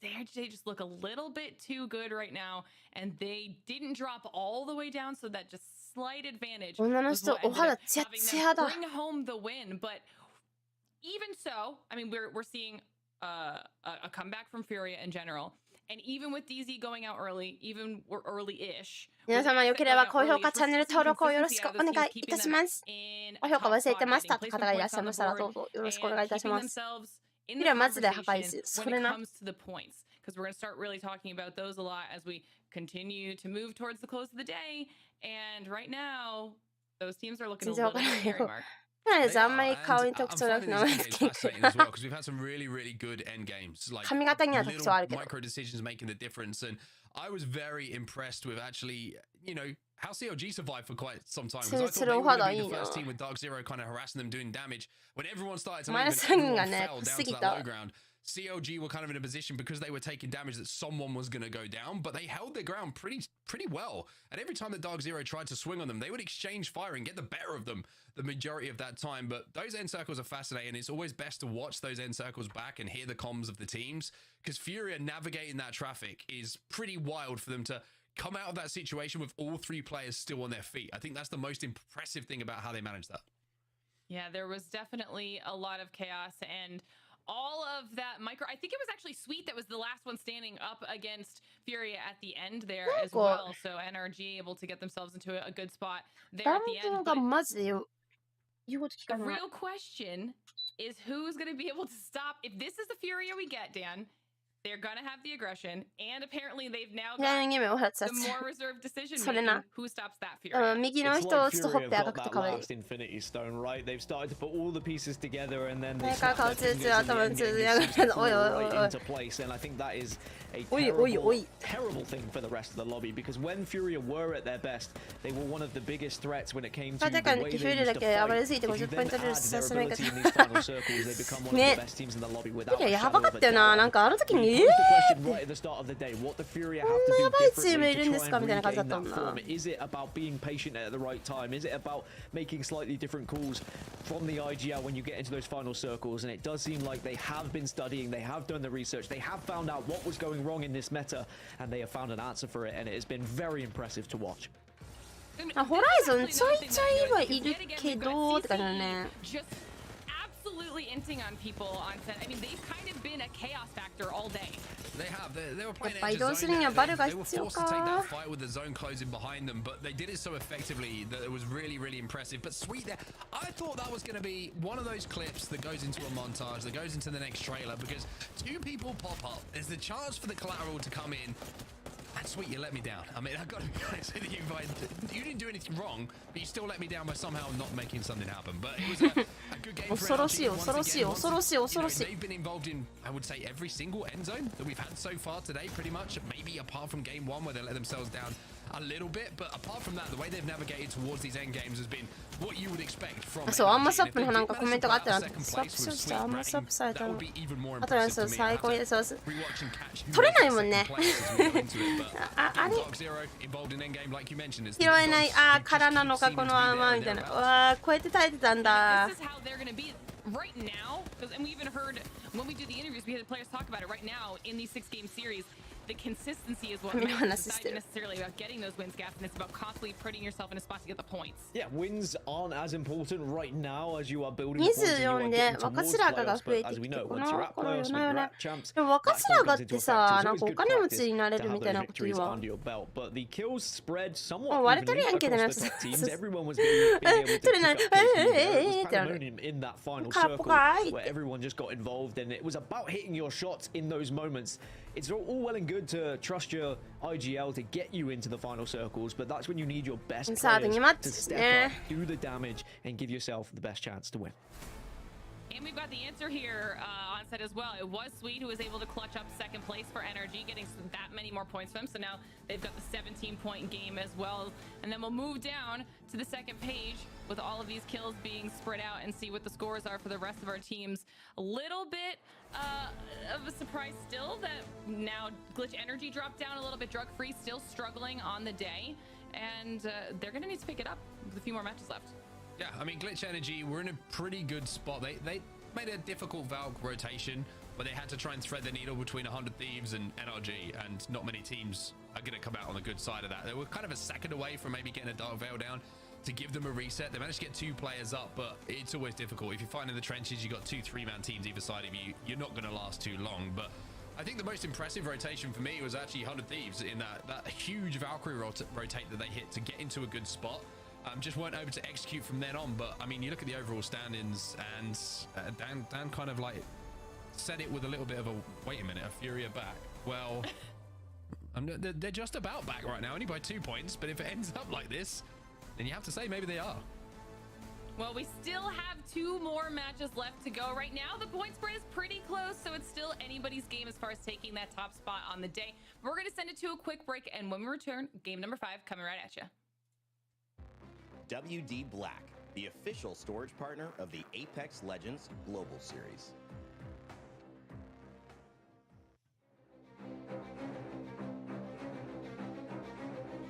they just look a little bit too good right now. And they didn't drop all the way down, so that just slight advantage was what ended up having them bring home the win. But even so, I mean, we're seeing a comeback from Furia in general. And even with DZ going out early, even or early-ish. 皆様よければ高評価、チャンネル登録をよろしくお願いいたします。お評価忘れてましたって方がいらっしゃいましたらどうぞよろしくお願いいたします。いやマジで破壊する。それな。Because we're going to start really talking about those a lot as we continue to move towards the close of the day. And right now, those teams are looking a little scary, Mark. あんまり顔に特徴なく名前つけbecause we've had some really good end games, like 髪型には特徴あるけど micro decisions making the difference. And I was very impressed with actually, you know, how CLG survived for quite some time, because I thought they were going to be the first team with Dark Zero kind of harassing them, doing damage. When everyone started to leave and everyone fell down to that low ground, CLG were kind of in a position, because they were taking damage, that someone was going to go down, but they held their ground pretty well. And every time that Dark Zero tried to swing on them, they would exchange fire and get the better of them the majority of that time. But those end circles are fascinating. It's always best to watch those end circles back and hear the comms of the teams, because Furia navigating that traffic is pretty wild for them to come out of that situation with all 3 players still on their feet. I think that's the most impressive thing about how they managed that. Yeah, there was definitely a lot of chaos, and all of that micro, I think it was actually Sweet that was the last one standing up against Furia at the end there as well. So NRG able to get themselves into a good spot there at the end. The real question is who's going to be able to stop. If this is the Furia we get, Dan, they're going to have the aggression, and apparently they've now got the more reserved decision making. Who stops that Furia? It's like Furia have got that last Infinity Stone, right? They've started to put all the pieces together, and then they snap their fingers and the endgame seems to fall right into place. And I think that is a terrible thing for the rest of the lobby, because when Furia were at their best, they were one of the biggest threats when it came to the way they used to fight. If you then add their ability in these final circles, they become one of the best teams in the lobby without a shadow of a doubt. The question right at the start of the day, what the Furia have to do differently to try and regain that form? Is it about being patient at the right time? Is it about making slightly different calls from the IGL when you get into those final circles? And it does seem like they have been studying, they have done the research, they have found out what was going wrong in this meta, and they have found an answer for it, and it has been very impressive to watch. ホライゾンちょいちょいはいるけどって感じだね。Absolutely inting on people on set. I mean, they've kind of been a chaos factor all day. They have. They were playing edge of zone. They were forced to take that fight with the zone closing behind them, but they did it so effectively that it was really impressive. But Sweet there, I thought that was going to be one of those clips that goes into a montage, that goes into the next trailer, because 2 people pop up. There's the chance for the collateral to come in. And Sweet, you let me down. I mean, I've got to be honest with you, you didn't do anything wrong, but you still let me down by somehow not making something happen. But it was a good game for LG. They've been involved in, I would say, every single end zone that we've had so far today, pretty much. Maybe apart from game 1 where they let themselves down a little bit, but apart from that, the way they've navigated towards these end games has been what you would expect from. そう、アンマスアップのなんかコメントがあったら、スワップしてアンマスアップされたの。あとはそう、最高です。取れないもんね。あれ拾えない、からなのか、このアーマーみたいな。わあ、こうやって耐えてたんだ。Right now, and we even heard when we do the interviews, we had the players talk about it right now in these 6-game series. The consistency is what matters. It's not necessarily about getting those wins, Gaff, and it's about constantly putting yourself in a spot to get the points. Yeah, wins aren't as important right now as you are building the points and you are 24 で getting 若 towards 白髪が playoffs. 増え But て as き we て、 know, こ once の you're at 頃 playoffs, 夜 when な you're 夜 at な。 champs, でも若 that 白 all 髪 comes って into さ、 effect. なん It's か always お good 金持 practice ちになれ to る have みたい those なこと言う victories わ。 under your belt. But the kills spread somewhat 悪取りやん evenly けど across ね。 the top teams. Everyone was being able to 取れない。 pick up kills. There was pandemonium in that final circle ポカー where everyone just got involved, and it was about hitting your shots in those moments. It's all well and good to trust your IGL to get you into the final circles, but that's when you need your best Sa players ating match, to step up, do the damage, and give yourself the best chance to win. And we've got the answer here on set as well. It was Sweet who was able to clutch up second place for NRG, getting that many more points for them. So now they've got the 17-point game as well. And then we'll move down to the second page with all of these kills being spread out and see what the scores are for the rest of our teams. A little bit of a surprise still that now Glitch Energy dropped down a little bit. Drug Free still struggling on the day. And they're going to need to pick it up with a few more matches left. Yeah, I mean, Glitch Energy, we're in a pretty good spot. They made a difficult Valk rotation, but they had to try and thread the needle between 100 Thieves and NRG, and not many teams are going to come out on the good side of that. They were kind of a second away from maybe getting a Dark Veil down to give them a reset. They managed to get 2 players up, but it's always difficult. If you find in the trenches, you've got 2 3-man teams either side of you, you're not going to last too long. But I think the most impressive rotation for me was actually 100 Thieves in that huge Valkyrie rotate that they hit to get into a good spot. Just weren't able to execute from then on. But I mean, you look at the overall standings, and Dan kind of like said it with a little bit of a wait a minute, a Furia back. Well, they're just about back right now, only by 2 points. But if it ends up like this, then you have to say maybe they are. Well, we still have 2 more matches left to go. Right now, the point spread is pretty close, so it's still anybody's game as far as taking that top spot on the day. We're going to send it to a quick break, and when we return, game number 5 coming right at you. WD Black, the official storage partner of the Apex Legends Global Series.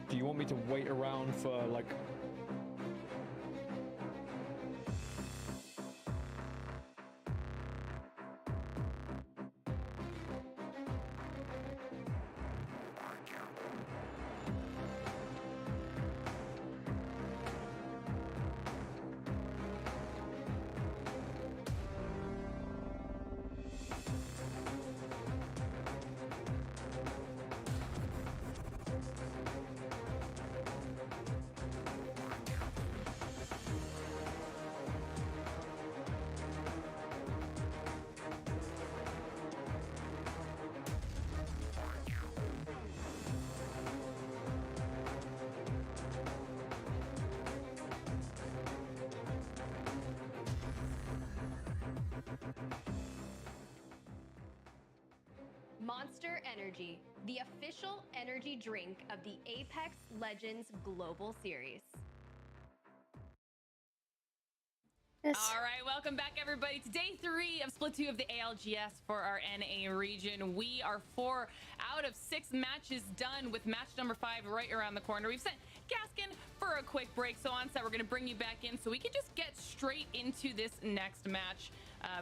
Do you want me to wait around for like... Monster Energy, the official energy drink of the Apex Legends Global Series. Yes. All right, welcome back, everybody, to day 3 of Split 2 of the ALGS for our NA region. We are 4 out of 6 matches done with match number 5 right around the corner. We've sent Gaskin for a quick break, so on set, we're going to bring you back in so we can just get straight into this next match.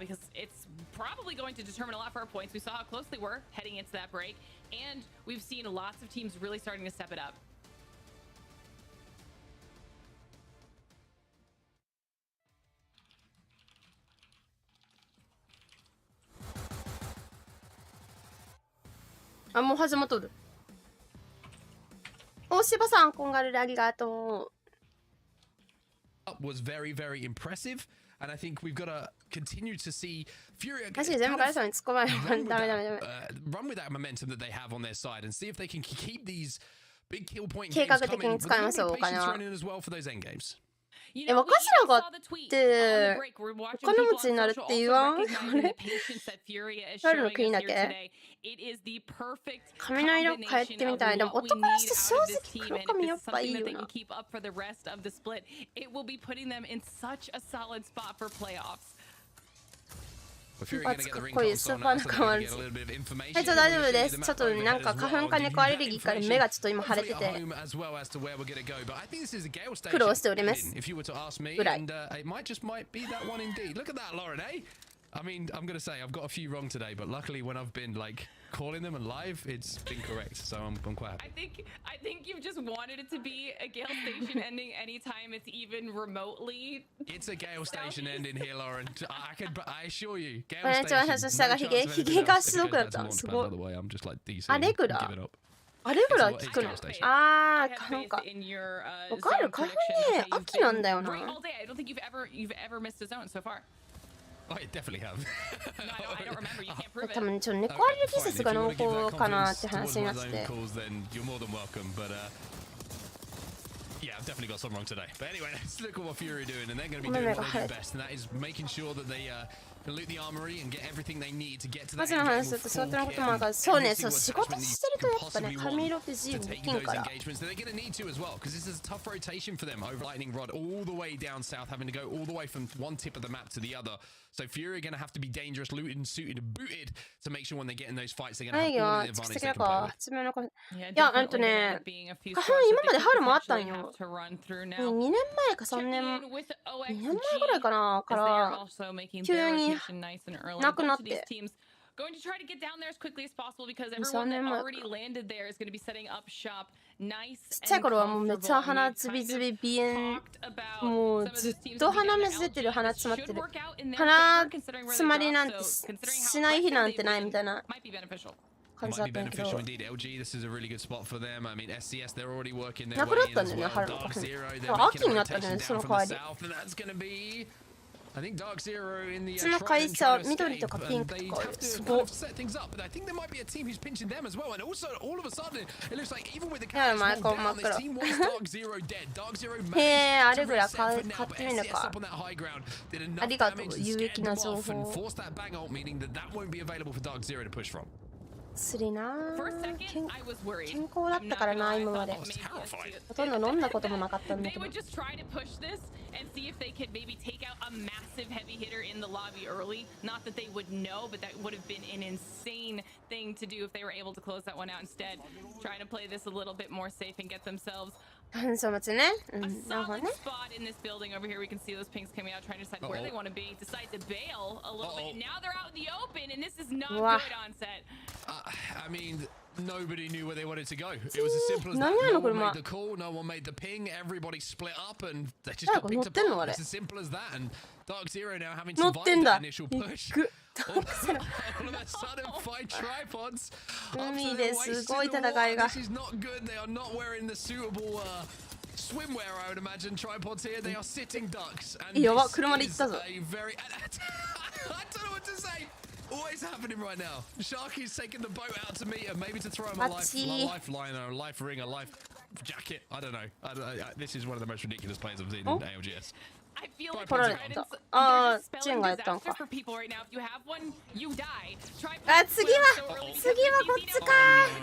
Because it's probably going to determine a lot for our points. We saw how close they were heading into that break, and we've seen lots of teams really starting to step it up. Mo始まっとる。お、柴さん、こんがらがありがとう。Was very, very impressive. And I think we've got to continue to see Furia run with that momentum that they have on their side and see if they can keep these big kill point 計 games 画的に coming. 使いますよ、お With 金は。 patience thrown in as well for those end games. え、若白がってお金持ちになるって言わん？あれ？誰の国だっけ？髪の色変えてみたい。でも男の人正直黒髪やっぱいいよな。バツかっこいいスーパー仲間です。はい、大丈夫です。ちょっとなんか花粉か猫アレルギーから目がちょっと今腫れてて苦労しておりますぐらい。I mean, I'm gonna say I've got a few wrong today, but luckily when I've been like calling them and live, it's been correct. So I'm quite happy. I think you've just wanted it to be a Gale Station ending anytime it's even remotely. It's a Gale Station ending here, Lauren. I assure you. Gale Station. ヒゲがすごくなった。すごい。アレグラ？アレグラ聞くの？あー、なんかわかる。花粉ね、秋なんだよな。I definitely have. No, I don't remember. You can't prove it. 多分ちょっと猫アレルギー説が濃厚かなって話になってて。Then you're more than welcome, but yeah, I've definitely got some wrong today. But anyway, let's look at what Fury are doing, and they're going to be doing what they do best, and that is making sure that they can loot the armory and get everything they need to get to that. マジの話するとそういうこともあるから、そうね、そう仕事してるとやっぱね、髪色って自由にできんから。They're going to need to as well, because this is a tough rotation for them over Lightning Rod all the way down south, having to go all the way from one tip of the map to the other. So Fury are going to have to be dangerous, looted, suited, and booted to make sure when they get in those fights, they're going to have all the advantage they can play with. いや、花粉今まで春もあったんよ。2年前か3年、2年前ぐらいかな、から急になくなって。Going to try to get down there as quickly as possible because everyone that already landed there is going to be setting up shop. Nice. ちっちゃい頃はもうめっちゃ鼻つびつび鼻炎、もうずっと鼻水出てる、鼻詰まってる。鼻詰まりなんてしない日なんてないみたいな感じだったんだけど。なくなったんだよね、春の花粉。秋になったんだよね、その代わり。I think Dark Zero in the その会社緑とかピンクとかすごい。set things up, but I think there might be a team who's pinching them as well, and also all of a sudden it looks like even with the characters down, this team wants Dark Zero dead. Dark Zero managed to reset for now. SCS up on that high ground did enough damage to scare them off and force that bang ult, meaning that that won't be available for Dark Zero to push from. 薬な健康だったからな今までほとんど飲んだこともなかったんだけど and see if they could maybe take out a massive heavy hitter in the lobby early. Not that they would know, but that would have been an insane thing to do if they were able to close that one out instead. Trying to play this a little bit more safe and get themselves a solid spot in this building over here. We can see those pings coming out, trying to decide where they want to be. Decide to bail a little bit. Now they're out in the open, and this is not good on set. I mean, nobody knew where they wanted to go. It was as simple as that. No one made the call, no one made the ping, everybody split up and they just got picked apart. It's as simple as that. And Dark Zero now having survived that initial push. All of a sudden, 5 tripods. This is not good. They are not wearing the suitable swimwear, I would imagine. Tripods here, they are sitting ducks. And this is a very... I don't know what to say. Always happening right now. Sharky's taking the boat out to meet her, maybe to throw him a lifeline or a life ring, a life jacket. I don't know. This is one of the most ridiculous plays I've seen in ALGS. I feel like there's a spell for people right now. If you have one, you die. Try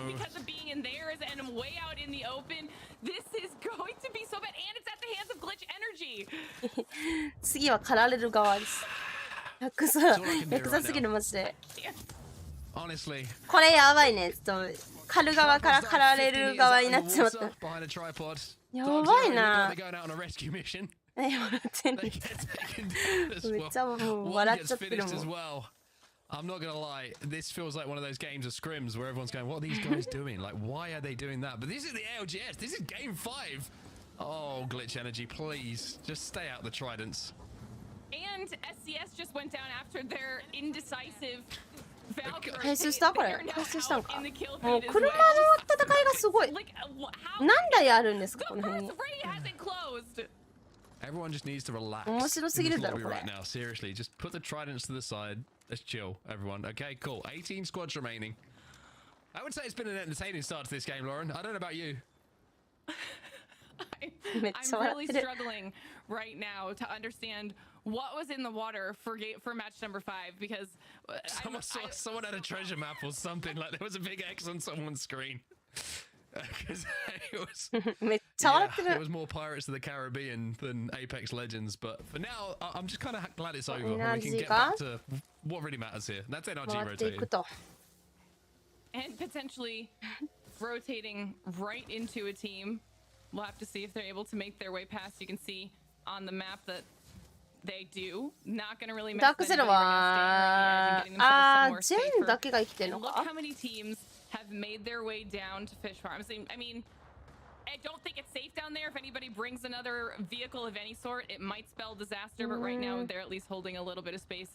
because of being in theirs and way out in the open. This is going to be so bad, and it's at the hands of Glitch Energy. 次は狩られる側です。ヤクザすぎるマジで。これやばいね。ちょっと狩る側から狩られる側になっちまった。やばいな。笑ってんの。めっちゃもう笑っちゃってるもん。I'm not gonna lie, this feels like one of those games of scrims where everyone's going, what are these guys doing? Like, why are they doing that? But this is the ALGS, this is game 5. Oh, Glitch Energy, please, just stay out the tridents. And SCS just went down after their indecisive Valkyrie. 回収したこれ回収したのかもう車の戦いがすごい何台あるんですかこの辺に Everyone just needs to relax. 面白すぎるだろこれ right now. Seriously, just put the tridents to the side. Let's chill, everyone. Okay, cool. 18 squads remaining. I would say it's been an entertaining start to this game, Lauren. I don't know about you. I'm really struggling right now to understand what was in the water for match number 5 because someone had a treasure map or something. Like there was a big X on someone's screen. Because it was more Pirates of the Caribbean than Apex Legends, but for now, I'm just kind of glad it's over. We can get back to what really matters here. That's NRG rotating. And potentially rotating right into a team. We'll have to see if they're able to make their way past. You can see on the map that they do. Not going to really mess with anybody. And look how many teams have made their way down to fish farms. I mean, I don't think it's safe down there. If anybody brings another vehicle of any sort, it might spell disaster, but right now they're at least holding a little bit of space.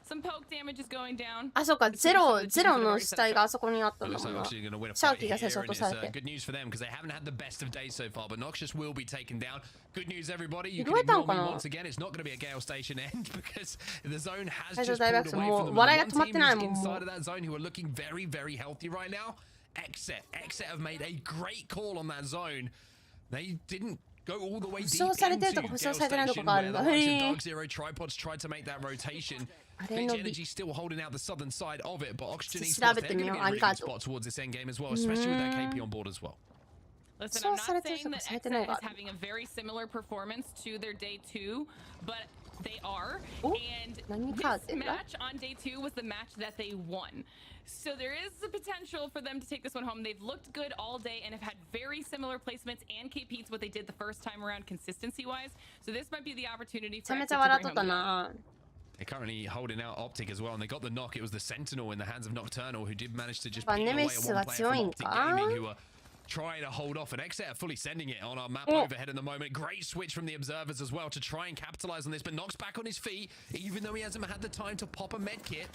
Some poke damage is going down. あ、そうか、ゼロの死体があそこにあったんだもんな。シャウキーが最初落とされて。Good news for them because they haven't had the best of days so far, but Noxious will be taken down. Good news, everybody. You can ignore me once again. It's not going to be a Gale Station end because the zone has just pulled away from them. One team is inside of that zone who are looking very, very healthy right now. Exit have made a great call on that zone. They didn't go all the way deep into Gale Station where the likes of Dark Zero Tripods tried to make that rotation. Glitch Energy still holding out the southern side of it, but Oxygen Esports, they're going to get a really good spot towards this end game as well, especially with their KP on board as well. Listen, I'm not saying that Exit is having a very similar performance to their day 2, but they are. And this match on day 2 was the match that they won. So there is the potential for them to take this one home. They've looked good all day and have had very similar placements and KPs to what they did the first time around consistency-wise. So this might be the opportunity for Exit to bring home. They're currently holding out Optic as well, and they got the knock. It was the Sentinel in the hands of Nocturnal who did manage to just beat away at one player from Optic Gaming who were trying to hold off, and Exet are fully sending it on our map overhead in the moment. Great switch from the observers as well to try and capitalize on this, but Nox back on his feet, even though he hasn't had the time to pop a med kit.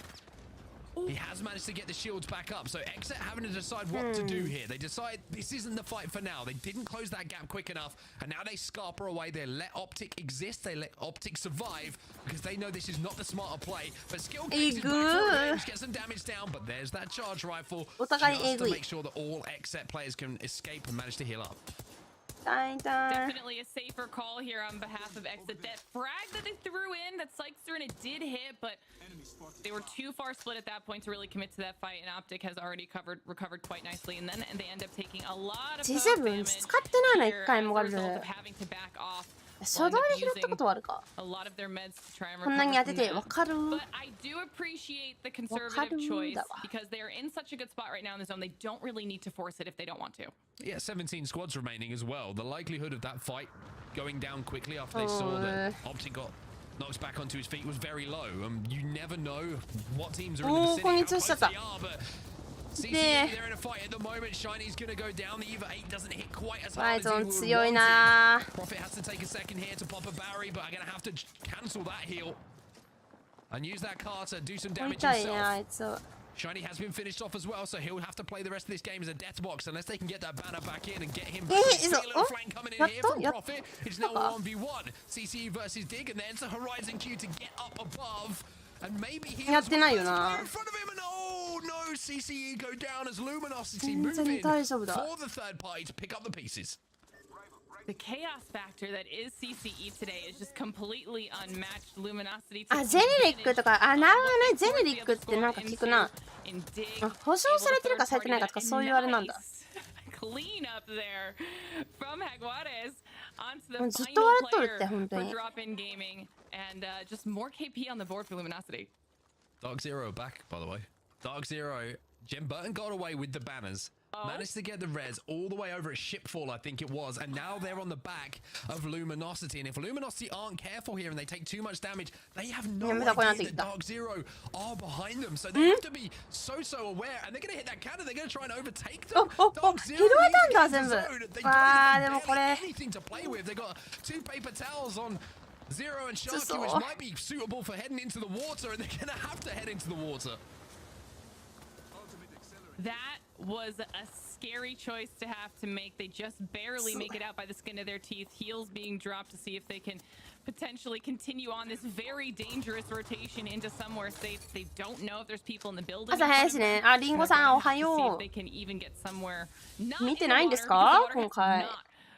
He has managed to get the shields back up, so Exet having to decide what to do here. They decide this isn't the fight for now. They didn't close that gap quick enough, and now they scarper away. They let Optic exist. They let Optic survive because they know this is not the smarter play. But Skill is back to range, get some damage down, but there's that charge rifle just to make sure that all Exet players can escape and manage to heal up. Definitely a safer call here on behalf of Exit. That frag that they threw in, that psych threw in, it did hit, but they were too far split at that point to really commit to that fight, and Optic has already recovered quite nicely, and then they end up taking a lot of poke damage here as a result of having to back off. 初動で拾ったことはあるか。こんなに当ててわかる。But I do appreciate the conservative choice because they are in such a good spot right now in the zone. They don't really need to force it if they don't want to. Yeah, 17 squads remaining as well. The likelihood of that fight going down quickly after they saw that Optic got knocked back onto his feet was very low. You never know what teams are in the vicinity, how close they are, but CC, they're in a fight at the moment. Shiny's gonna go down. The EVA 8 doesn't hit quite as hard as he would want. Prophet has to take a second here to pop a Barry, but I'm gonna have to cancel that heal and use that car to do some damage himself. Shiny has been finished off as well, so he'll have to play the rest of this game as a death box unless they can get that banner back in and get him back. A little flank coming in here from Prophet. It's now a 1v1. CCE versus Dig, and there's a Horizon Q to get up above. And maybe he has one in front of him, and oh no, CCE go down as Luminosity move in for the third party to pick up the pieces. The chaos factor that is CCE today is just completely unmatched. Luminosity. あ、ゼネリックとか、あ、なるほどね、ゼネリックってなんか聞くな。あ、保証されてるかされてないかとかそういうあれなんだ。Clean up there from Jaguares onto the ずっと笑っとるって final 本当 player に。 for drop-in gaming, and just more KP on the board for Luminosity. Dark Zero back, by the way. Dark Zero, Jen Burton got away with the banners. Managed to get the res all the way over at Shipfall, I think it was, and now they're on the back of Luminosity. And if Luminosity aren't careful here and they take too much damage, they have no idea that Dark Zero are behind them. So they have to be so aware, and they're going to hit that cannon. They're going to try and overtake them. Dark Zero needs to get the zone. They don't have anything to play with. They got 2 paper towels on Zero and Sharky, which might be suitable for heading into the water, and they're going to have to head into the water. That was a scary choice to have to make. They just barely make it out by the skin of their teeth. Heals being dropped to see if they can potentially continue on this very dangerous rotation into somewhere safe. They don't know if there's people in the building. 朝早いしね。あ、リンゴさんおはよう。They can even get somewhere. 見てないんですか今回。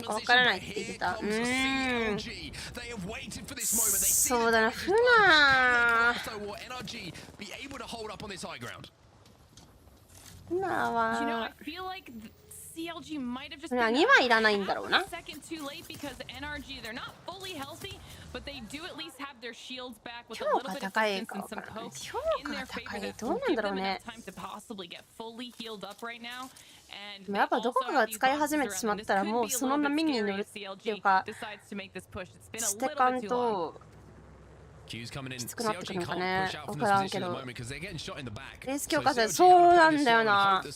なんかわからないって言ってた。そうだな、フナは。You know, I feel like それは2はいらないんだろうな。評価高いか分からない。評価が高い。どうなんだろうね。でもやっぱどこかが使い始めてしまったらもうその波に乗るっていうか、してかんときつくなってくるのかね。分からんけど。レース強化戦、そうなんだよな。レー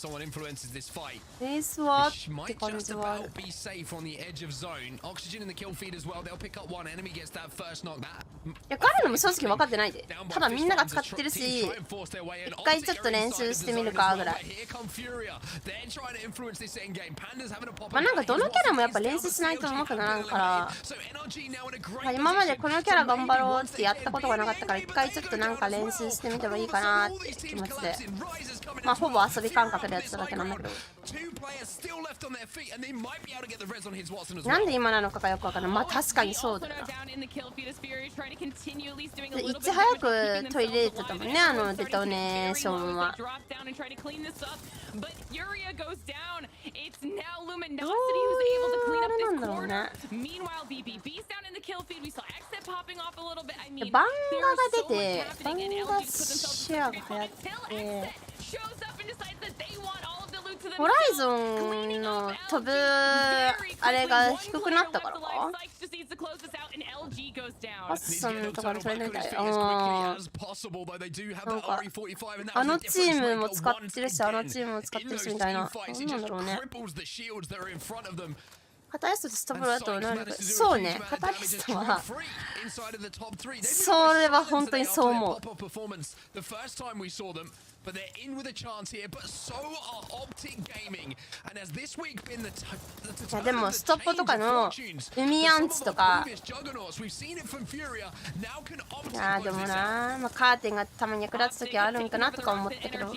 スはって感じは。いや、彼のも正直分かってないで。ただみんなが使ってるし、一回ちょっと練習してみるかぐらい。まあなんかどのキャラもやっぱ練習しないとうまくならんから、まあ、今までこのキャラ頑張ろうってやったことがなかったから、一回ちょっとなんか練習してみてもいいかなって気持ちで、まあほぼ遊び感覚でやってただけなんだけど、なんで今なのかがよくわからない。まあ確かにそうだよな。いち早く取り入れてたもんね、あのデトネーションは。どういうあれなんだろうね。バンガが出て、バンガシェアが流行って、ホライゾンの飛ぶあれが低くなったからか。パッサンとかのトレードみたい。なんかあのチームも使ってるし、あのチームも使ってるしみたいな。なんなんだろうね。カタリストとスタブラと能力、そうね、カタリストはそれは本当にそう思う。いやでもストップとかの海アンチとか、いやでもな、まあ、カーテンがたまに役立つ時はあるんかなとか思ったけど、どう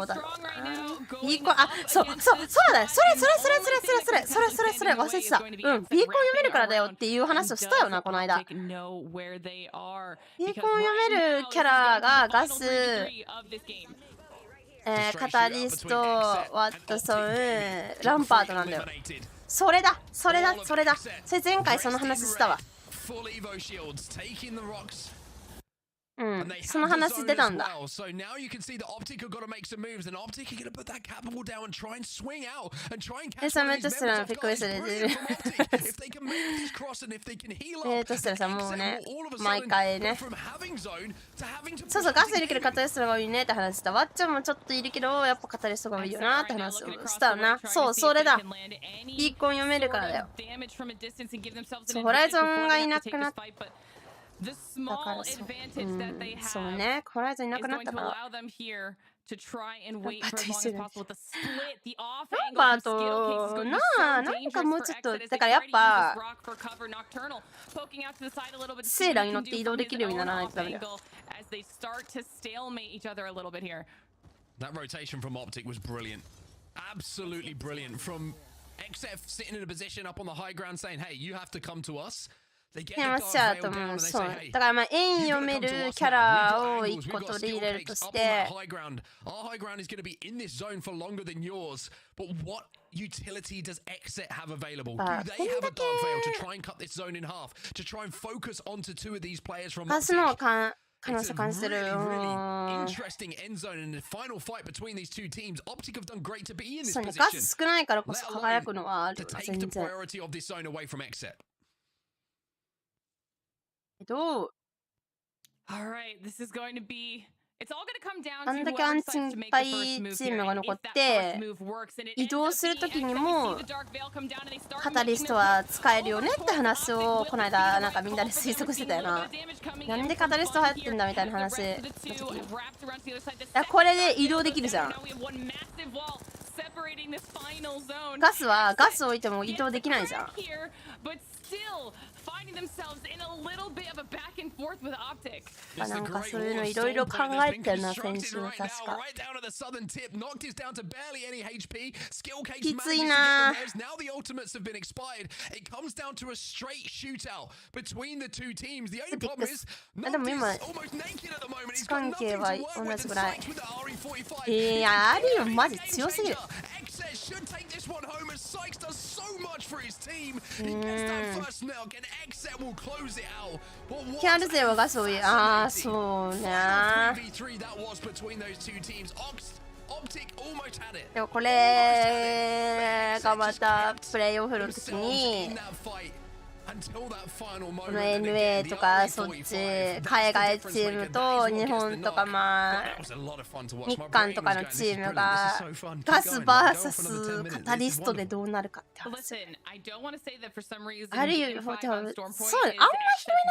だろうな。いい子、あ、そうだよ、それ忘れてた。うん、ビーコン読めるからだよっていう話をしたよな、この間。ビーコン読めるキャラがガス、カタリスト、ワットソン、ランパードなんだよ。それそれ前回その話したわ。うん、その話出たんだ。で、サメトスラのピックウェスで出る。トスラさんもうね、毎回ね。そうそう、ガスいるけどカタリストが多いねって話した。ワッチャンもちょっといるけど、やっぱカタリストが多いよなって話をしたよな。そう、それだ。ビーコン読めるからだよ。そう、ホライゾンがいなくなって。だからそうね、ホライゾンいなくなったから。ランバーとなんかもうちょっと、だからやっぱセーラーに乗って移動できるようにならないとダメだよ。That rotation from Optic was brilliant. Absolutely brilliant. From XF sitting in a position up on the high ground saying, hey, you have to come to us. そう。だからまあ円読めるキャラを1個取り入れるとして、utility does Exit have available? Do they have a dark veil to try and cut this zone in half? To try and focus onto two of these players from Optic? Really interesting end zone in the final fight between these two teams. Optic have done great to be in this position. Take the priority of this zone away from Exit. Alright, this is going to be. あんだけアンチいっぱいチームが残って移動するときにもカタリストは使えるよねって話をこの間なんかみんなで推測してたよな。なんでカタリスト流行ってんだみたいな話の時に、これで移動できるじゃん。ガスはガス置いても移動できないじゃん。finding themselves in a little bit of a back and forth with Optic. なんかそういうのいろいろ考えてるな、選手の確か。きついな。Now the ultimates have been expired. It comes down to a straight shootout between the two teams. The only problem is Noctis almost naked at the moment. He's got nothing to work with despite with the RE45. いや、アリオマジ強すぎる。XS should take this one home as Sykes does so much for his team. He gets that first milk and XS will close it out. キャルゼロがそういう、ああ、そうね。3v3 that was between those two teams. Optic almost had it. でもこれがまたプレイオフの時にこの NA とかそっち海外チームと日本とかまあ日韓とかのチームがガス VS カタリストでどうなるかって話。ある意味そうあんま人い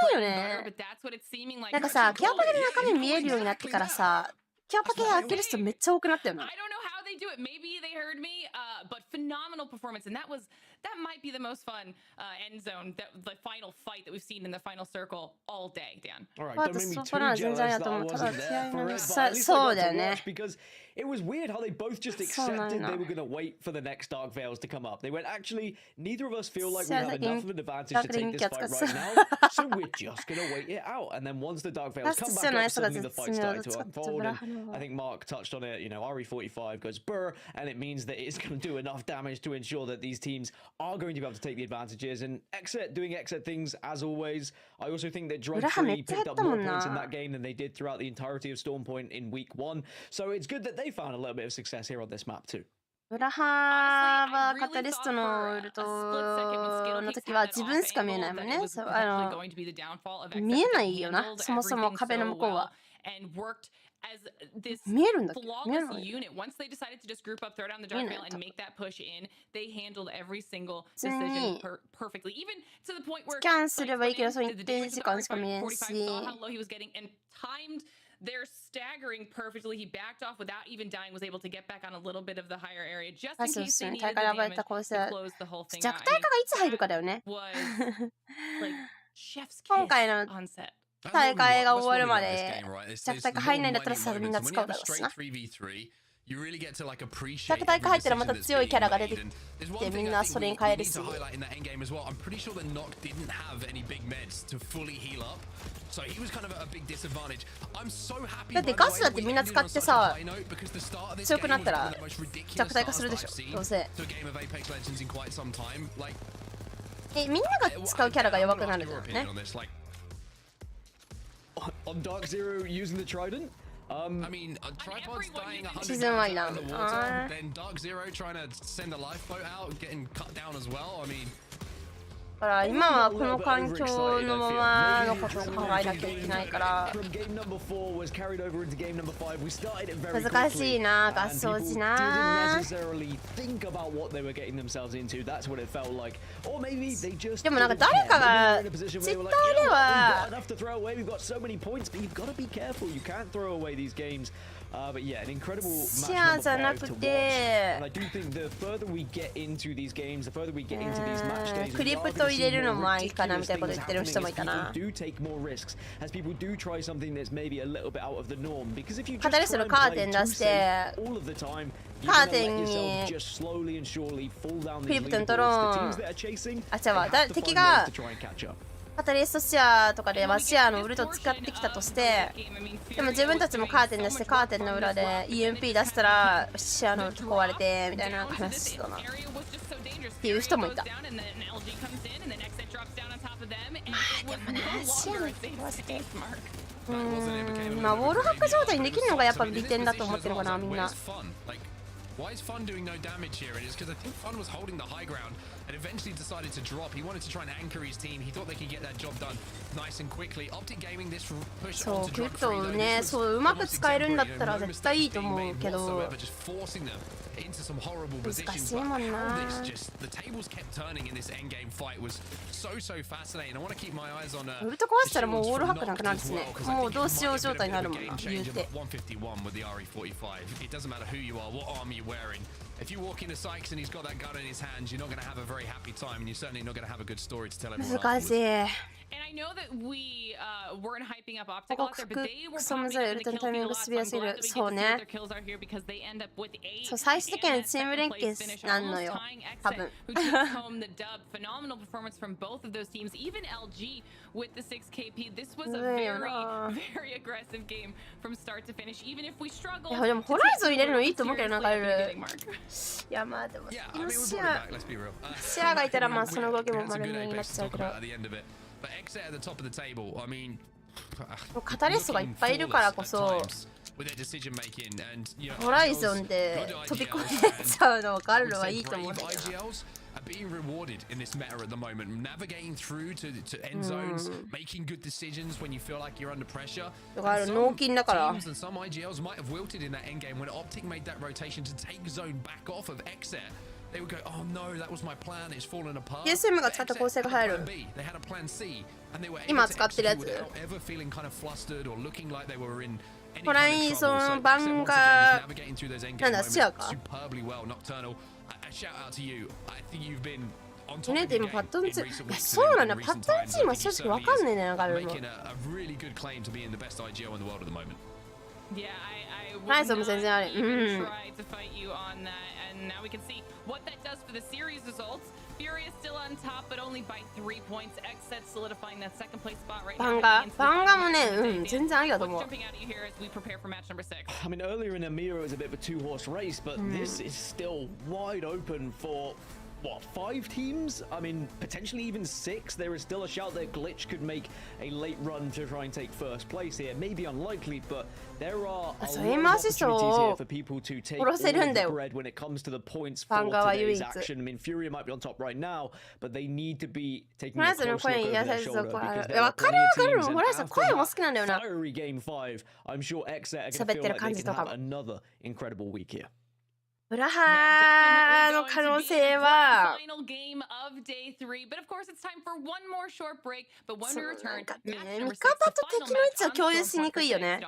ないよね。なんかさキャパケの中身見えるようになってからさキャパケ開ける人めっちゃ多くなったよな。They do it. Maybe they heard me, but phenomenal performance, and that might be the most fun end zone, the final fight that we've seen in the final circle all day, Dan. All right, don't make me too jealous that I wasn't there for it, but at least I got to watch because it was weird how they both just accepted they were going to wait for the next Dark Veils to come up. They went, actually, neither of us feel like we have enough of an advantage to take this fight right now, so we're just going to wait it out. And then once the Dark Veils come back up, suddenly the fight started to unfold. And I think Mark touched on it, you know, RE45 goes burr, and it means that it's going to do enough damage to ensure that these teams are going to be able to take the advantages. And Exit doing Exit things as always. I also think that Drug 3 picked up more points in that game than they did throughout the entirety of Storm Point in week 1. So it's good that they found a little bit of success here on this map too. ブラハはカタリストのウルトの時は自分しか見えないもんね。そう見えないよな。そもそも壁の向こうは。as this 見えるんだっけ flawless unit. Once they decided to just group up, throw down the dark veil, and make that push in, they handled every single decision perfectly. Even to the point where スキャンすればいいけど、その一定時間しか見えんし。 saw how low he was getting and timed their staggering perfectly. He backed off without even dying, was able to get back on a little bit of the higher area just in case they needed the damage to close the whole thing out. 弱体化がいつ入るかだよね。Was like chef's kiss 今回の on set. 大会が終わるまで弱体化入んないんだったらさみんな使うだろうしな。弱体化入ったらまた強いキャラが出てきてみんなそれに変えるし。だってガスだってみんな使ってさ強くなったら弱体化するでしょどうせ。みんなが使うキャラが弱くなるじゃんね。On Dark Zero using the Trident? I mean, Tripod's dying シズンワイダウン。 then Dark Zero trying to send a lifeboat out, getting cut down as well. I mean, だから今はこの環境のままのことを考えなきゃいけないから難しいなガス掃除な。でもなんか誰かがツイッターでは視野じゃなくてクリプト入れるのもいいかなみたいなこと言ってる人もいたな。カタリストのカーテン出してカーテンにクリプトンドローン違うわ敵がカタリストシアとかではシアのウルト使ってきたとしてでも自分たちもカーテン出してカーテンの裏で EMP 出したらシアのウルト壊れてみたいな話だなっていう人もいた。でもなシアのウルト壊せてまあウォールハック状態にできるのがやっぱ利点だと思ってるのかなみんな。Why is Fun doing no damage here? And it's because I think Fun was holding the high ground and eventually decided to drop. He wanted to try and anchor his team. He thought they could get that job done nice and quickly. Optic Gaming this push そうクリプトをねそううまく使えるんだったら絶対いいと思うけど into some horrible positions. But how this just the tables kept turning in this end game fight was so fascinating. I want to keep my eyes on ウルト壊したらもうオールハックなくなるですね。もうどうしよう状態になるもんな、言うて。151 with the RE45. It doesn't matter who you are, what arm you're wearing. If you walk into Sykes and he's got that gun in his hands, you're not going to have a very happy time, and you're certainly not going to have a good story to tell everyone. 難しい。And I know that we weren't hyping up Optic out there, but they were popping in the kill field lots. I'm glad that we get to see what their kills are here because they end up with 8. そう、最終的にはチーム連携なんのよ。多分。Who takes home the dub. Phenomenal performance from both of those teams. Even LG with the 6KP. This was a very aggressive game from start to finish. Even if we struggle. でもホライゾン入れるのいいと思うけどなんかいやまあでもシアがいたらまあその動きも丸見えになっちゃうけど。カタリストがいっぱいいるからこそホライゾンで飛び越えちゃうのがあるのはいいと思うんだけど。Being rewarded in this meta at the moment, navigating through to end zones, making good decisions when you feel like you're under pressure. Some teams and some IGLs might have wilted in that end game when Optic made that rotation to take zone back off of Exet. They would go, oh no, that was my plan, it's fallen apart. PSM が使った構成が入る。今使ってるやつ。ホライゾン版がなんだシアか。ね、でもパットンチーム、いやそうなんだ、パットンチームは正直わかんねえね、なんかあるの。ライゾンも全然ある。バンガもね、全然ありだと思う。I mean, earlier in EMEA it was a bit of a two-horse race, but this is still wide open for what, 5 teams? I mean, potentially even 6. There is still a shout that Glitch could make a late run to try and take first place here. Maybe unlikely, but there are a lot of opportunities here for people to take all of the bread when it comes to the points for today's action. I mean, Furia might be on top right now, but they need to be taking a close look over their shoulder because there are plenty of teams, and after that fiery game 5, I'm sure Exet are going to feel like they can have another incredible week here. ブラハの可能性は味方と敵の位置を共有しにくいよね。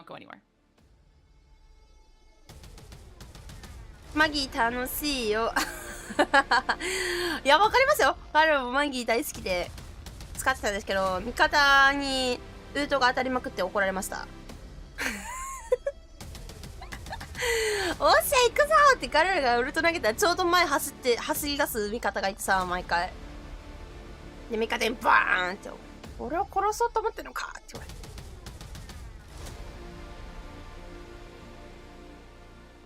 マギー楽しいよ。いやわかりますよ。彼らもマギー大好きで使ってたんですけど、味方にウートが当たりまくって怒られました。おっしゃ行くぞって彼らがウルト投げたらちょうど前走り出す味方がいてさ、毎回で味方にバーンって俺を殺そうと思ってるのかって言われて。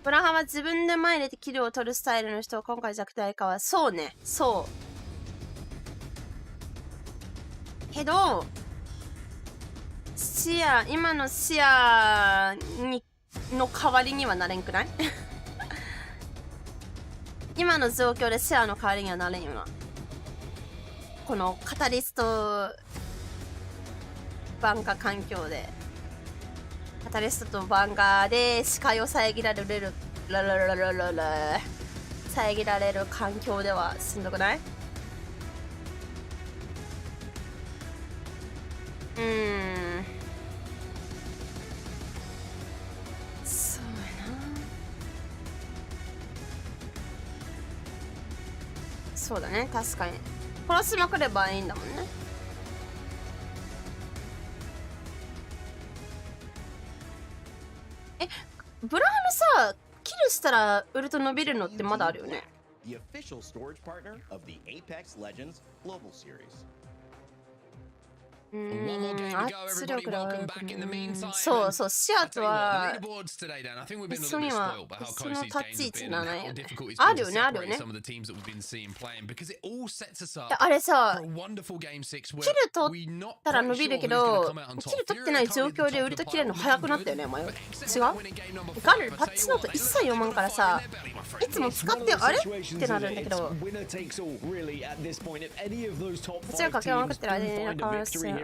ブラハは自分で前に出てキルを取るスタイルの人は今回弱体化はそうね、そうけど今の視野の代わりにはなれんくない？今の状況でシェアの代わりにはなれんよな。このカタリストバンカ環境でカタリストとバンカで視界を遮られる環境ではしんどくない？そうだね、確かに殺しまくればいいんだもんね。ブラハのさ、キルしたらウルト伸びるのってまだあるよね。The official storage partner of the APEX Legends Global Series. 圧力だ。そうそう、シアとは一緒には一緒の立ち位置なのよね。あるよね、あるよね。あれさ、キル取ったら伸びるけど、キル取ってない状況でウルト切れるの早くなったよね、お前。違う？ガルパッチノート一切読まんからさ、いつも使ってあれってなるんだけど、こっちがかけまくってる間に仲間してる。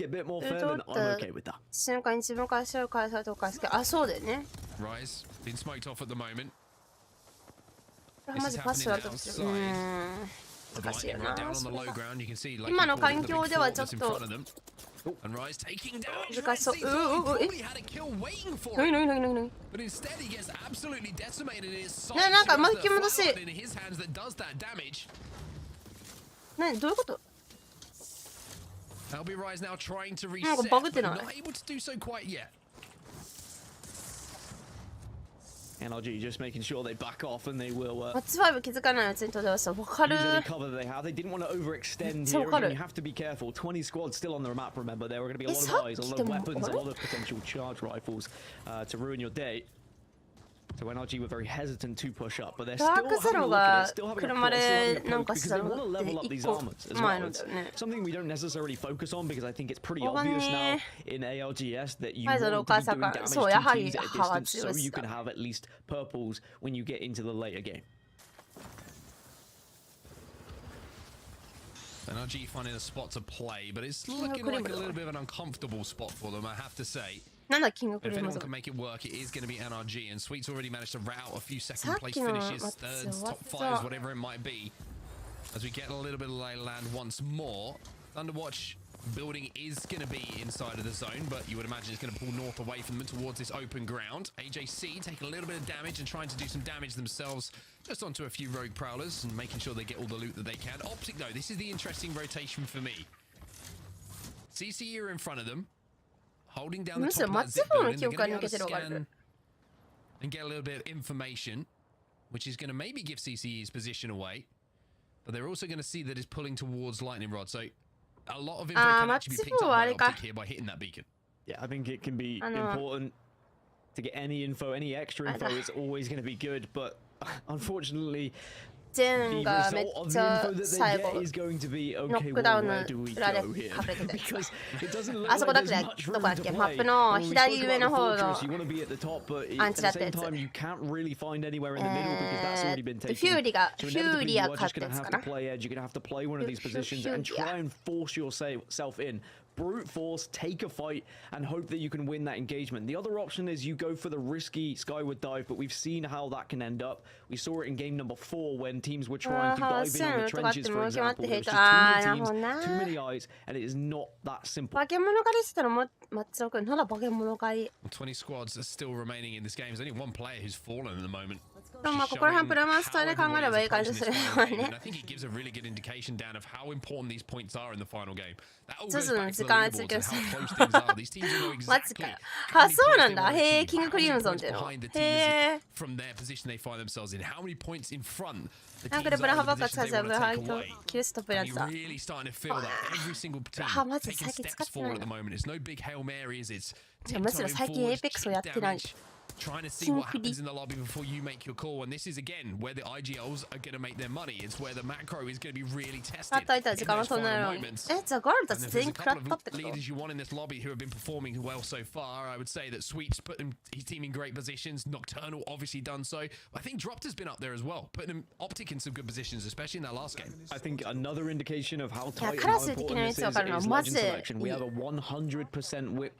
make it a bit more fair, then I'm okay with that. 瞬間に自分から白い返されたおかしく、あ、そうだよね。Rise been smoked off at the moment. マジパスだとする。難しいよな。今の環境ではちょっと難しそう。なになになになに。なんか巻き戻し。なにどういうこと？ LB Rise now trying to なんか reset, バグって but ない not able to do so quite yet. NRG just making sure they back off and they will マッチ5気づかないうちに飛んでました。わかる。 use any cover that they have. They didn't want to overextend here. Again, you have to be careful. 20 squads still on the map, remember. There are going to be a lot of eyes, a lot of weapons, a lot of potential charge rifles to ruin your day. So NRG were very hesitant to push up, but they're still having a look at it, still having a poke, because they want to level up these armors as well. It's something we don't necessarily focus on because I think it's pretty obvious now in ALGS that you want to be doing damage to teams at a distance so you can have at least purples when you get into the later game. NRG finding a spot to play, but it's looking like a little bit of an uncomfortable spot for them, I have to say. なんだキングク If リーム anyone ズ can make it work, it is going to be NRG, and Sweet's already managed to route a few second place finishes, thirds, top fives, whatever it might be. As we get a little bit of lay land once more, Thunderwatch building is going to be inside of the zone, but you would imagine it's going to pull north away from them towards this open ground. AJC taking a little bit of damage and trying to do some damage themselves just onto a few rogue prowlers and making sure they get all the loot that they can. Optic though, this is the interesting rotation for me. CC are in front of them. Holding down the top of that zip building, they're going to be able to scan and get a little bit of information, which is going to maybe give CCE's position away. But they're also going to see that it's pulling towards Lightning Rod. So a lot of info can actually be picked up by Optic here by hitting that beacon. Yeah, I think it can be important to get any info, any extra info is always going to be good, but unfortunately, ジェンがめっちゃ最後ノックダウンの裏で隠れてたやつあそこだってどこだっけマップの左上の方のアンチだったやつフューリア勝ったやつかなbrute force, take a fight, and hope that you can win that engagement. The other option is you go for the risky skyward dive, but we've seen how that can end up. We saw it in game number 4 when teams were trying to dive in on the trenches, for example. There was just too many teams, too many eyes, and it is not that simple. 化け物狩りしたらマッチョ君まだ化け物狩り 20 squads are still remaining in this game. There's only one player who's fallen at the moment. でもまあここら辺プラマスターで考えればいい感じするよね I think it gives a really good indication, Dan, of how important these points are in the final game. That all ちょっ goes と back 時 to the 間 leaderboards つけ and る how close things are. These teams know マジ exactly か how あ many そう points なん they だ want to へえ achieve, キング how クリ many ムゾンっ points ていうの behind the へ teams え from their position they find themselves in, how many points in front the なん teams かでブラ are ハ in ば the っか使 positions っ they ちゃう want ブ to ラハ take と away. キルストップや And つ you're だ really starting to feel that every single teamマジで taking 最近 steps 使ってな forward い at the moment. It's no big Hail Marys, it's むしろ tiptoeing 最近 forwards, APEX を chip やってない damage, trying to see what happens in the lobby before you make your call. And this is again where the IGLs are going to make their money. It's where the macro is going to be really あ tested ったいた in 時間が those 飛んでる final のに moments. じゃあガールた And ち if 全 there's 員 a 食らっ couple たって of こと leaders you want in this lobby who have been performing well so far, I would say that Sweet's put his team in great positions. Nocturnal obviously done so. I think Dropped has been up there as well, putting him Optic in some good positions, especially in that last game. I think another indication of how tight and カラ how ス的 important なや this つわかるの is マ Legend ジで selection. We have a 100%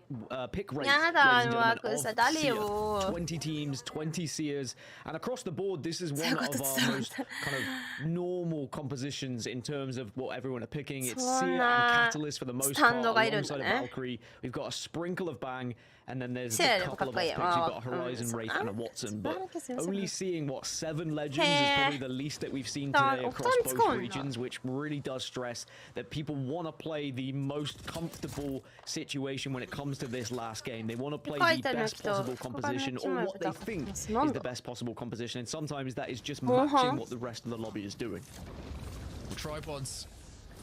pick rate, やだ ladies and ワー gentlemen, クさ of 誰 Seer. よ 20 teams, 20 Seers, and across the board, this is one of our most kind of normal compositions in terms of what everyone are picking. It's Seer and Catalyst for the most part, alongside a Valkyrie. We've got a sprinkle of Bang, and then there's a couple of off picks. You've got a Horizon, Wraith, and a Watson. But only seeing, 7 Legends is probably the least that we've seen today across both regions, which really does stress that people want to play the most comfortable situation when it comes to this last game. They want to play the best possible composition, or what they think is the best possible composition, and sometimes that is just matching what the rest of the lobby is doing. Tripods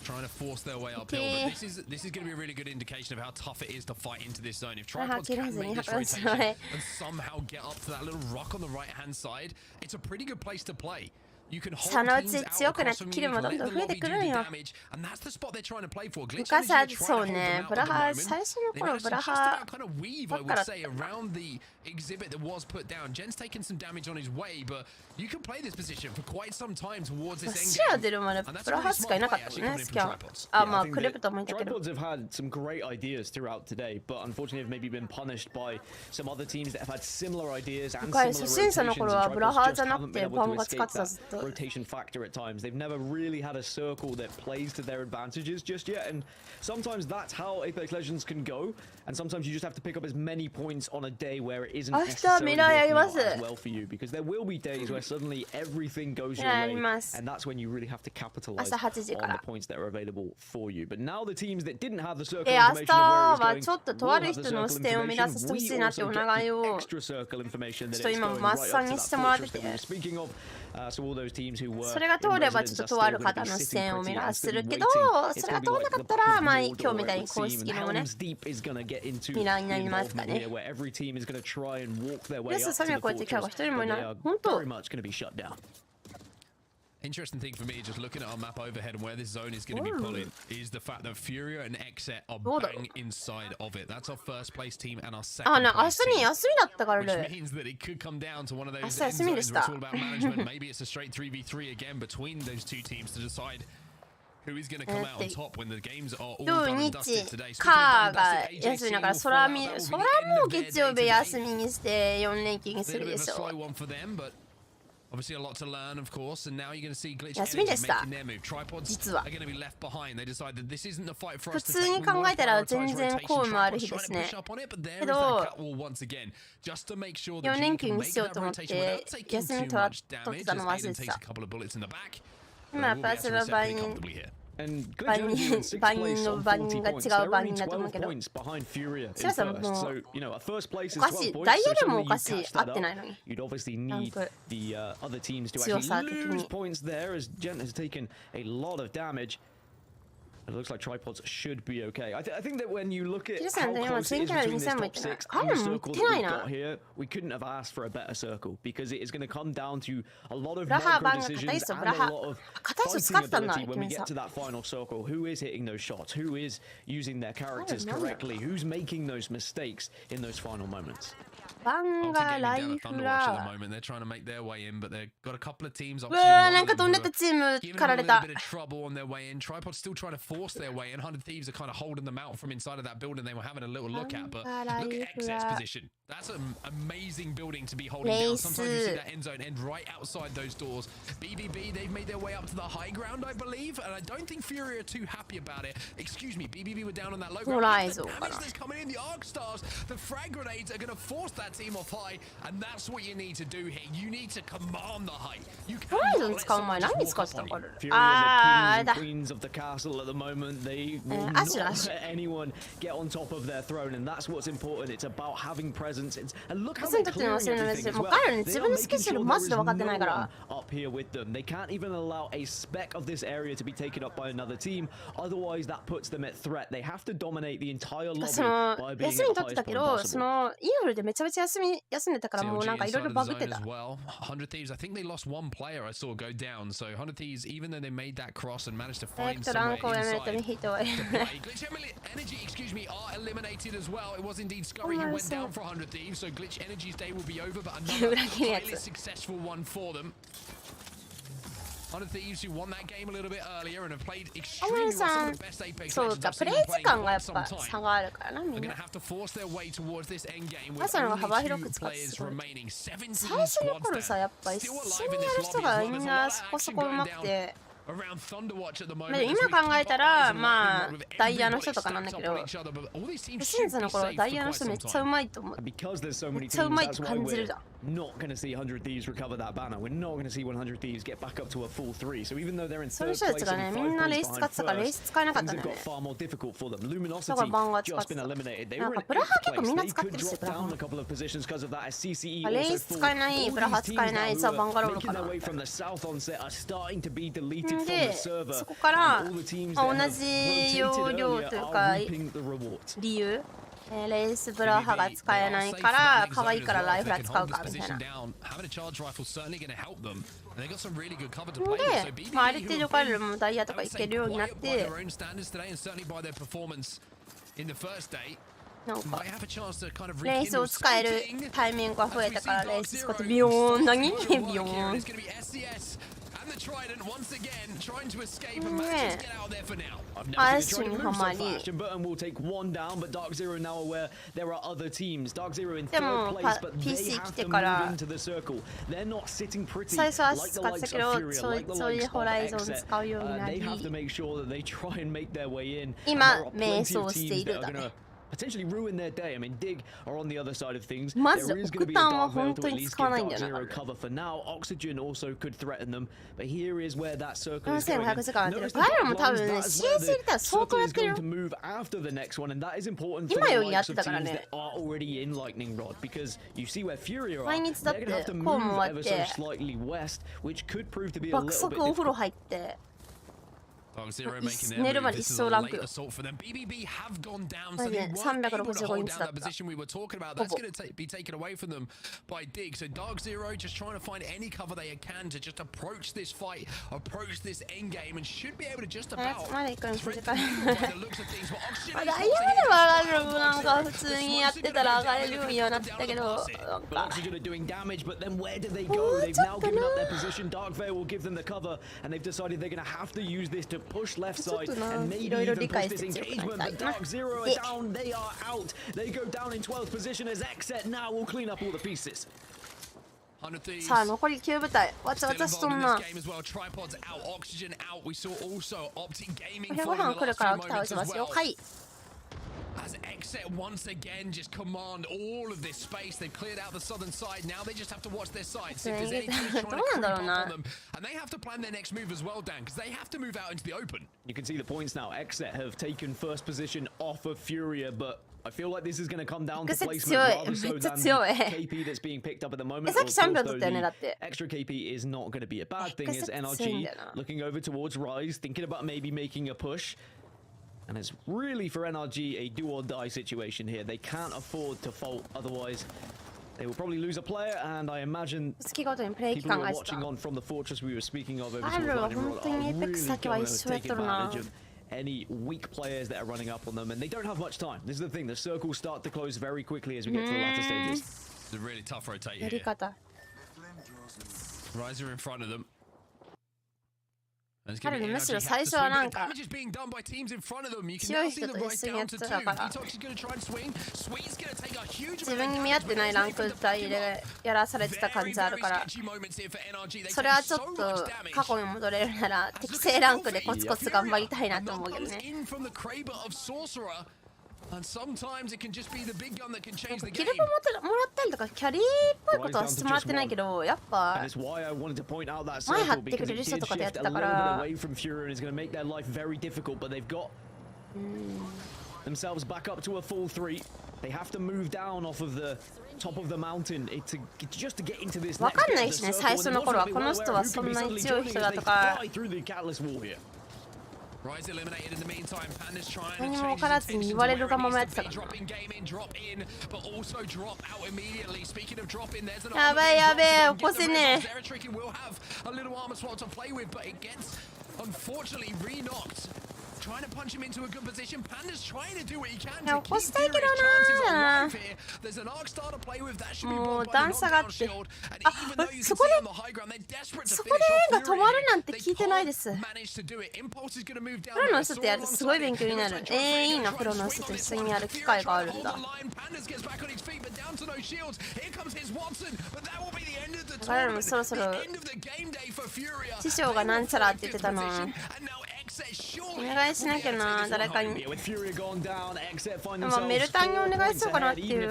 trying to force their way uphill, but this is going to be a really good indication of how tough it is to fight into this zone. If Tripods can make this rotation and somehow get up to that little rock on the right hand side, it's a pretty good place to play. You can hold teams out across from you, you can let the lobby do the damage, and that's the spot they're trying to play for. Glitch Energy are trying to hold them out at the moment. They managed to just about kind of weave, I would say, around the exhibit that was put down. Jen's taken some damage on his way, but you can play this position for quite some time towards this end game. And that's a really smart play actually coming in from Tripods. I think Tripods have had some great ideas throughout today, but unfortunately have maybe been punished by some other teams that have had similar ideas and similar rotations, and Tripods just haven't been able to escape that. rotation factor at times. They've never really had a circle that plays to their advantages just yet, and sometimes that's how Apex Legends can go, and sometimes you just have to pick up as many points on a day where it isn't necessarily working out as well for you, because there will be days where suddenly everything goes your way, and that's when you really have to capitalize on the points that are available for you. But now the teams that didn't have the circle information of where it was going will have the circle information. We also get the extra circle information that it's going right up to that fortress that we were speaking of. So all those teams who were それが通ればちょっととある方の視線をミラーするけど、それが通らなかったら、まあ今日みたいに公式のね、ミラーになりますかね。です、300超えて今日が一人もいない。本当。Interesting thing for me, just looking at our map overhead and where this zone is going to be pulling, is the fact that Furia and Xset are bang inside of it. That's our first place team and our second place team. Which means that it could come down to one of those zones where it's all about management. Maybe it's a straight 3v3 again between those two teams to decide who is going to come out on top when the games are all done and dusted today. カーが休みだから、そらもう月曜日休みにして4連休にするでしょう。Obviously, a lot to learn, of course, and now you're going to see Glitch Energy making their move. Tripods are going to be left behind. They decide that this isn't the fight for us to take. 普通に考えたら全然コールもある日ですね。けど、4連休にしようと思って休み取ってたの忘れてた。今やっぱそれは倍に。万人の番人が違う番人だと思うけど、シラさんもおかしい、ダイヤでもおかしい、合ってないのに。ランク強さ的に。It looks like tripods should be okay. I think that when you look at how close it is between this top 6 and the circle that we've got here, we couldn't have asked for a better circle, because it is going to come down to a lot of micro decisions and a lot of fighting ability when we get to that final circle. Who is hitting those shots? Who is using their characters correctly? Who's making those mistakes in those final moments? バンガライフラー。They're trying to make their way in, but they've got a couple of teams. うわ、なんか飛んでたチームかられた。Trouble on their way in. Tripod's still trying to force their way in. 100 Thieves are kind of holding them out from inside of that building they were having a little look at. But look at Xset's position. That's an amazing building to be holding down. Sometimes you see that end zone end right outside those doors. BBB, they've made their way up to the high ground, I believe, and I don't think Fury are too happy about it. Excuse me, BBB were down on that low ground. The damage that's coming in, the ARC Stars, the frag grenades are going to force that team off high, and that's what you need to do here. You need to command the height. You can't let someone just walk up on you. Fury are the kings and queens of the castle at the moment. They will not let anyone get on top of their throne, and that's what's important. It's about having presence. And look how they're clearing everything as well. They are making sure there's no one up here with them. They can't even allow a speck of this area to be taken up by another team. Otherwise, that puts them at threat. They have to dominate the entire lobby by being at the highest point possible. そのインフルでめちゃめちゃ休んでたからもうなんかいろいろバグってた。100 Thieves, I think they lost one player I saw go down. So 100 Thieves, even though they made that cross and managed to find somewhere inside to play, Glitch Energy, excuse me, are eliminated as well. It was indeed Scurry who went down for 100 Thieves, so Glitch Energy's day will be over, but another highly successful one for them. 100 Thieves who won that game a little bit earlier and have played extremely well. Some of the best Apex Legends I've seen playing for some time. They're going to have to force their way towards this end game with only 2 players remaining. 17 squads there. Still alive in this lobby as well as well. 今考えたらまあダイヤの人とかなんだけど、シンズの頃ダイヤの人めっちゃうまいと思う。めっちゃうまいと感じるじゃん。Not going to see 100 Thieves recover that banner. We're not going to see 100 Thieves get back up to a full 3. So even though they're in third place and first, things have got far more difficult for them. Luminosity just been eliminated. They were in 8th place. They could drop down a couple of positions because of that. As CCE also falls. All these teams that were making their way from the south onset are starting to be deleted from the server. そこからall the teams 同じ要領というか理由。レースブラハが使えないから可愛いからライフラ使うかみたいな。で、まあ、ある程度彼らもダイヤとかいけるようになって、なんかレースを使えるタイミングが増えたからレース使ってビヨーン何ビヨーン。the trident once again, trying to escape and manage to get out there for now. I've never seen a trident move so fast, and Burton will take one down, but Dark Zero now aware there are other teams. Dark Zero in third place, but they have to move into the circle. They're not sitting pretty like the likes of Furia, like the likes of Exet. They have to make sure that they try and make their way in. And there are plenty of teams that are going to potentially ruin their day. I mean, Dig are on the other side of things. There is going to be a Dark Veil to at least give Dark Zero cover for now. Oxygen also could threaten them, but here is where that circle is going. Notice the circle is going to move after the next one, and that is important for the likes of teams that are already in Lightning Rod, because you see where Furia are. They're going to have to move ever so slightly west, which could prove to be a little bit difficult. Dark Zero making their move. This is a late assault for them. BBB have gone down, so they weren't able to hold down that position we were talking about. That's going to be taken away from them by Dig. So Dark Zero just trying to find any cover they can to just approach this fight, approach this end game, and should be able to just about thread the looks of things. But Oxygen Oxygen are doing damage, but then where do they go? They've now given up their position. Dark Veil will give them the cover, and they've decided they're going to have to use this to push left side and maybe even push this engagement. But Dark Zero are down, they are out. They go down in 12th position as Exet now will clean up all the pieces. さあ残り9部隊わちゃわちゃしとんな。これご飯来るから来たら打ちますよ。はい。As Exet once again just command all of this space. They've cleared out the southern side. Now they just have to watch their sides. If there's anything trying to creep up on them, and they have to plan their next move as well, Dan, because they have to move out into the open. You can see the points now. Exet have taken first position off of Furia, but I feel like this is going to come down to placement rather so than the KP that's being picked up at the moment. Extra KP is not going to be a bad thing. As NRG looking over towards Rise, thinking about maybe making a push. And it's really for NRG a do or die situation here. They can't afford to fault, otherwise they will probably lose a player. And I imagine people who are watching on from the fortress we were speaking of over towards Lightning Rod are really going to take advantage of any weak players that are running up on them, and they don't have much time. This is the thing, the circles start to close very quickly as we get to the latter stages. It's a really tough rotate here. Riser in front of them. 彼のむしろ最初はなんか強い人と一緒にやってたから自分に見合ってないランク帯でやらされてた感じあるからそれはちょっと過去に戻れるなら適正ランクでコツコツ頑張りたいなと思うけどね。And sometimes it can just be the big gun that can change the game. キルボもらったりとかキャリーっぽいことはしてもらってないけど、やっぱ前張ってくれる人とかでやってたから。Themselves back up to a full 3. They have to move down off of the top of the mountain just to get into this. わかんないしね、最初の頃はこの人はそんなに強い人だとか。何も分からずに言われるがままやってたからな。やばいやべえ、起こせねえ。Trying to punch him into a good position. Panda's trying to do what he can to keep Furious chances alive here. There's an arc star to play with. That should be blocked by the ground shield. And even though you can see on the high ground, they're desperate to finish off Fury. They can't manage to do it. Impulse is going to move down. プロの人ってやるとすごい勉強になる。いいな、プロの人と一緒にやる機会があるんだ。彼もそろそろ師匠がなんちゃらって言ってたな。お願いしなきゃな、誰かに。でもメルタンにお願いしようかなっていう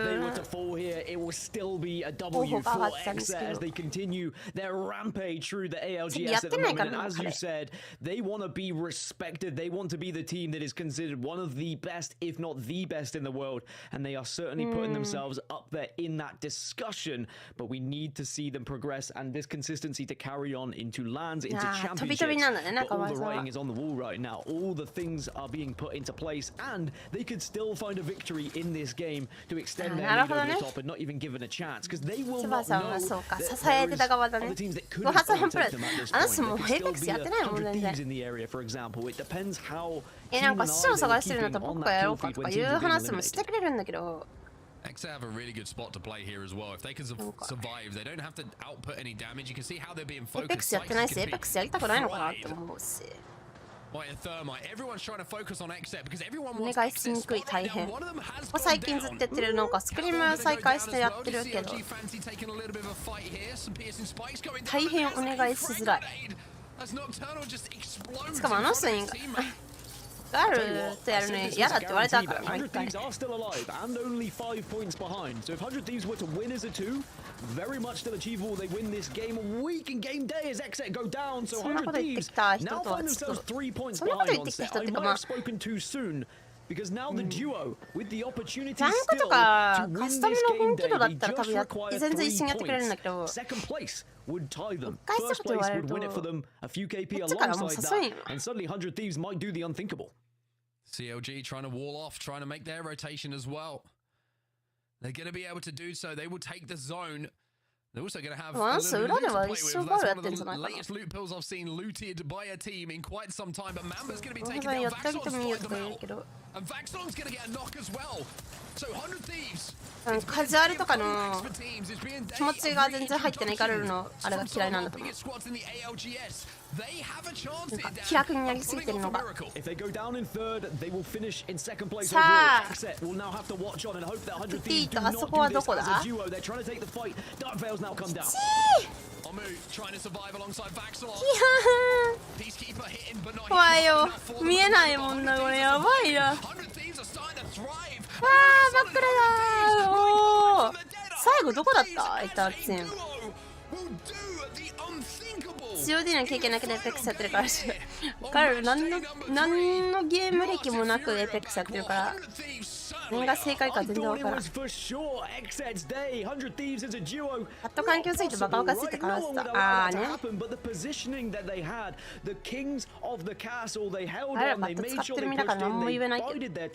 候補があったんですけど。やってないからな、彼。They want to be respected. They want to be the team that is considered one of the best, if not the best in the world. And they are certainly putting themselves up there in that discussion. But we need to see them progress and this consistency to carry on into lands, into championships. But all the writing is on the wall right now. All the things are being put into place, and they could still find a victory in this game to extend their lead over the top and not even given a chance, because they will not know that there is other teams that could have overtaken them at this point. There could still be 100 thieves in the area, for example. It depends how なんか師匠探してるのと僕がやろうかとかいう話もしてくれるんだけど XSET have a really good spot to play here as well. If they can survive, they don't have to output any damage. You can see how they're being focused. やってないし、APEX やりたくないのかなって思うし。Everyone's trying to focus on XSET because everyone お wants 願いしにくい、大変。最近ずっとやってる、なんかスクリーム再開してやってるけど、大変お願いしづらい。しかもあの人にガールとやるの嫌だって言われたから毎回。Very much still achievable. They win this game a week in game day as XSET go down. So 100 Thieves now find themselves 3 points behind on set. I might have spoken too soon because now the duo with the opportunity still to win this game day, they just require 3 points. Second place would tie them. First place would win it for them. A few KP alongside that, and suddenly 100 Thieves might do the unthinkable. CLG trying to wall off, trying to make their rotation as well. They're going to be able to do so. They will take the zone. They're also going to have a little loot to play with. That's one of the latest loot pills I've seen looted by a team in quite some time. But Mamba's going to be taking down Vaxxon's as well. And Vaxxon's going to get a knock as well. So 100 Thieves. カジュアルとかの気持ちが全然入ってないガルルのあれが嫌いなんだと思う。気楽にやりすぎてるのが。さあ、ピーとあそこはどこだ？怖いよ。見えないもんな、これやばいな。あー、バックルだー。おー、最後どこだった？エターチン。COD の経験なくてエペックスやってるからし、彼ら何のゲーム歴もなくエペックスやってるから、何が正解か全然わからん。あと環境すぎてバカバカついてからさ、あーね。あれらバット使ってる身だから何も言えないけど。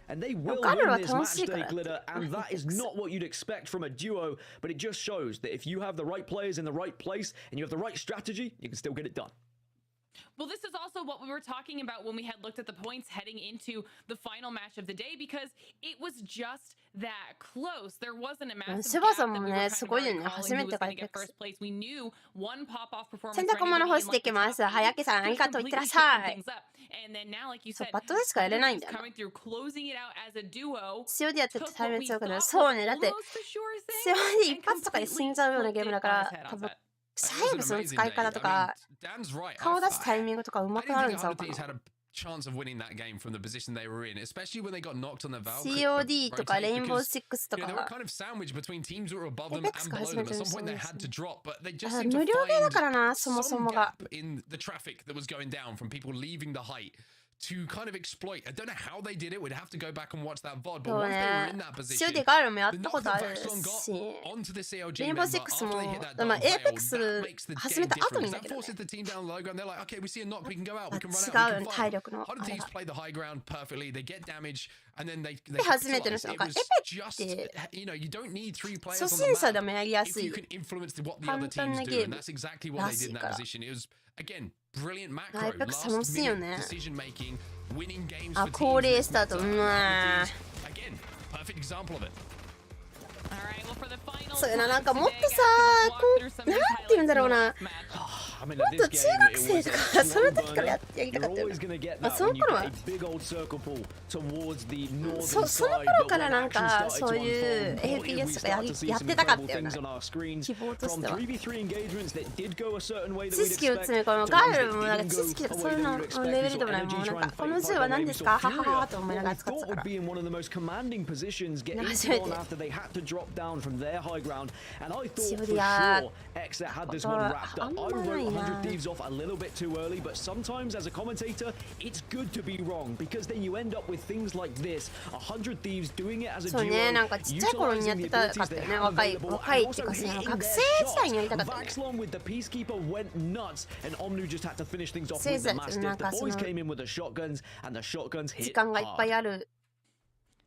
And they will win this match day, Glitter, and that is not what you'd expect from a duo, but it just shows that if you have the right players in the right place and you have the right strategy, you can still get it done. Well, this is also what we were talking about when we had looked at the points heading into the final match of the day, because it was just that close. There wasn't a massive gap that we were kind of calling who was going to get first place. We knew one pop-off performance for anybody in like and then now, like you said, coming through, closing it out as a duo. COD やっててタイム強くなる。そうね、だって COD 一発とかで死んじゃうようなゲームだから、多分サイブスの使い方とか顔出すタイミングとか上手くなるんちゃうかな。chance of winning that game from the position they were in, especially when they got knocked on the Valkyrie. COD とかレインボー6とか。They were kind of sandwiched between teams that were above them and below them. At some point they had to drop, but they just seemed to find some gap in the traffic that was going down from people leaving the height to kind of exploit. I don't know how they did it. We'd have to go back and watch that VOD. But once they were in that position, COD ガールもやったことあるし、onto the CLG レインボー6も、でも APEX 始めた後にだけどね。違うよね、体力のあれが。で、初めての人なんか、エペって初心者でもやりやすい簡単なゲームらしいから。APEX 楽しいよね。あ、高齢スタート、そうやな、なんかもっとさ、こう、なんて言うんだろうな。もっと中学生とかその時からやりたかったよね。その頃はその頃からなんかそういう FPS とかやってたかったよな、希望としては。知識を詰め込むガールもなんか知識とかそういうのレベルでもない、もうなんかこの銃は何ですかはははと思いながら使ってたから。初めてCODやことはあんまないな。100 Thieves off a little bit too early, but sometimes as a commentator, it's good to be wrong because then you end up with things like this. 100 Thieves doing it as a duo. そうね、なんかちっちゃい頃にやってたかったよね。若いっていうか、学生時代にやりたかったよね。Vaxlon with the Peacekeeper went nuts, and Omnu just had to finish things off with the Mastiff. The boys came in with the shotguns, and the shotguns hit hard. 時間がいっぱいある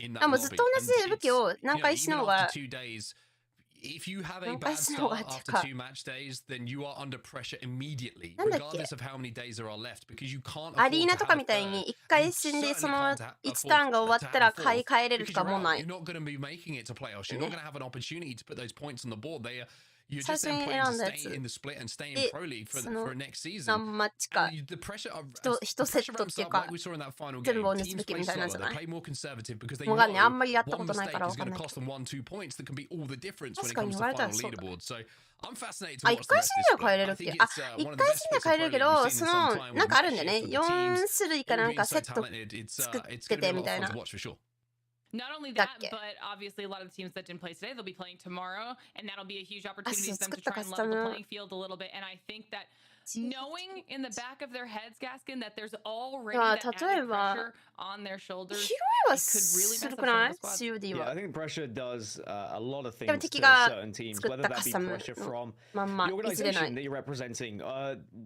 in that あ、もうずっと同じ武器を何回 lobby. 死の And, 方が you know, even after 2 days, if you have a bad start after 2 match days, then you are under pressure immediately, regardless of how many days there are left, because you can't アリーナとかみたいに1回死んでその1ターンが終わったら買い替えれるとかもない。 You're not going to be making it to playoffs. You're not going to have an opportunity to put those points on the board. You're just then playing to stay in the split and stay in Pro League for next season. The pressure of like we saw in that final game, teams play slower. They play more conservative because they know one mistake is going to cost them 1-2 points that can be all the difference when it comes to final leaderboard. So I'm fascinated to watch the rest of this split. I think it's one of the best splits of Pro League we've seen in some time. なんかあるんだよね。4種類かなんかセット作っててみたいな。Not only that, but obviously a lot of the teams that didn't play today, they'll be playing tomorrow, and that'll be a huge opportunity for them to try and level the playing field a little bit. And I think that knowing in the back of their heads, Gaskin, that there's already that added pressure on their shoulders, it could really mess up some of the squads. Yeah, I think pressure does a lot of things to certain teams, whether that be pressure from the organization that you're representing,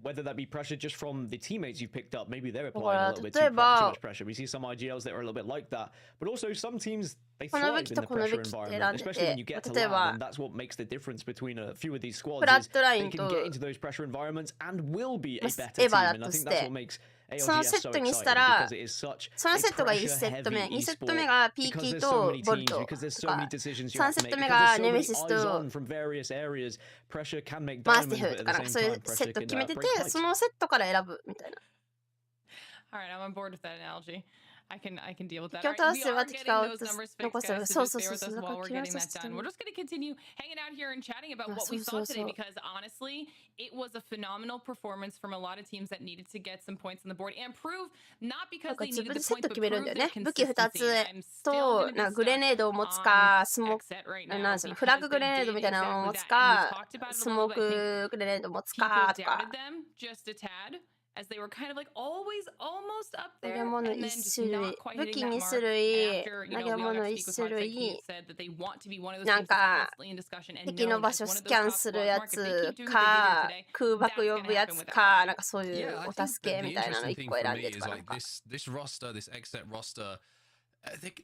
whether that be pressure just from the teammates you picked up. Maybe they're applying a little bit too much pressure. We see some IGLs that are a little bit like that, but also some teams, they thrive in the pressure environment, especially when you get to LAN, and that's what makes the difference between a few of these squads is they can get into those pressure environments and will be a better team, and I think that's what makes ALGS so exciting because it is such a pressure-heavy esport, because there's so many teams, because there's so many decisions you have to make, because there's so many eyes on from various areas. Pressure can make diamonds, but at the same time, pressure can break pipes. Alright, I'm on board with that analogy. I can deal with that. 今日倒せば Right, we are getting those numbers fixed, guys, so just bear with us while we're getting that done. We're just going to continue hanging out here and chatting about what we saw today, because honestly, it was a phenomenal performance from a lot of teams that needed to get some points on the board and prove, not because they needed the points, but prove their consistency. I'm still going to be グレネードを持つか、スモーク、なんそのフラッググレネードみたいなのを持つか、スモークグレネードを持つかとか。 just a tad, as they were kind of like always almost up 投 there げ物 and then 1 just 種類 not quite 武 hitting 器 that 2 mark 種類 after, 投げ物 1 種類 he said that they want to be one of those な teams んか constantly in discussion and 敵 knowing の場 as 所 one ス of キャ those ン top する squad や market, つ they keep doing what they did か today. 空爆呼ぶやつかなんかそういう Yeah, お I 助 think け the みたいなの interesting 1 thing 個 for 選んで me と is かなん like か this roster, this exit roster.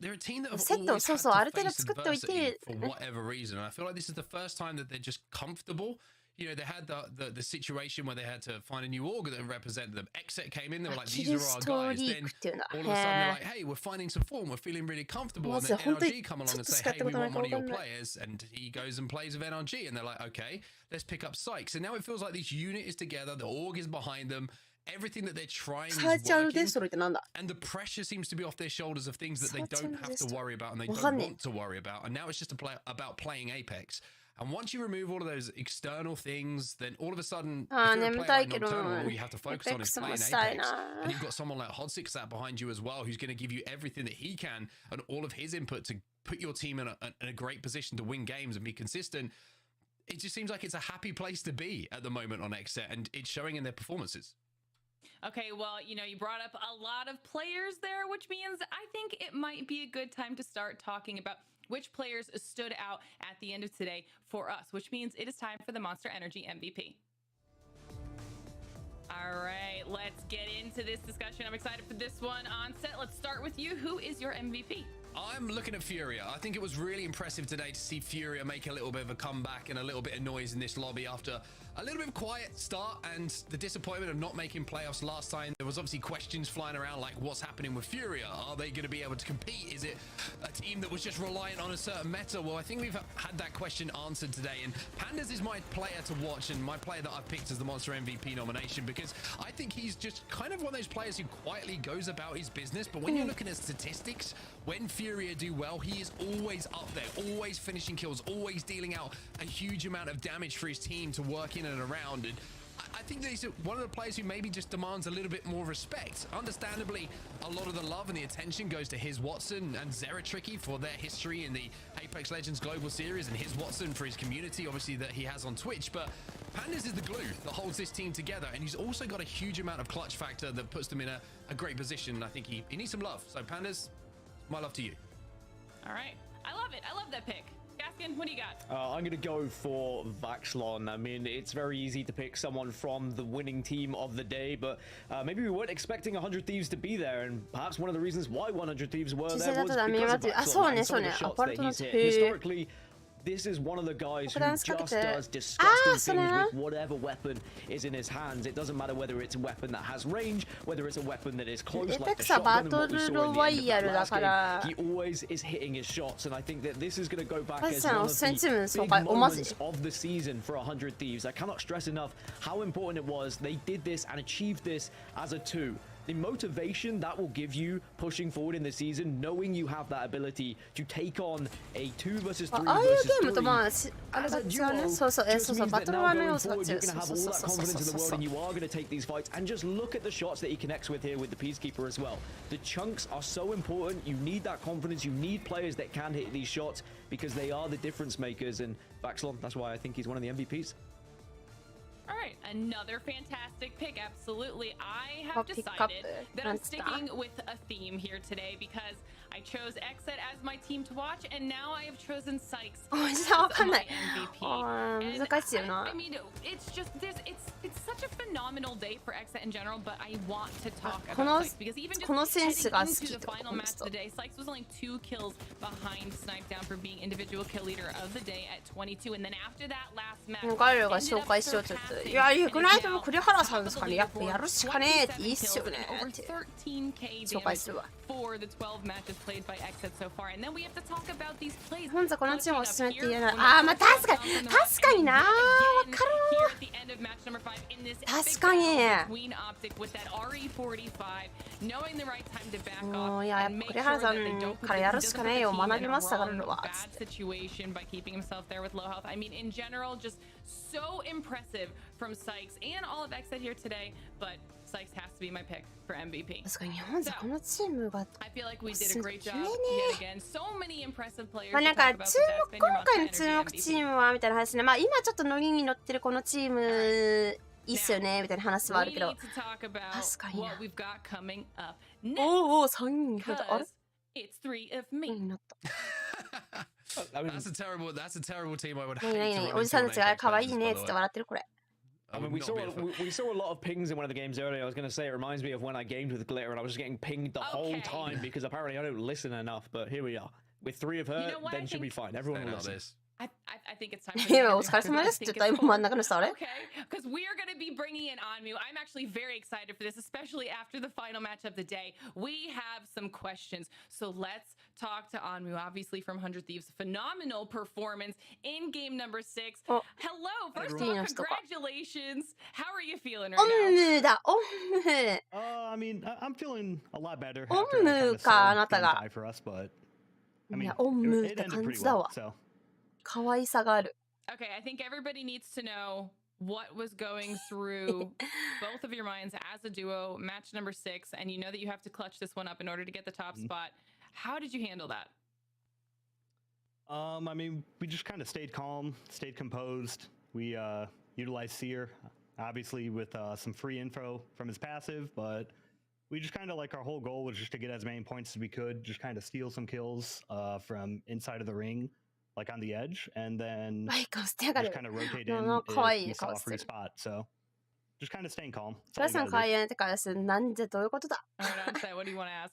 They're a team that have セット always そう had そうある to 程度 face 作っておい adversity て for whatever reason. And I feel like this is the first time that they're just comfortable. You know, they had the situation where they had to find a new org that represented them. Exit came in, they were like, these are our guys. Then all of a sudden they're like, hey, we're finding some form, we're feeling really comfortable. And then NRG come along and say, hey, we want one of your players. And he goes and plays with NRG. And they're like, okay, let's pick up Sykes. And now it feels like this unit is together, the org is behind them. Everything that they're trying is working, and the pressure seems to be off their shoulders of things that they don't have to worry about and they don't want to worry about. And now it's just about playing Apex. And once you remove all of those external things, then all of a sudden, if you're a player like Nocturnal, all you have to focus on is playing Apex. And you've got someone like Hodsix sat behind you as well, who's going to give you everything that he can and all of his input to put your team in a great position to win games and be consistent. It just seems like it's a happy place to be at the moment on XSET, and it's showing in their performances. Okay, well, you know, you brought up a lot of players there, which means I think it might be a good time to start talking about which players stood out at the end of today for us, which means it is time for the Monster Energy MVP. All right, let's get into this discussion. I'm excited for this one. On set, let's start with you. Who is your MVP? I'm looking at Furia. I think it was really impressive today to see Furia make a little bit of a comeback and a little bit of noise in this lobby after a little bit of quiet start and the disappointment of not making playoffs last time. There was obviously questions flying around like, what's happening with Furia? Are they going to be able to compete? Is it a team that was just reliant on a certain meta? Well, I think we've had that question answered today, and Pandas is my player to watch and my player that I've picked as the Monster MVP nomination, because I think he's just kind of one of those players who quietly goes about his business, but when you're looking at statistics, when Furia do well, he is always up there, always finishing kills, always dealing out a huge amount of damage for his team to work in and around. And I think that he's one of the players who maybe just demands a little bit more respect. Understandably, a lot of the love and the attention goes to His Watson and Zeratricky for their history in the Apex Legends Global Series, and His Watson for his community, obviously, that he has on Twitch. But Pandas is the glue that holds this team together, and he's also got a huge amount of clutch factor that puts them in a great position. I think he needs some love. So Pandas, my love to you. All right. I love it. I love that pick. Gaskin, what do you got? I'm going to go for Vaxlon. I mean, it's very easy to pick someone from the winning team of the day, but maybe we weren't expecting 100 Thieves to be there, and perhaps one of the reasons why 100 Thieves were there was because of Vaxlon and some of the shots that he's hit. Historically, This is one of the guys who 爆弾仕掛 just けて does disgusting それ things な with whatever weapon is in his hands. It doesn't matter whether it's a weapon that has range, whether it's a weapon that is close like the APEX は shotgun and バ what ト we ル saw ロ in ワ the end イ of ヤ that ルだ last か game. ら He always is hitting his shots, and I think that this is going to go back マ as ジさん one お of っさんチー the ム紹 big 介おマジ moments of the season for 100 Thieves. I cannot stress enough how important it was. They did this and achieved this as a 2. The motivation that will give you pushing forward in the season, knowing you have that ability to take on a 2 versus 3 ああいう versus ゲームと 3. まああれが As a 違うね duo, そうそう just そうそう means バ that トル now ワンの going 要素が forward, 強 you're い going to そう have そう all そう that そう confidence in そ the う world, そう and you are going to take these fights. And just look at the shots that he connects with here with the Peacekeeper as well. The chunks are so important. You need that confidence. You need players that can hit these shots because they are the difference makers. And Baxlon, that's why I think he's one of the MVPs. All right, another fantastic pick. Absolutely. I have I'll pick up decided the that I'm Monster. sticking with a theme here today because I chose Exit as my team to watch, and now I have chosen Sykes あ as じゃあわかんな my い MVP. あー And 難しいよな I mean, it's just it's such a phenomenal day for Exit in general, but I want to talk この about Sykes because even この just 選手が好 heading き into って the こと final この match 人 today, Sykes was only 2 kills behind Snipedown for being individual kill leader of the day at 22, and then after that last match, ガルが紹介しようって言っていやよくないとも栗原さんですからやっぱやるしかねえっていいっすよねって紹介するわ for the 12 matches played by Exit so far, and then we have to talk about these plays. 本座このチームおすすめって言えないあーまあ確かになわかる確かにもういややっぱ栗原さんからやるしかねえよ学びましたからは by keeping himself there with low health. I mean, in general, just so impressive from Sykes and all of Exit here today, but Sykes has to be my pick for MVP. 確かに日本座このチームが I feel like we did a great job すげえね yet again. So many impressive players. まあなん to か talk about 注 the 目 best 今 Benjamin 回の Rock 注 Energy 目 MVP. チームはみたいな話ねまあ今ちょっとノリに乗ってるこのチームいいっすよねみたいな話はある We けど need to talk about 確かにな what we've got coming up おお next. 3人に増えたあれ Because it's 3 of 3 me. になった That's a terrible team. I would 何 hate 何 to 何 run おじさん into た an ちが Apex 可愛い Legends, ね by っ the つって way. 笑ってるこれ I I mean, would we not saw be a fan. we saw a lot of pings in one of the games earlier. I was going to say it reminds me of when I gamed with Glitter and I was just getting pinged the whole Okay. time because apparently I don't listen enough. But here we are with 3 of her. You know what? Then I she'll be think- fine. Everyone will Staying out listen. this. I think it's time for 今 the お疲れ様ですって言った今真ん中の人あれ Okay, because we are going to be bringing in Onmu. I'm actually very excited for this, especially after the final match of the day. We have some questions, so let's talk to Onmu. Obviously, from 100 Thieves, phenomenal performance in game number 6. Oh. Hello, first of Everyone. all, congratulations. How are you feeling オ right ン now? ムだオンム I mean, I'm feeling a lot better. Oh, after I kinda ka, slowed anata game ga. by for us, but I い mean, やオンムっ it て ended 感 pretty じだ well. わ So 可愛さがある Okay, I think everybody needs to know what was going through both of your minds as a duo, match number 6, and you know that you have to clutch this one up in order to get the top spot. How did you handle that? I mean, we just kind of stayed calm, stayed composed. We utilized Seer, obviously with some free info from his passive, but we just kind of like our whole goal was just to get as many points as we could, just kind of steal some kills from inside of the ring, like on the edge, and then マイクを捨てやがる just kind of rotate の in の if 可愛い we 顔 saw a して free る spot. So just kind of staying calm. 皆 That's さ all ん you 可 gotta 愛いってからですなんでどういうことだ All right, Onsite, what do you want to ask?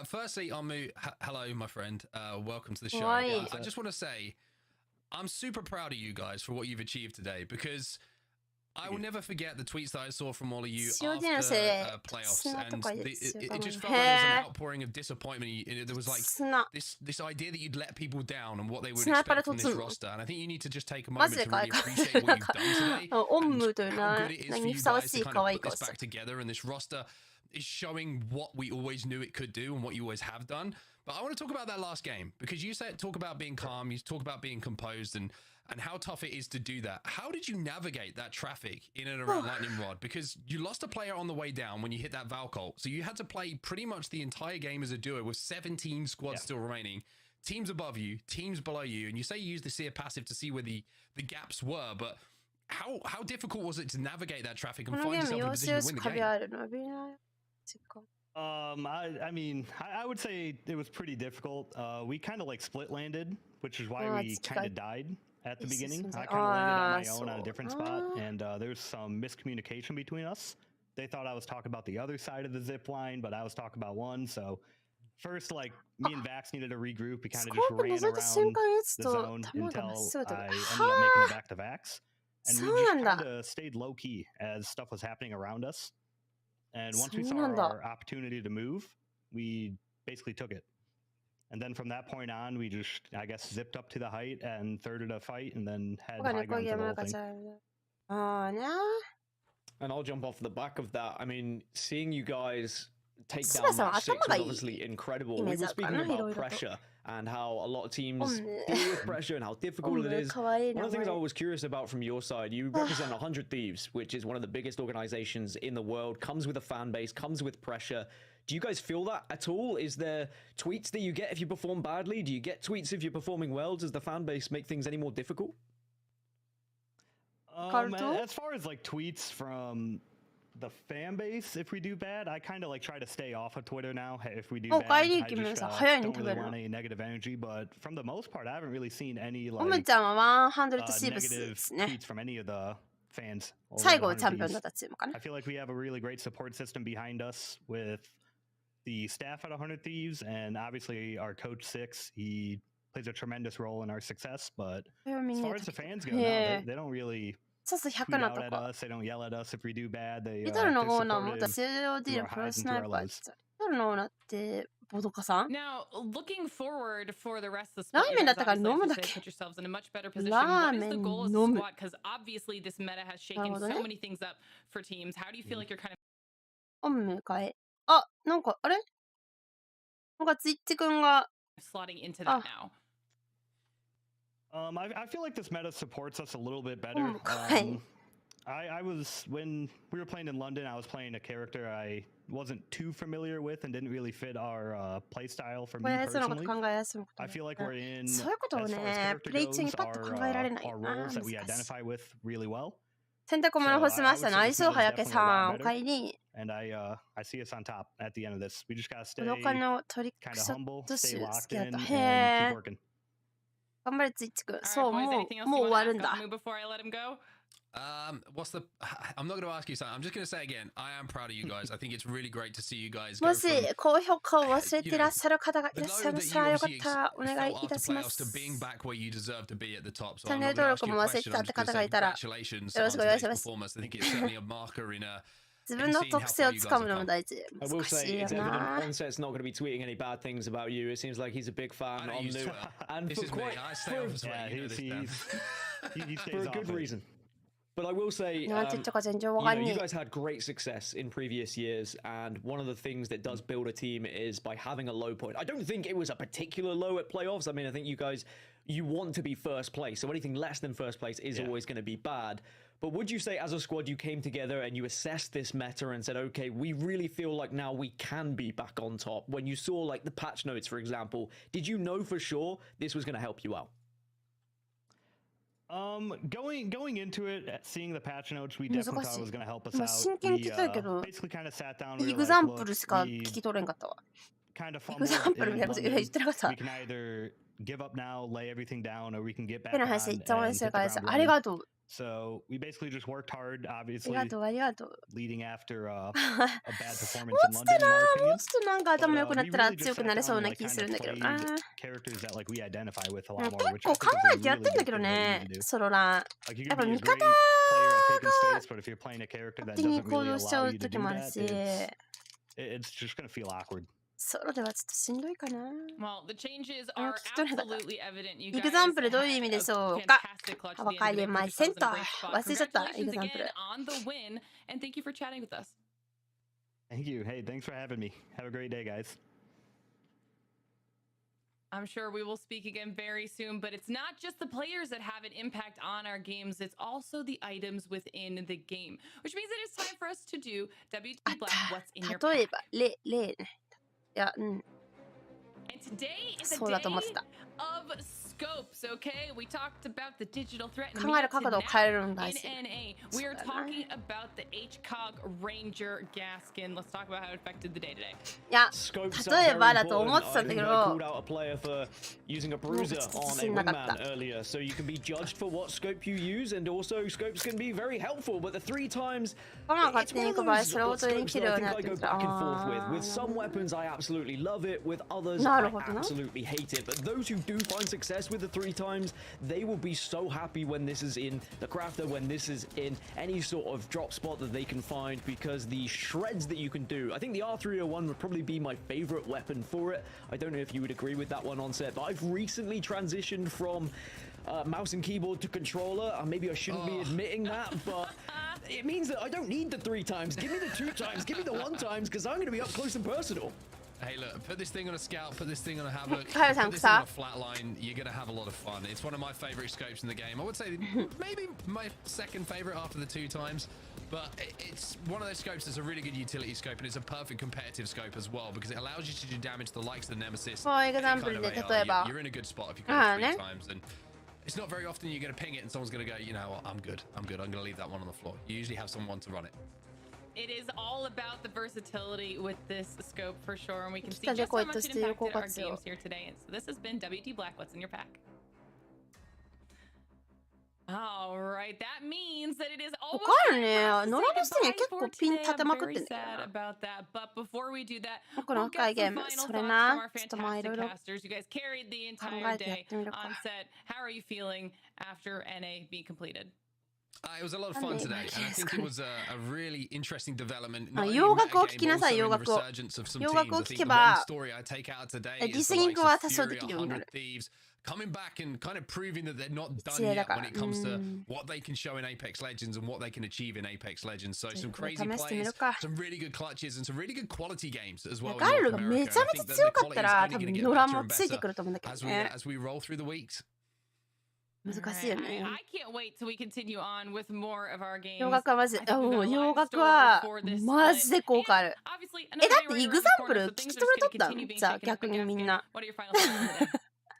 Firstly, Onmu, hello, my friend. Welcome to the show. Why? I just want to say, I'm super proud of you guys for what you've achieved today because I will never forget the tweets that I saw from all of you after 塩電生 playoffs, 砂と and か it ですよ it just へ felt like there was an え outpouring of disappointment. There was like 砂 this idea that you'd let people down and what they would Sniper expect from this突入 roster, and I think you need to just take a マ moment ジで to 可愛 really いか appreciate what you've done today. オン and ムという how 名 good it is for に you ふさわ guys し to い kind 可 of 愛い put 顔 this して back together, and this roster is showing what we always knew it could do and what you always have done. But I want to talk about that last game because you said talk about being calm, you talk about being composed and how tough it is to do that. How did you navigate that traffic in and around Lightning Rod? Because you lost a player on the way down when you hit that Valcolt. So you had to play pretty much the entire game as a duo with 17 squads still remaining. Teams above you, teams below you. And you say you used the Seer passive to see where the gaps were, but how difficult was it to navigate that traffic こ and の find ゲーム yourself in a 要 position 所 to 要 win 所 the 壁 game? あるのびない違う I mean, I would say it was pretty difficult. We kind of like split landed, which is why Oh, we it's kind of like- died at the This is beginning. like- I kind of landed on my Ah, own on a so- different spot, ah. and there's some miscommunication between us. They thought I was talking about the other side of the zip line, but I was talking about one. So first, like, me and Vax needed to regroup. We kind of ス just コープ ran 覗いた around 瞬間打つ the と zone 弾がまっ until すぐ飛ぶ。 I ended up は making it back to Vax. And そ we うな just んだ。 kind of stayed low key as stuff was happening around us. And once we そ saw うなんだ。 our opportunity to move, we basically took it. And then from that point on, we just, I guess, zipped up to the height and thirded a fight and then had 他 high にこう ground いう for the 山 whole 中 thing. ちゃう。ああね。 And I'll jump off the back of that. I mean, seeing you guys take ス down バさん match 6was 頭がいい obviously incredible. イ We メージ were あるか speaking な、いろ about いろと。 pressure and how a lot of お teams め deal with pressure and how お difficult it め is. かわいい One 名 of the things I 前。 was curious about from your side, you represent 100 Thieves, which is one of the biggest organizations in the world, comes with a fan base, comes with pressure. Do you guys feel that at all? Is there tweets that you get if you perform badly? Do you get tweets if you're performing well? Does the fan base make things any more difficult? As far as like tweets from the fan base, if we do bad, I kind of like try to stay off of Twitter now. If we do お bad, 帰り I 行き皆 just さん早いに don't 食べ really る want の。 any negative energy. But from the most part, I haven't really seen any おめ like ちゃんは100シーブスで negative すね。 tweets from any of the fans. over 最 the 後チャン 100ピオンだ Thieves. ったチームかな。 I feel like we have a really great support system behind us with the staff at 100 Thieves, and obviously our coach Six. He plays a tremendous role in our success. But これを見 as に far 行 as った the けど。 fans go, へ no, え。 they don't really そうそう100 tweet な out と at か。 us. They don't yell at us if we do bad. リトル They're のオーナーも元 supportive COD through の our プロ highs ス and ナ through our イパーって lows. 言ってた。リトルのオーナーってボドカさん Now, looking forward for the rest of the ラ split, ーメ you ンだ guys ったから obviously 飲む have だ to け。 say, put yourselves in a much better position. ラー What メ is the ン goal as 飲 a む。 squad? Because obviously this meta has なる shaken ほど so ね。 many things up for teams. How do you feel like you're kind of おめかえ。あ、なんか、あれなんかツイッチくんが、 slotting into that あ、 now? I feel like this meta supports us a little bit お better. めかえ。 I was when we were playing in London. I was playing a character I wasn't too familiar with and didn't really fit our play style for こ me れやつのこと personally. 考えやすいこと I ね。feel like we're in そういうことを as far as ね、 character プレイ中に goes, パッと考えられない our な。 roles 難 that we しい。 identify with really well. 洗濯物 So 干しま I し would たね。 say 愛 this 想 meta is 早け definitely a さ lot ん、おか better, えり。 and I see us on top at the end of this. We just gotta ボドカ stay のトリック kind シ of ョッ humble, ト stay 集好 locked きだった。 in, へ and keep え。 working. 頑張れ、ツイッチくん。 All right, そう、 boys, も anything う、 else も you う終 want わ to るん ask だ。 Mu before I let him go? What's the? I'm not going to ask you something. I'm just going to say again. I am proud of you guys. I think it's really great to see you guys も go し from 高評価を忘れていらっしゃる方がい the らっしゃい low ま that し you たら、よかっ obviously たらお願 felt いいた after しま playoffs to す。 being back where you deserve to be at the top. So チャン I'm ネル not going 登 to ask 録 you も a 忘れて question. た I'm って just going 方 to が say いたら、よ congratulations ろしくお on 願いし today's ます。 performance. I think it's certainly a marker in 自分の seeing how 特性 far を you つ guys かむ have のも come. 大事。 I will 難し say いよ it's evident な。 Onset's not going to be tweeting any bad things about you. It seems like he's a big fan I don't on use the Twitter. and This for is me. quite I stay off as well. Yeah, You know this, Dan. he for stays a off good it. reason. But I will say, なんて言ったか全然わ you か know, ん you ね guys had great success in previous years, and one of the things that does build a team is by having a low point. I don't think it was a particular low at playoffs. I mean, I think you guys, you want to be first place, so anything less than first place is always going to be bad. But would you say as a squad you came together and you assessed this meta and said, okay, we really feel like now we can be back on top? When you saw like the patch notes, for example, did you know for sure this was going to help you out? Going into it, seeing the patch notes, we definitely thought it was going to help us まあ out. 真剣に聞いてたけど、 Basically kind of sat down. エ We グ were ザ like, ンプル look, しか we 聞き取れんかったわ。 kind of エグ fumbled ザンプル in みたいなこと言 London. ってなかった We。can either give up now, lay everything down, or we can get back ペの on 配信 and いっちゃ応援 hit してる the からです。 ground あり running. がとう。 So we basically just worked hard, あり obviously, がとう、ありがとう。 leading after a bad も performance う in ちょっ London, と in な、 our もう opinion. ちょっとなんか頭良くな We ったら really 強 just く sat なれそう down な and 気 like するん kind だ of けどな。 played characters that like we identify with a なん lot か more, 結 which 構 I 考 think え is て a やって really んだけ good ど thing that we ね、 need to do. ソロラン。 Like you やっ can ぱ be a 味 great 方 player at taking space, but if you're playing a character 勝 that 手に doesn't 行 really 動しちゃ allow う you to 時 do もある that, し、 it's just gonna feel awkward. ソロではちょっとしんどいかな。 Well, the changes あ、 are 聞き取れなかった。 absolutely evident. You エ guys グザンプルどういう意 had 味で a しょうか。 fantastic clutch わ at the か end り of the day. ま Put せん yourselves と。 in a great spot. 忘れちゃった、エグ Congratulations ザンプ again ル。 on the win, and thank you for chatting with us. Thank you. Hey, thanks for having me. Have a great day, guys. I'm sure we will speak again very soon, but it's not just the players that have an impact on our games, it's also the items within the game, which means it is time for us to do WT あっ Black た。 What's in Your 例え Pack. ば、例ね。いや、うん。 And today is a そうだと思って day た。 of scopes, okay? We talked about the digital threat. 考える角度を変えるの大事。 In NA, we are talking about the HCOG Ranger gas skin. Let's talk about how it affected the day today. いや、例えばだと思ってたんだけど、 using a bruiser on a wingman earlier, so you can be judged for what scope you use, and also scopes can be very helpful. But the 3 times, it's one of those scopes that I think I go back and forth with. With some weapons, I absolutely love it. With others, I absolutely hate it. But those who do find success with the 3 times, they will be so happy when this is in the crafter, when this is in any sort of drop spot that they can find, because the shreds that you can do. I think the R301 would probably be my favorite weapon for it. I don't know if you would agree with that one on set, but I've recently transitioned from mouse and keyboard to controller. Maybe I shouldn't be admitting that, but it means that I don't need the 3 times. Give me the 2 times, give me the 1 times, because I'm going to be up close and personal. Hey, look, put this thing on a scout, put this thing on a havoc, put this thing on a flatline, you're going to have a lot of fun. It's one of my favorite scopes in the game. I would say maybe my second favorite after the 2 times, but it's one of those scopes that's a really good utility scope, and it's a perfect competitive scope as well, because it allows you to do damage to the likes of the Nemesis. Kind of AR, you're in a good spot if you go 3 times, and it's not very often you're going to ping it and someone's going to go, you know what, I'm good, I'm going to leave that one on the floor. You usually have someone to run it. It is all about the versatility with this scope for sure, and we can see just how much it impacted our games here today. And so this has been WT Black. What's in your pack? All right, that means that it is almost very sad about that. But before we do that, we'll get some final thoughts from our fantastic casters. You guys carried the entire day on set. How are you feeling after NA being completed? It was a lot of fun today, and I think it was a really interesting development. 洋楽を聴きなさい、洋楽を。洋楽を聴けば、リスニングは多少できるようになる。Coming back and kind of proving that they're not done yet when it comes to what they can show in Apex Legends and what they can achieve in Apex Legends. So some crazy plays, some really good clutches, and some really good quality games as well. ガルルがめちゃめちゃ強かったら、多分ノラもついてくると思うんだけどね。As we roll through the weeks. 難しいよね。I can't wait till we continue on with more of our games. 洋楽はマジで、洋楽はマジで効果ある。だってイグザンプル聞き取れとったの？じゃあ逆にみんな。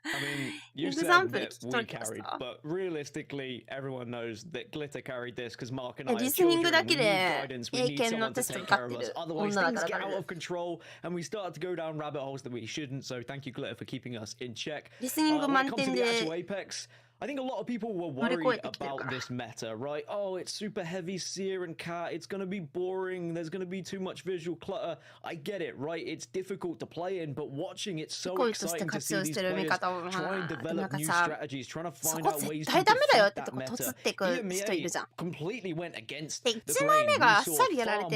I mean, you said that we carried, but realistically, everyone knows that Glitter carried this because Mark and I are children and we need guidance. We need someone to take care of us. Otherwise, things get out of control and we start to go down rabbit holes that we shouldn't. So thank you, Glitter, for keeping us in check. When it comes to the actual Apex, I think a lot of people were worried about this meta, right? Oh, it's super heavy Seer and Cat. It's going to be boring. There's going to be too much visual clutter. I get it, right? It's difficult to play in, but watching it's so exciting to see these players try and develop new strategies, trying to find out ways to defeat that meta. EMEA completely went against the grain. We saw far more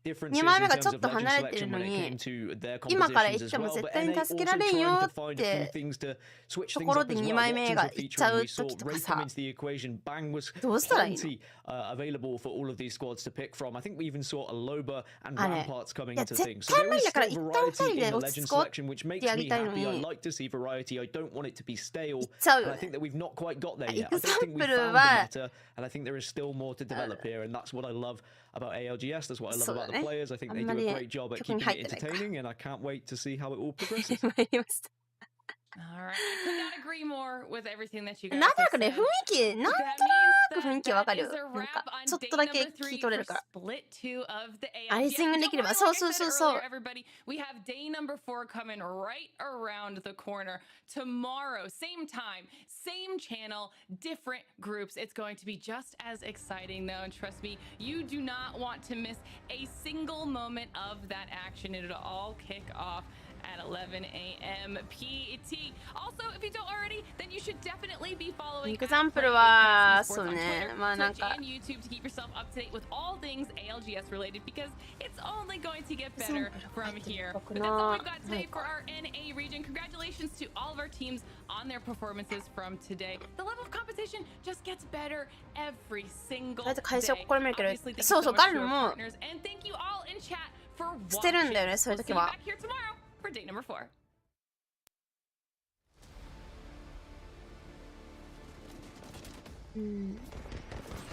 differences in terms of legend selection when it came to their compositions as well. But NA also trying to find a few things to switch things up as well. What was a feature we saw Ray come into the equation. Bang was plenty available for all of these squads to pick from. I think we even saw Aloba and Ramparts coming into things. So there is still variety in the legend selection, which makes me happy. I like to see variety. I don't want it to be stale. And I think that we've not quite got there yet. I don't think we've found the meta, and I think there is still more to develop here. And that's what I love about ALGS. That's what I love about the players. I think they do a great job at keeping it entertaining, and I can't wait to see how it all progresses. All right, I could not agree more with everything that you guys なんとなくね、雰囲気、なんとなく雰囲気わかるよ。なんか、ちょっとだけ聞き取れるから。アリシングできれば、そうそうそうそう。We have day number 4 coming right around the corner. Tomorrow, same time, same channel, different groups. It's going to be just as exciting though, and trust me, you do not want to miss a single moment of that action. It'll all kick off at 11 a.m. PET. Also, if you don't already, then you should definitely be following Example はそうね、まあなん Twitch か and YouTube to keep yourself up to date with all things ALGS related, because it's only going to get better from here. But that's all we've got today for our NA region. Congratulations to all of our teams on their performances from today. The level of competition just gets better every single day. Obviously, thank you so much to our partners, and thank you all in chat for watching. してるんだよね、そういう We'll see 時 you は。 back here tomorrow for day number 4.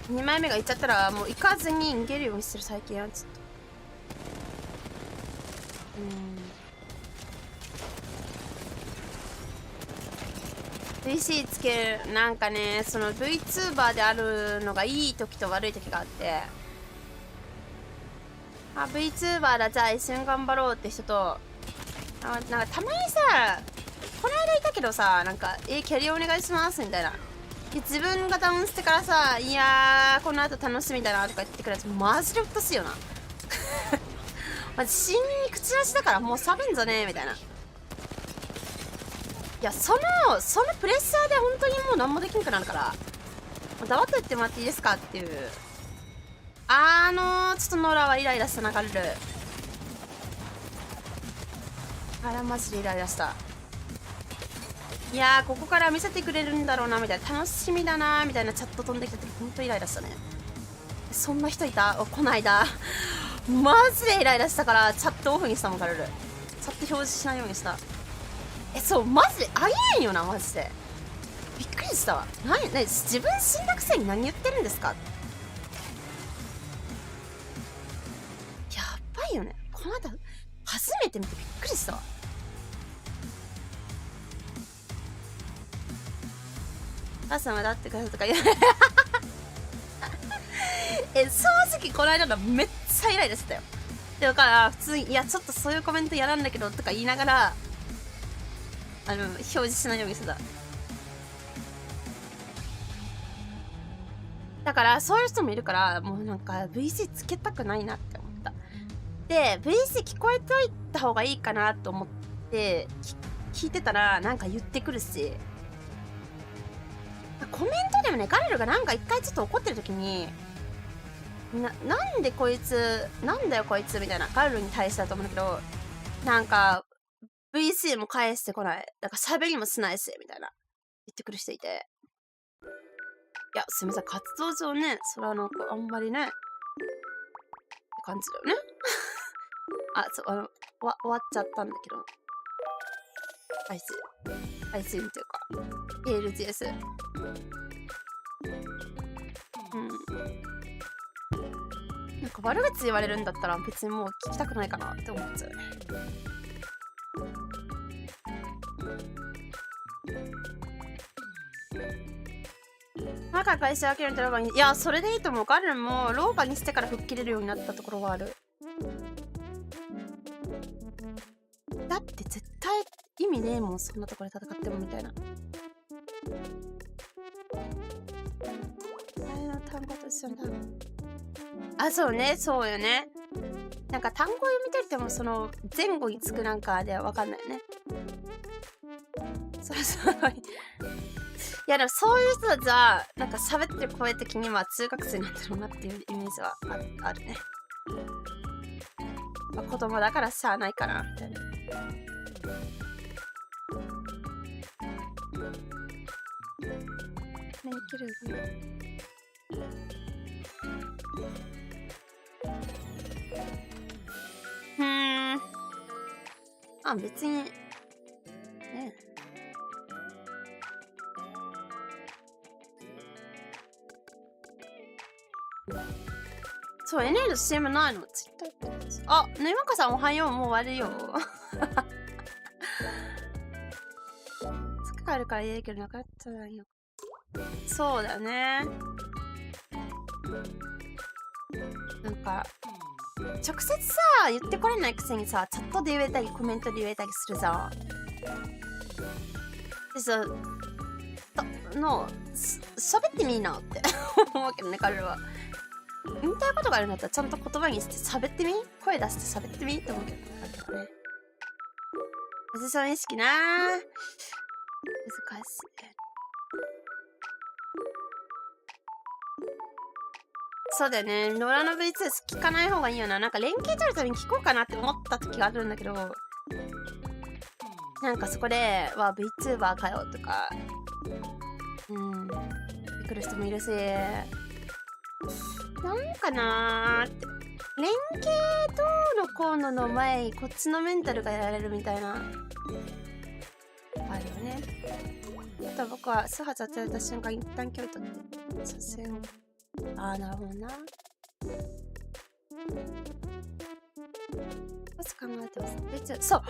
2枚目がいっちゃったらもう行かずに逃げるようにする最近はずっと。VC つける、なんかね、その VTuber であるのがいい時と悪い時があって、あ、VTuber だ、じゃあ一緒に頑張ろうって人と、なんかたまにさ、この間いたけどさ、なんか、キャリアお願いしますみたいな。自分がダウンしてからさ、いやー、この後楽しみだなとか言ってくるやつ、マジでうっとしいよな。マジ、死に口なしだから、もう喋んぞねーみたいな。いや、そのプレッシャーで本当にもう何もできんくなるから、黙って言ってもらっていいですかっていう。ちょっとノーラはイライラしたな、ガルル。あれはマジでイライラした。いやー、ここから見せてくれるんだろうな、みたいな。楽しみだな、みたいなチャット飛んできた時、ほんとイライラしたね。そんな人いた？こないだ。マジでイライラしたから、チャットオフにしたもん、ガルル。チャット表示しないようにした。そう、マジでありえんよな、マジで。びっくりしたわ。自分死んだくせに何言ってるんですか？やばいよね。この間、初めて見てびっくりしたわ。母さんはだってくださいとか言う。正直この間のめっちゃイライラしてたよ。だから普通に、いやちょっとそういうコメントやらんだけどとか言いながら、表示しないようにしてた。だからそういう人もいるから、もうなんか VC つけたくないなって思った。で VC 聞こえといた方がいいかなと思って聞いてたら、なんか言ってくるし、コメントでもね、ガルルがなんか一回ちょっと怒ってる時に、なんでこいつ、なんだよこいつみたいな、ガルルに対してだと思うんだけど、なんか VC も返してこない、なんか喋りもしないしみたいな言ってくる人いて、いやすみません、活動上ね、それはなんかあんまりねって感じだよね。そう、終わっちゃったんだけど、配信っていうか ALGS、なんか悪口言われるんだったら別にもう聞きたくないかなって思っちゃうね。なんか会社開けるとローバに、いやそれでいいと思う。ガルもローバにしてから吹っ切れるようになったところはある。だって絶対意味ねえもん、そんなところで戦ってもみたいな。あれの単語と一緒だ。そうね、そうよね。なんか単語読み取ってもその前後につくなんかでは分かんないよね。そういやでもそういう人たちはなんか喋ってる声的には中学生なんだろうなっていうイメージはあるね。子供だからしゃあないかなみたいな。別にね。そう、NA の CM ないの？ツイッターって。ねまかさんおはよう、もう終わるよ。つかあるから言えるけどなかったらいいよ。そうだね。なんか直接さ言ってこれないくせにさ、チャットで言えたりコメントで言えたりするじゃん。でさ、喋ってみーなって思うけどね、彼らは。言いたいことがあるんだったらちゃんと言葉にして喋ってみ、声出して喋ってみって思うけどね、彼らはね。ポジション意識なー、難しい。そうだよね。野良の V2 聞かない方がいいよな。なんか連携取るために聞こうかなって思った時があるんだけど、なんかそこでVTuber かよとか来る人もいるし、なんかなーって連携どうのこうのの前にこっちのメンタルがやられるみたいなあるよね。あと僕は素肌やれた瞬間一旦距離取って撮影を、なるほどな。少し考えてます。そう、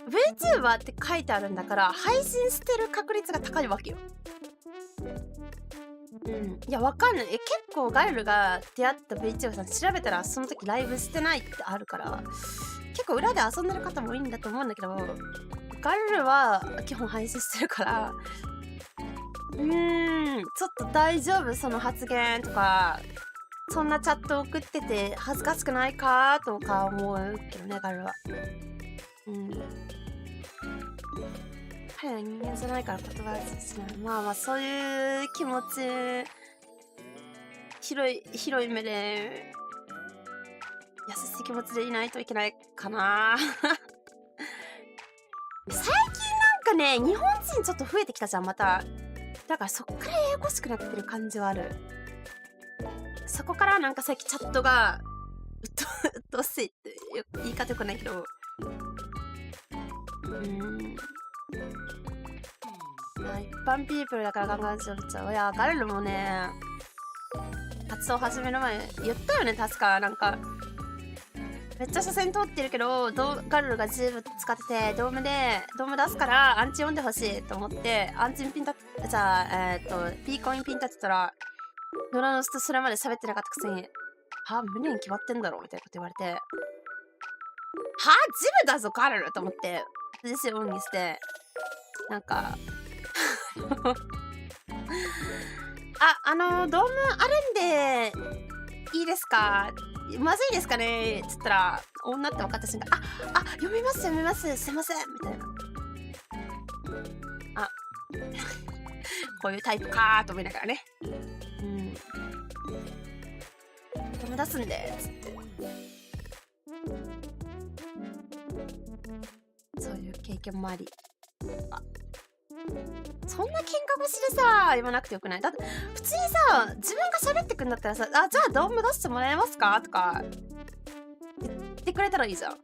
VTuber って書いてあるんだから配信してる確率が高いわけよ。いやわかんない。結構ガルルが出会った VTuber さん調べたらその時ライブしてないってあるから結構裏で遊んでる方も多いんだと思うんだけど、ガルルは基本配信してるからちょっと大丈夫その発言とか、そんなチャット送ってて恥ずかしくないかとか思うけどね、ガルルは。彼は人間じゃないから言葉はしない。まあそういう気持ち、広い目で優しい気持ちでいないといけないかな。最近なんかね、日本人ちょっと増えてきたじゃん、また。だからそっからややこしくなってる感じはある。そこからなんか最近チャットがうっとうしいって言い方よくないけど、一般ピープルだから考えちゃう。いや、ガルルもね、活動始める前言ったよね、確か。なんかめっちゃ写真撮ってるけど、ガルルが10部使ってて、ドーム出すからアンチ読んでほしいと思って、アンチピン立て、じゃあ、P コインピン立てたら、ドラの人それまで喋ってなかったくせに、無念決まってんだろみたいなこと言われて、ジムだぞガルルと思って、私オンにして、なんか、ドームあるんで、いいですかまずいですかねっつったら、女って分かった瞬間、読みます、すいませんみたいな。こういうタイプかーと思いながらね。ドーム出すんで、つって。そういう経験もあり。そんな喧嘩腰でさ言わなくてよくない？だって普通にさ自分が喋ってくんだったらさ、じゃあドーム出してもらえますかとか言ってくれたらいいじゃん。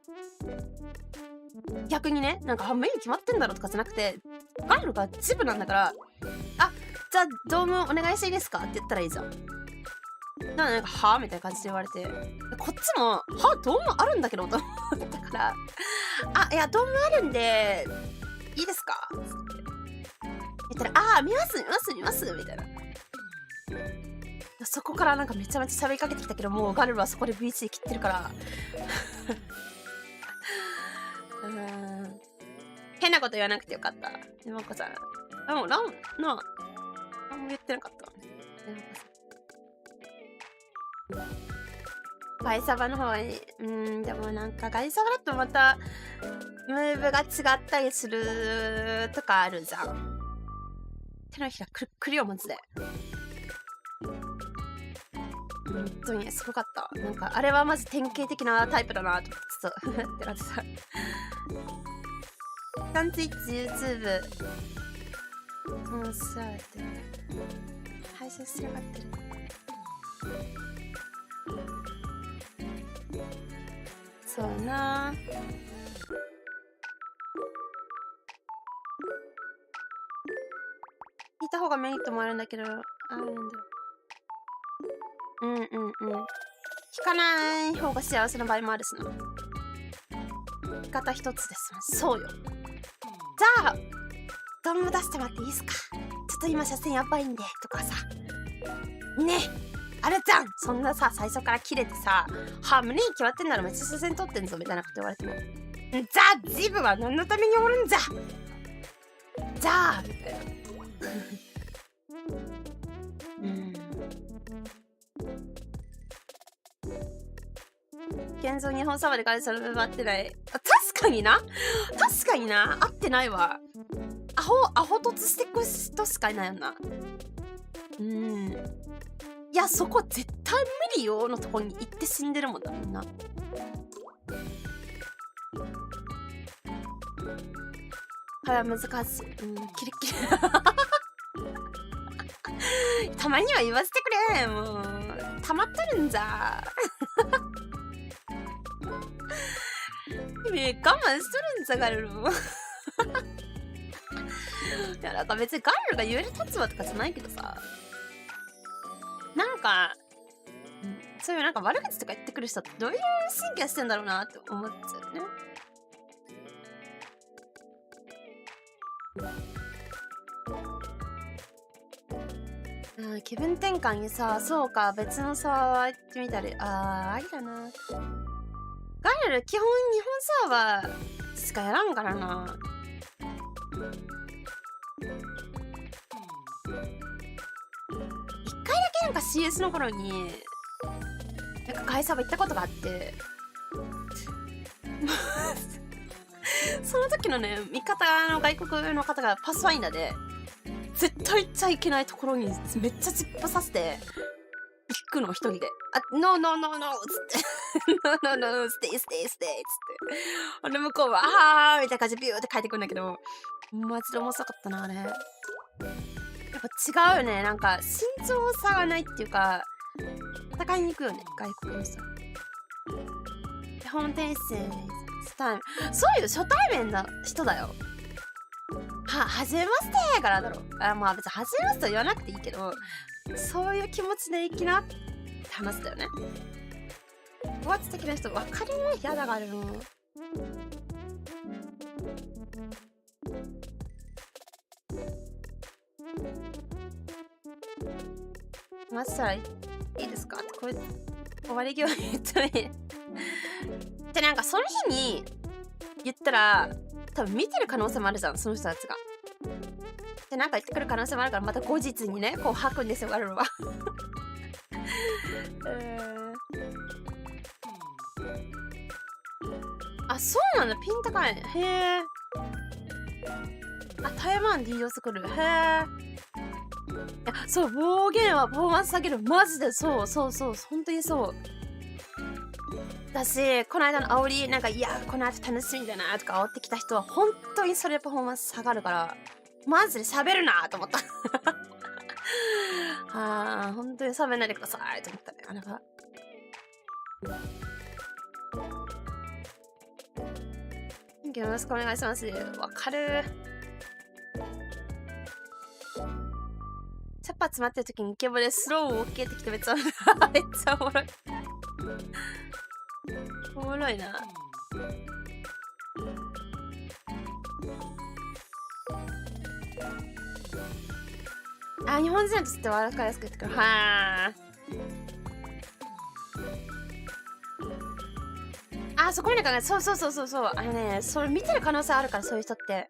逆にね、なんかメイン決まってんだろとかじゃなくて、ガルルがジムなんだから、じゃあドームお願いしていいですかって言ったらいいじゃん。なんかみたいな感じで言われて、こっちもドームあるんだけどと思ったから、いやドームあるんでいいですかって言ったら、見ますみたいな。そこからなんかめちゃめちゃ喋りかけてきたけど、もうガルルはそこで VC 切ってるから変なこと言わなくてよかった。でもこさん何も言ってなかった。ガイサバの方がいい。でもなんかガイサバだとまたムーブが違ったりするとかあるじゃん。手のひらくるくるよマジで。本当にすごかった。なんかあれはマジ典型的なタイプだなと思って、ちょっとってなってさ。サンツイッチ YouTube そうやって配信しやがってる。そうな。聞いた方がメリットもあるんだけど、あるんだ。聞かない方が幸せな場合もあるしな。聞き方一つですもん。そうよ。じゃあドーム出してもらっていいですか？ちょっと今写真やばいんでとかさ。ねあるじゃん。そんなさ最初から切れてさ、胸に決まってんならめっちゃ写真撮ってんぞみたいなこと言われても、じゃあジブは何のためにおるんじゃじゃあみたいな現像日本様で彼氏の部分合ってない。確かにな合ってないわ。アホ突してく人しかいないよな。いやそこ絶対無理よのとこに行って死んでるもんだみんな。難しい。キリキリたまには言わせてくれ。もう溜まってるんじゃ我慢しとるんじゃガルルもいやなんか別にガルルが言える立場とかじゃないけどさ、なんかそういうなんか悪口とか言ってくる人ってどういう神経してんだろうなって思っちゃうね。気分転換にさ、そうか、別のサーバー行ってみたり、ありだな。ガルル、基本日本サーバーしかやらんからな。一回だけなんか CS の頃に、なんか外サーバー行ったことがあって、その時のね、味方の外国の方がパスファインダーで、絶対行っちゃいけないところにめっちゃ突っ走って、行くの一人で。ノーノーノーノーつって。ノーノーノー、ステイステイステイつって。あれ向こうは、みたいな感じでビューって帰ってくるんだけど、マジで面白かったな、あれ。やっぱ違うよね。なんか、身長差がないっていうか、戦いに行くよね、外国の人。基本転生、初対面。そういう初対面の人だよ。はじめましてからだろ。まあ別にはじめましてと言わなくていいけど、そういう気持ちでいきなって話したよね。高圧的な人分かるね。嫌だがあるの。マスターいいですかってこれ終わり際に言ったらいい。でなんかその日に言ったら多分見てる可能性もあるじゃん、その人たちが。でなんか言ってくる可能性もあるからまた後日にねこう吐くんですよ、ガルルは。あ、そうなんだ、ピン高い。へえ。あ、台湾 D を作る。へえ。いや、そう、暴言はパフォーマンス下げる。マジでそうそうそう、本当にそう。だし、この間の煽り、なんか、いや、この後楽しみだなとか煽ってきた人は、本当にそれパフォーマンス下がるから、マジで喋るなと思った。本当に喋んないでくださいと思ったね、あれは。よろしくお願いします。わかる。チャッパ詰まってる時にイケボでスローを受けてきてめっちゃめっちゃおもろい。おもろいな。あ、日本人としては分かりやすく言ってくる。はあ、そこになんかね、そうそうそうそうそう、それ見てる可能性あるから、そういう人って。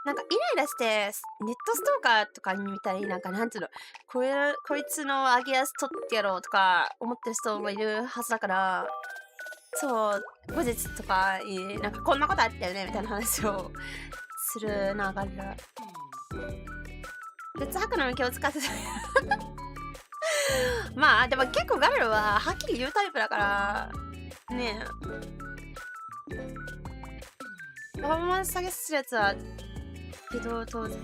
なんかイライラして、ネットストーカーとかに見たり、なんかなんていうの、こいつのアゲアス取ってやろうとか思ってる人もいるはずだから、そう、後日とか、なんかこんなことあったよねみたいな話をするな、ガルル。別吐くのに気を使ってた。まあ、でも結構ガルルははっきり言うタイプだから、ねえ。パフォーマンス下げするやつは、けど、当然。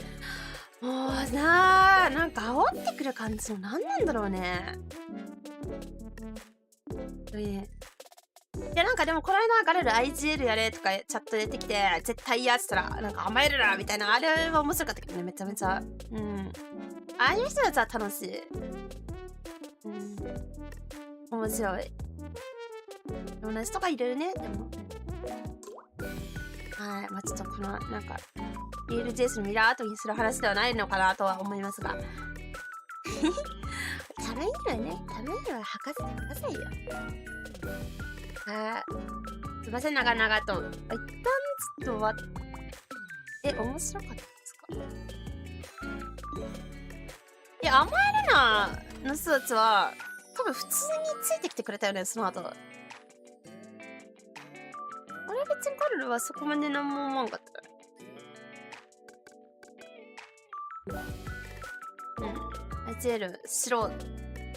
もうなんか煽ってくる感じの何なんだろうね。いやなんかでもこの間ガルル IGL やれとかチャット出てきて絶対嫌って言ったらなんか甘えるなみたいな、あれは面白かったけどね、めちゃめちゃ。ああいう人たちは楽しい。面白い。同じ人がいるね、でも。はい、まあちょっとこのなんか ALGS のミラーアートにする話ではないのかなとは思いますが。ためにはね、ためには吐かせてくださいよ。すいません、長々と。一旦ちょっと面白かったですか？いや、甘えるなの人たちは、多分普通についてきてくれたよね、その後。あれ別にガルルはそこまで何も思わんかった。IGL、白。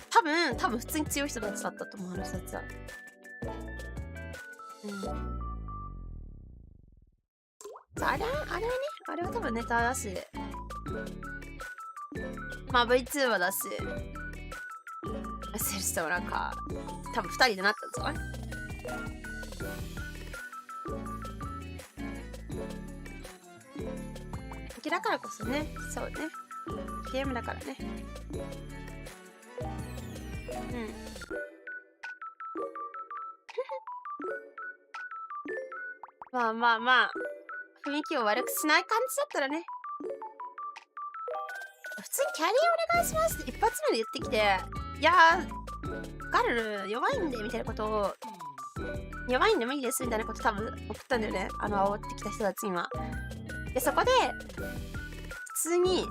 多分普通に強い人たちだったと思う、あの人たちは。あれは多分ネタだし、まあ Vtuber だし、セルしてもなんか多分2人でなったんじゃない？だからこそね、そうね、ゲームだからね。まあまあまあ、雰囲気を悪くしない感じだったらね、普通にキャリーお願いしますって一発目で言ってきて、いやー、ガルル弱いんでみたいなことを、弱いんで無理ですみたいなこと多分送ったんだよね。煽ってきた人たちには。で、そこで、普通に、じ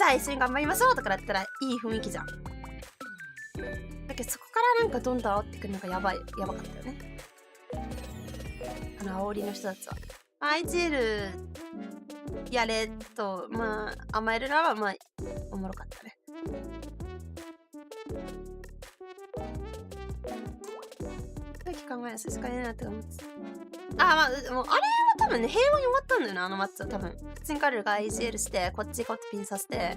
ゃあ一緒に頑張りましょうとかだったらいい雰囲気じゃん。だけどそこからなんかどんどん煽ってくるのがやばかったよね。煽りの人たちは。IGL やれと、まあ、甘えるのはまあ、おもろかったね。考えなさいしかねえなって思って。まあ、でもあれは多分ね、平和に終わったんだよな、マッチは多分。普通にガルルが IGL して、こっちピンさせて。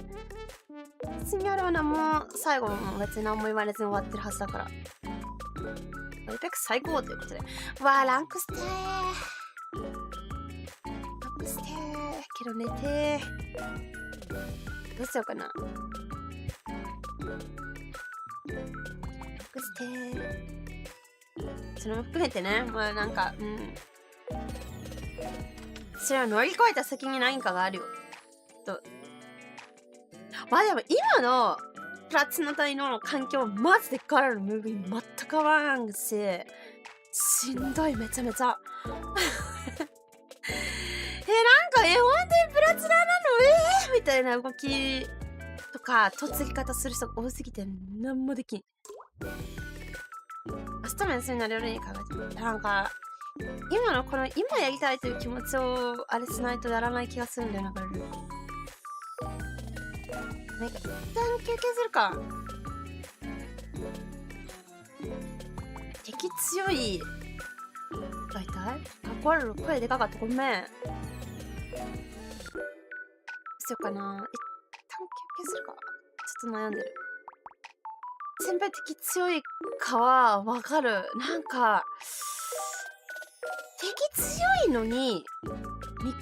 普通にあれは何も、最後も別に何も言われずに終わってるはずだから。エイペックス最高ということで。ランクステー。ランクステー。けど寝てー。どうしようかな。ランクステー。それも含めてね、まあなんか、それを乗り越えた先に何かがあるよ。と。まあでも今のプラチナ隊の環境マジでガルルのムービー全く変わらんし、しんどいめちゃめちゃ。なんか本当にプラチナなのみたいな動きとか、嫁ぎ方する人が多すぎて何もできん。明日も休みになるように考えてなんか今やりたいという気持ちをあれしないとやらない気がするんだよな。なんか一旦休憩するか。敵強い。大体ガルル声でかかった。ごめん。どうしようかな。一旦休憩するか。ちょっと悩んでる。先輩敵強いかはわかる。なんか敵強いのに味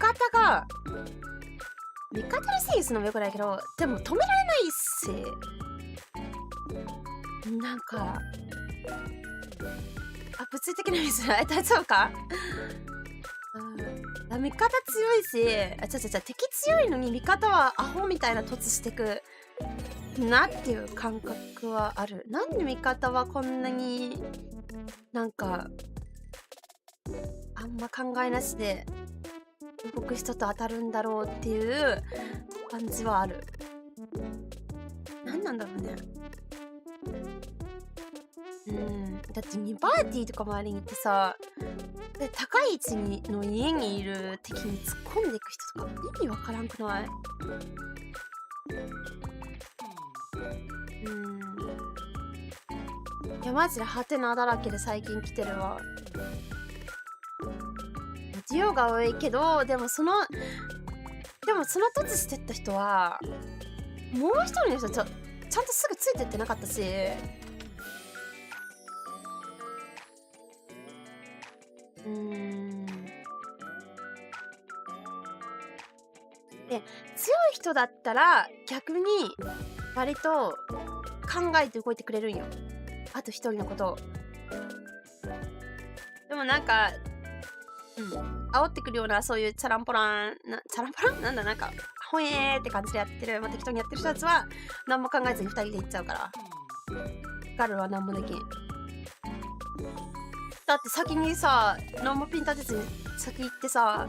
方に制御するのもよくないけど、でも止められないし、なんか物理的なミス大丈夫か？味方強いし、敵強いのに味方はアホみたいな突してくなっていう感覚はある。なんで味方はこんなになんかあんま考えなしで動く人と当たるんだろうっていう感じはある。なんなんだろうね。だって2パーティーとか周りにいてさ、で高い位置の家にいる敵に突っ込んでいく人とか意味わからんくない？いやマジでハテナだらけで最近来てるわ。デュオが多いけど、でもその突してった人はもう一人の人ちゃんとすぐついてってなかったし、で強い人だったら逆に割と考えて動いてくれるんよ、あと一人のことを。でもなんか煽ってくるようなそういうチャランポランなんだ、なんかほえーって感じでやってる、適当にやってる人たちは何も考えずに2人で行っちゃうから、ガルは何もできん。だって先にさ、何もピン立てずに先行ってさ、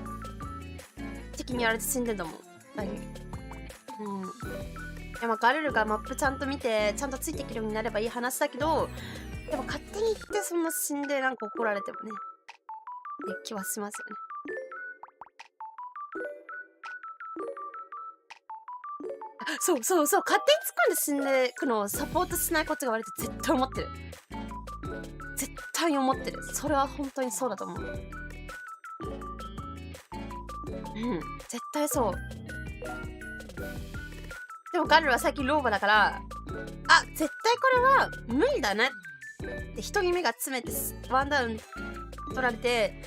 敵にやられて死んでんだもん。いやまあガルルがマップちゃんと見てちゃんとついていけるようになればいい話だけど、でも勝手に行ってそんな死んでなんか怒られてもねって気はしますよね。そう勝手に突っ込んで死んでいくのをサポートしないこっちが悪いって絶対思ってる。絶対に思ってる。それは本当にそうだと思う。絶対そう。でもガルルは最近老婆だから、絶対これは無理だねって一人目が詰めてワンダウン取られて、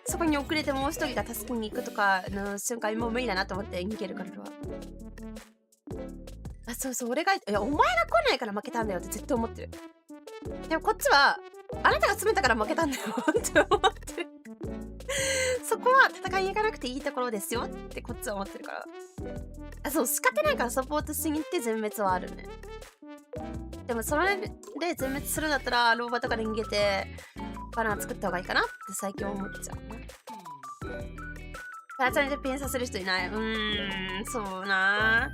そこに遅れてもう一人が助けに行くとかの瞬間にもう無理だなと思って逃げるガルルは。俺がお前が来ないから負けたんだよって絶対思ってる。でもこっちはあなたが詰めたから負けたんだよって思ってる。そこは戦いに行かなくていいところですよってこっちは思ってるから。あ、そう、仕方ないからサポートしに行って全滅はあるね。でもそれで全滅するんだったら、老婆とかで逃げて、バナナ作った方がいいかなって最近思っちゃうな。ガチャにでピンさせる人いない。そうな。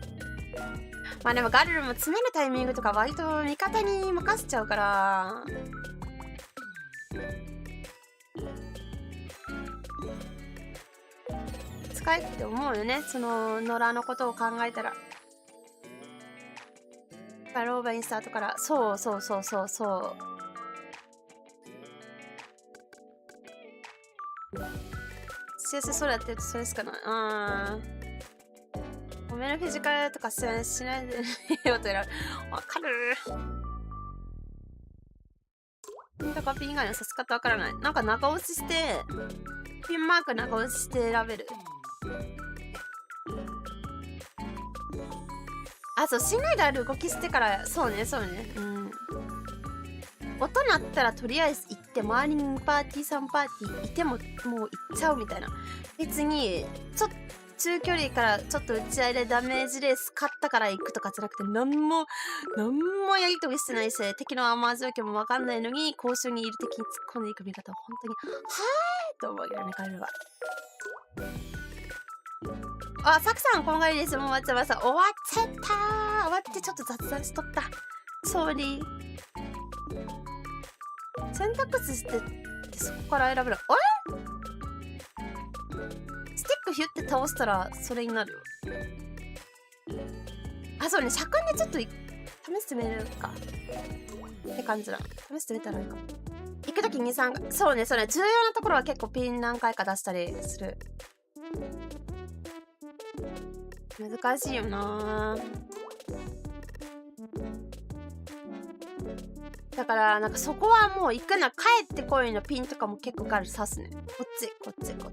まあでもガルルも詰めるタイミングとか割と味方に任せちゃうから。使えって思うよね、その野良のことを考えたら。ローバインスタートから、そう。CS そうやってるとそれしかない。ごめん、フィジカルとかしないでよとやる。わかる。ピンとかピン以外のさせ方わからない。なんか中押しして、ピンマーク中押しして選べる。あ、そう、信頼である動きしてから、そうね。音鳴ったらとりあえず行って、周りに2パーティー3パーティーいてももう行っちゃうみたいな。別に中距離からちょっと打ち合いでダメージレース勝ったから行くとかじゃなくて、何もやりとりしてないし、敵のアーマー状況も分かんないのに交渉にいる敵に突っ込んでいく見方は本当にはーいと思うよね、彼は。あ、サクさんこんがりです。もう終わっちゃいました。終わっちゃったー。終わってちょっと雑談しとった。ソーリー。選択肢してそこから選べる。あれスティックヒュって倒したらそれになるよ。あ、そうね、車間でちょっと試してみるかって感じだ。試してみたらいいかも。行くとき2、3回。そうね、重要なところは結構ピン何回か出したりする。難しいよな。だからなんかそこはもう行くな、帰ってこいのピンとかも結構ガル刺すね。こっちみたい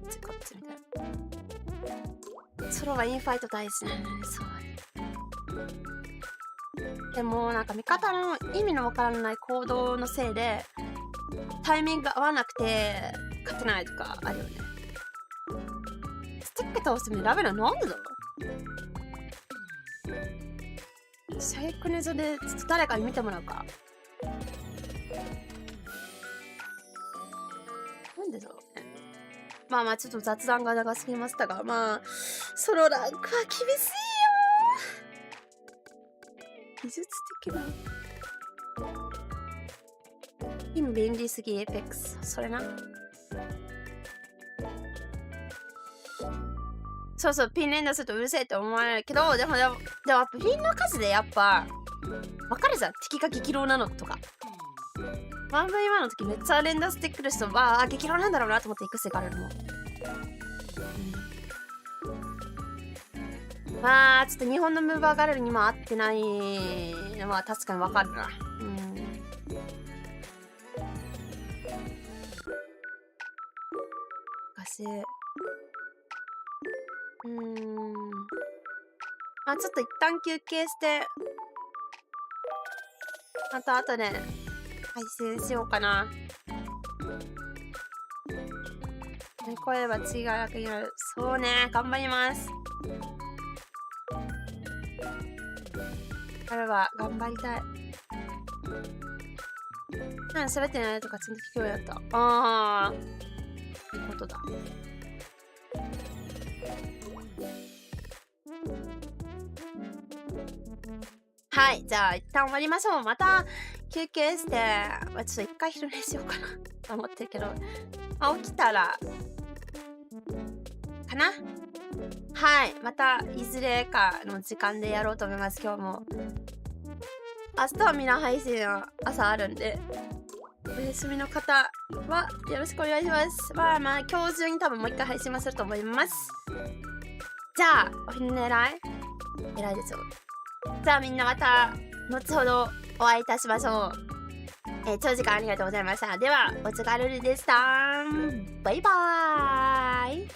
な。ソロはインファイト大事ね。そうね。でもなんか味方の意味のわからない行動のせいでタイミング合わなくて勝てないとかあるよね。スティック倒しても選べるのなんでだろう。シェイクネゾでちょっと誰かに見てもらうか。なんでだろうね。まあちょっと雑談が長すぎましたが、ソロランクは厳しいよ。技術的な今便利すぎ。エイペックスそれな。そうピン連打するとうるせえって思われるけど、でもやっぱピンの数でやっぱわかるじゃん、敵が激浪なのとか。1v1 の時めっちゃ連打してくる人は激浪なんだろうなと思って行くせがあるのも、ちょっと日本のムーバーガルルにも合ってないのは確かにわかるな。ちょっと一旦休憩してまた後で配信しようかな。乗り越えれば次が楽になる。そうね、頑張ります。彼は頑張りたい。喋ってないとかちゃんと聞くようやった。そういうことだ。はい、じゃあ一旦終わりましょう。また休憩して、ちょっと一回昼寝しようかなと思ってるけど、起きたらかな。はい、またいずれかの時間でやろうと思います。今日も明日はミラー配信は朝あるんで、お休みの方はよろしくお願いします。今日中に多分もう一回配信もすると思います。じゃあお昼寝偉いですよ。じゃあみんなまた後ほどお会いいたしましょう。長時間ありがとうございました。ではお疲れ様でした。バイバーイ。